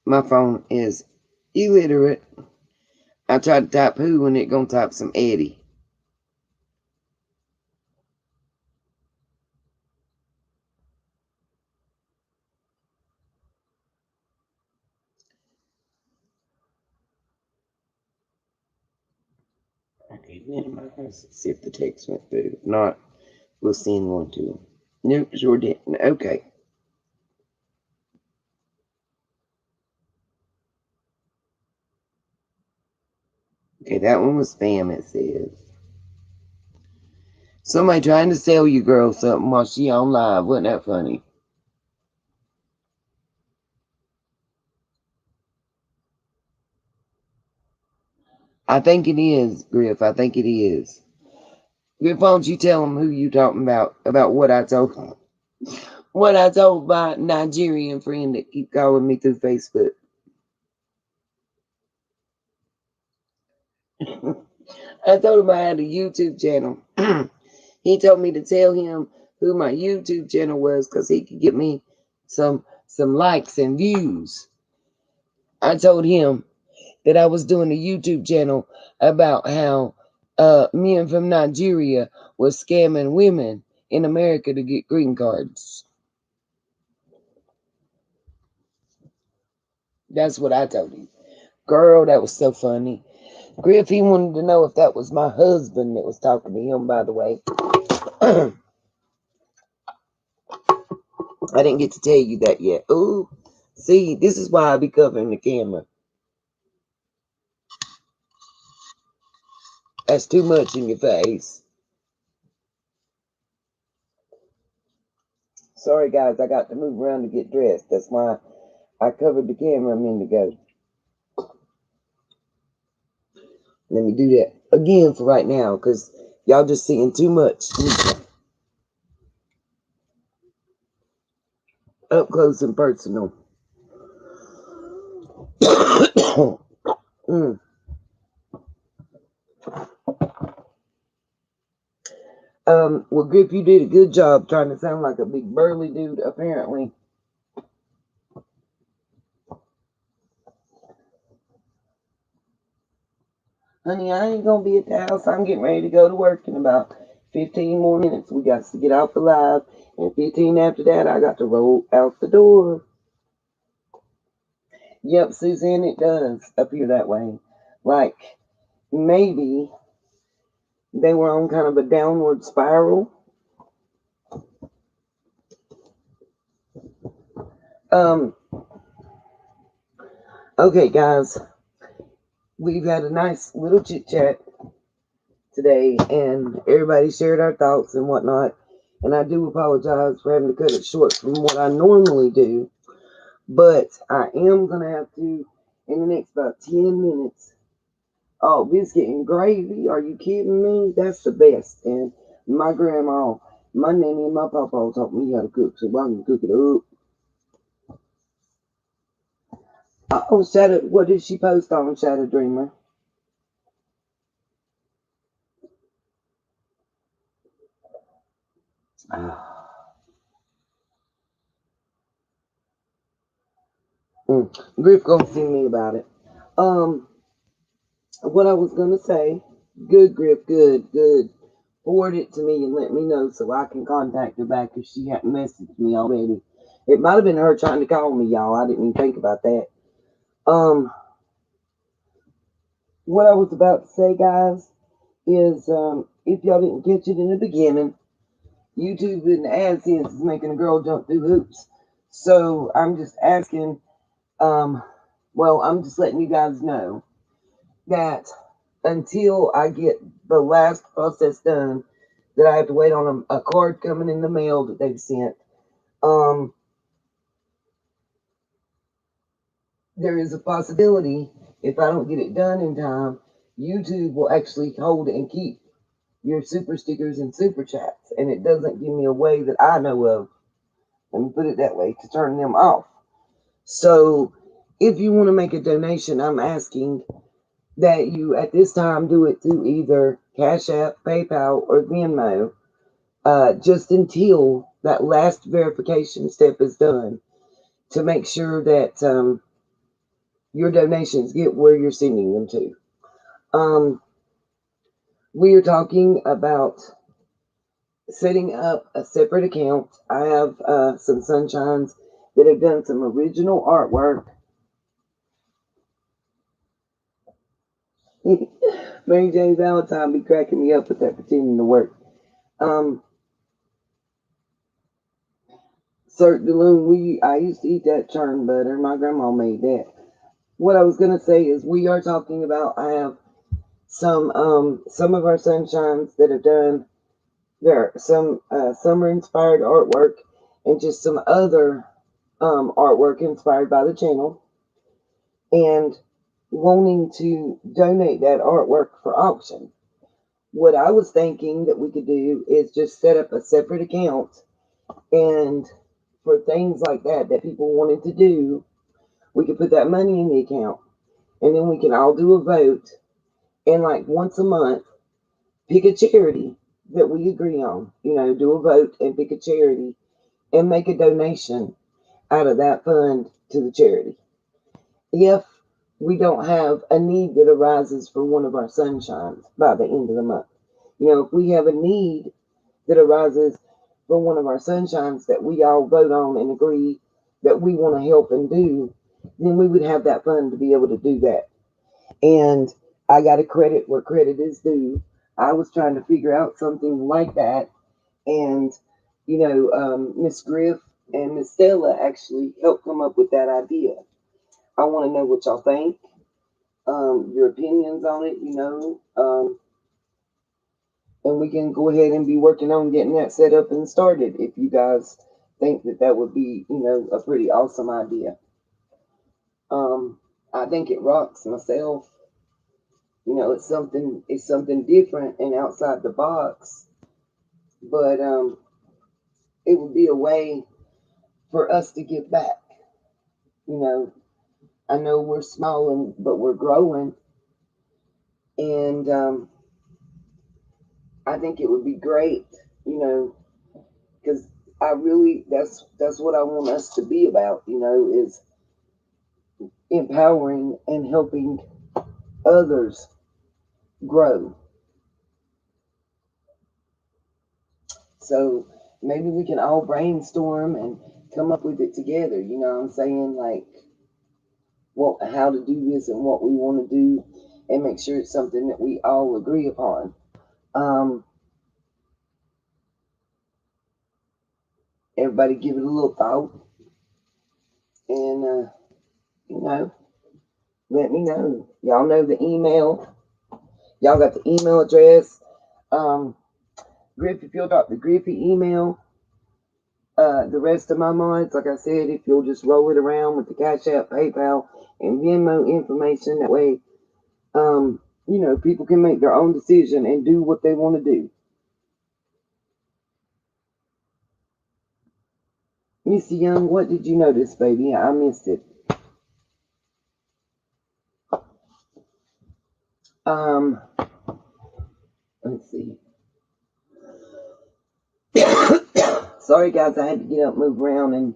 A: My phone is illiterate. I tried to type who and it gonna type some Eddie. Okay, minimize. See if the text went through. If not, we'll send one to him. Nope, sure didn't. Okay. Okay, that one was spam, it says. Somebody trying to sell you girl something while she on live. Wasn't that funny? I think it is, Griff. I think it is. Griff, why don't you tell them who you talking about what I told my Nigerian friend that keep calling me through Facebook. I told him I had a YouTube channel. He told me to tell him who my YouTube channel was because he could get me some likes and views. I told him that I was doing a YouTube channel about how men from Nigeria was scamming women in America to get green cards. That's what I told him. Girl, that was so funny. Griff, he wanted to know if that was my husband that was talking to him, by the way.
B: I didn't get to tell you that yet. Ooh, see, this is why I be covering the camera. That's too much in your face. Sorry, guys, I got to move around to get dressed. That's why I covered the camera a minute ago. Let me do that again for right now, because y'all just seeing too much up close and personal. mm. Well, Grip, you did a good job trying to sound like a big burly dude, apparently. Honey, I ain't gonna be at the house. I'm getting ready to go to work in about 15 more minutes. We got to get off the live. And 15 after that, I got to roll out the door. Yep, Suzanne, it does appear that way. Like, maybe they were on kind of a downward spiral. Um, okay, guys, we've had a nice little chit chat today, and everybody shared our thoughts and whatnot. And I do apologize for having to cut it short from what I normally do, but I am gonna have to in the next about 10 minutes. Oh, biscuit and gravy? Are you kidding me? That's the best. And my grandma, my nanny, and my papa taught me how to cook, so I can cook it up. Oh, Shadow, what did she post on Shadow Dreamer? Griff gonna see me about it. Um, what I was gonna say, good Griff, good. Forward it to me and let me know so I can contact her back if she hadn't messaged me already. It might have been her trying to call me, y'all. I didn't even think about that. Um, what I was about to say, guys, is if y'all didn't catch it in the beginning, YouTube and AdSense is making a girl jump through hoops. So I'm just asking, I'm just letting you guys know that until I get the last process done, that I have to wait on a card coming in the mail that they've sent. Um, there is a possibility if I don't get it done in time, YouTube will actually hold and keep your super stickers and super chats, and it doesn't give me a way that I know of. Let me put it that way to turn them off. So, if you want to make a donation, I'm asking that you at this time do it through either Cash App, PayPal, or Venmo, just until that last verification step is done to make sure that your donations get where you're sending them to. We are talking about setting up a separate account. I have some sunshines that have done some original artwork. Mary Jane Valentine be cracking me up with that pretending to work. Um, Cirque de Lune, I used to eat that churn butter. My grandma made that. What I was gonna say is we are talking about. I have some of our sunshines that have done there some summer inspired artwork and just some other artwork inspired by the channel, and wanting to donate that artwork for auction. What I was thinking that we could do is just set up a separate account, and for things like that people wanted to do, we could put that money in the account, and then we can all do a vote, and like once a month pick a charity that we agree on. Do a vote and pick a charity and make a donation out of that fund to the charity. If we don't have a need that arises for one of our sunshines by the end of the month, if we have a need that arises for one of our sunshines that we all vote on and agree that we want to help and do, then we would have that fund to be able to do that. And I got to credit where credit is due. I was trying to figure out something like that, and Miss Griff And Miss Stella actually helped come up with that idea. I want to know what y'all think, your opinions on it, and we can go ahead and be working on getting that set up and started if you guys think that that would be, a pretty awesome idea. Um, I think it rocks myself. It's something different and outside the box, but it would be a way for us to give back. You know, I know we're small but we're growing, and I think it would be great. You know, because I really that's what I want us to be about. Is empowering and helping others grow. So maybe we can all brainstorm and come up with it together. You know what I'm saying? Like, how to do this and what we want to do, and make sure it's something that we all agree upon. Um, Everybody give it a little thought, and you know, let me know. Y'all know the email. Y'all got the email address. Um, Griffy, if you'll drop the Griffy email, the rest of my mods, like I said, if you'll just roll it around with the Cash App, PayPal, and Venmo information, that way, people can make their own decision and do what they want to do. Missy Young, what did you notice, baby? I missed it. Um, let's see. Sorry, guys, I had to get up, move around, and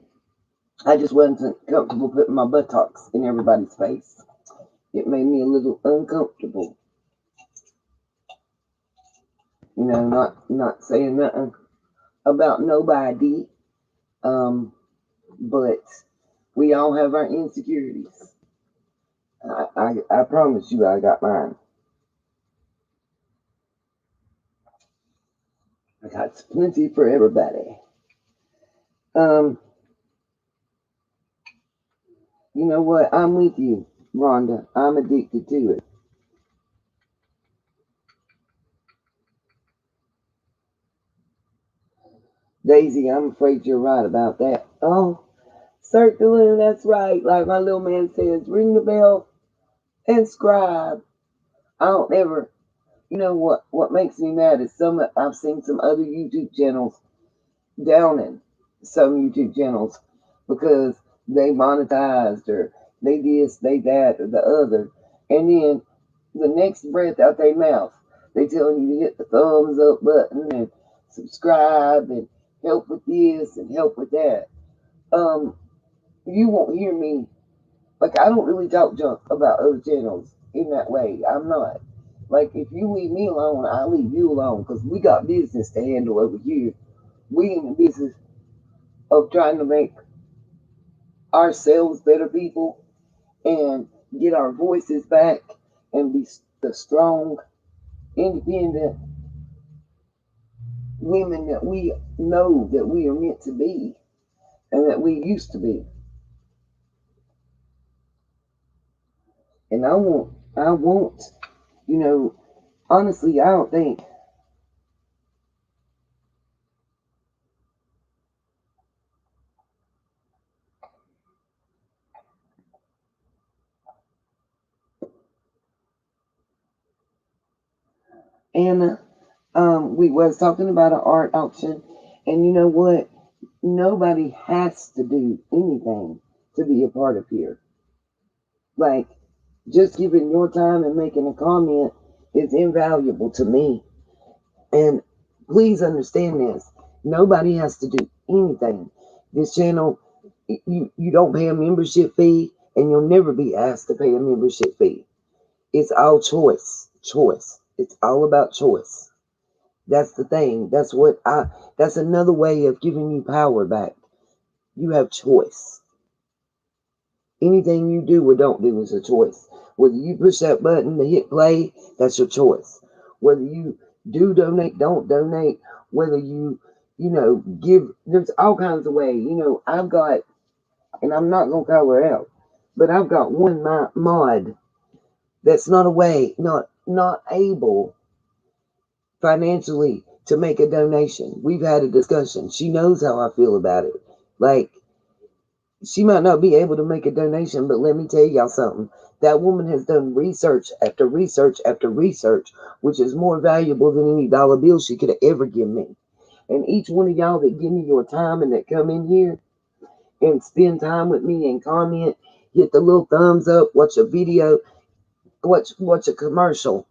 B: I just wasn't comfortable putting my buttocks in everybody's face. It made me a little uncomfortable. Not saying nothing about nobody, but we all have our insecurities. I promise you, I got mine. I got plenty for everybody. Um, you know what? I'm with you, Rhonda. I'm addicted to it. Daisy, I'm afraid you're right about that. Oh, circling, that's right. Like my little man says, ring the bell and scribe. I don't ever, what makes me mad is I've seen some other YouTube channels downing some YouTube channels because they monetized or they this, they that, or the other. And then the next breath out their mouth, they telling you to hit the thumbs up button and subscribe and help with this and help with that. Um, you won't hear me. Like, I don't really talk junk about other channels in that way. I'm not. Like, if you leave me alone, I leave you alone because we got business to handle over here. We in the business of trying to make ourselves better people and get our voices back and be the strong, independent women that we know that we are meant to be and that we used to be. And I won't, you know, honestly, I don't think Anna, we was talking about an art auction, and you know what? Nobody has to do anything to be a part of here. Like, just giving your time and making a comment is invaluable to me. And please understand this. Nobody has to do anything. This channel, you don't pay a membership fee, and you'll never be asked to pay a membership fee. It's all choice. Choice. It's all about choice. That's the thing. That's another way of giving you power back. You have choice. Anything you do or don't do is a choice. Whether you push that button to hit play, that's your choice. Whether you do donate, don't donate, whether you give, there's all kinds of ways. I've got, and I'm not going to call her out, but I've got one mod that's not away, not able financially to make a donation. We've had a discussion. She knows how I feel about it. Like, she might not be able to make a donation, but let me tell y'all something. That woman has done research after research after research, which is more valuable than any dollar bill she could have ever given me. And each one of y'all that give me your time and that come in here and spend time with me and comment, hit the little thumbs up, watch a video, watch a commercial.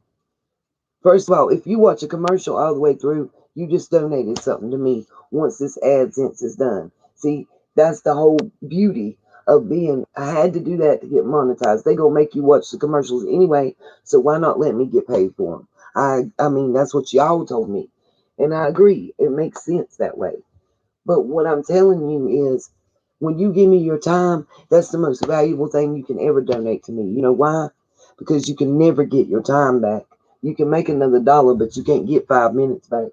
B: First of all, if you watch a commercial all the way through, you just donated something to me once this AdSense is done. See, that's the whole beauty of being, I had to do that to get monetized. They gonna make you watch the commercials anyway, so why not let me get paid for them? I mean, that's what y'all told me. And I agree. It makes sense that way. But what I'm telling you is, when you give me your time, that's the most valuable thing you can ever donate to me. You know why? Because you can never get your time back. You can make another dollar, but you can't get 5 minutes back.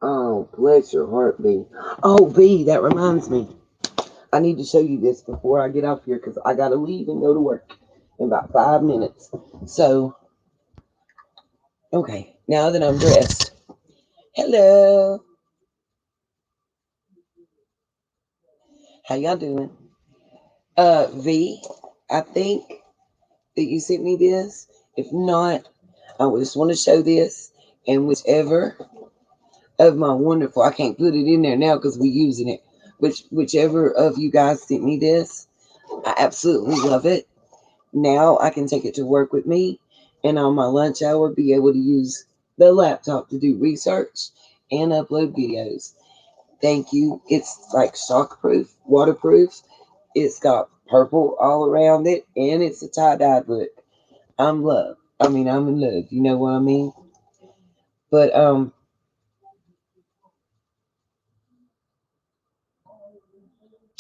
B: Oh, bless your heart, B. Oh, B, that reminds me. I need to show you this before I get off here because I got to leave and go to work in about 5 minutes. So, okay, now that I'm dressed, hello, how y'all doing? V, I think that you sent me this. If not, I just want to show this. And whichever of my wonderful, I can't put it in there now because we're using it. Whichever of you guys sent me this, I absolutely love it. Now I can take it to work with me, and on my lunch hour, be able to use the laptop to do research and upload videos. Thank you. It's like shockproof, waterproof. It's got purple all around it, and it's a tie-dye book. I'm in love. You know what I mean? But oh,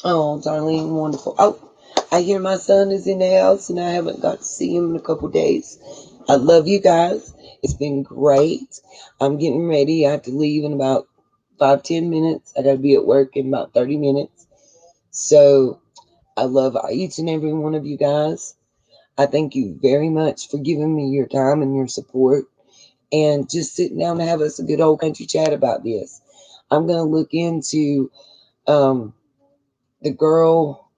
B: Darlene, wonderful. Oh, I hear my son is in the house, and I haven't got to see him in a couple days. I love you guys. It's been great. I'm getting ready. I have to leave in about 5-10 minutes. I got to be at work in about 30 minutes. So I love each and every one of you guys. I thank you very much for giving me your time and your support, and just sitting down to have us a good old country chat about this. I'm gonna look into um, the girl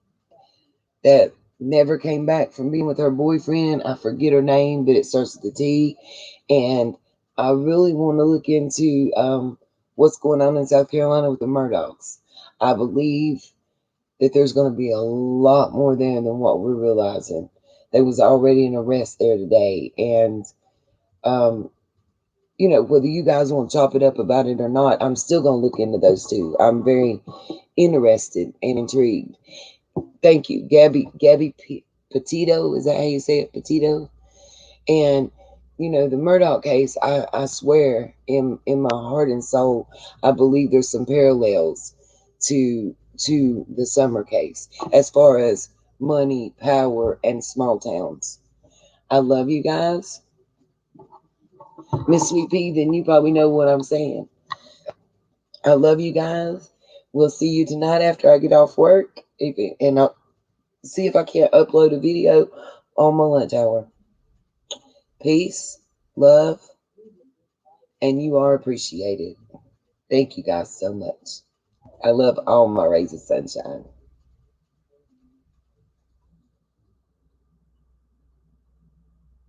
B: that never came back from being with her boyfriend. I forget her name, but it starts with the T. And I really want to look into what's going on in South Carolina with the Murdochs. I believe that there's going to be a lot more there than what we're realizing. There was already an arrest there today, and um, whether you guys want to chop it up about it or not, I'm still going to look into those two. I'm very interested and intrigued. Thank you, Gabby Petito. Is that how you say it, Petito? And the Murdoch case. I swear, in my heart and soul, I believe there's some parallels to the Summer case as far as money, power, and small towns. I love you guys. Miss Sweet Pea, then you probably know what I'm saying. I love you guys. We'll see you tonight after I get off work. And I'll see if I can't upload a video on my lunch hour. Peace, love, and you are appreciated. Thank you guys so much. I love all my rays of sunshine.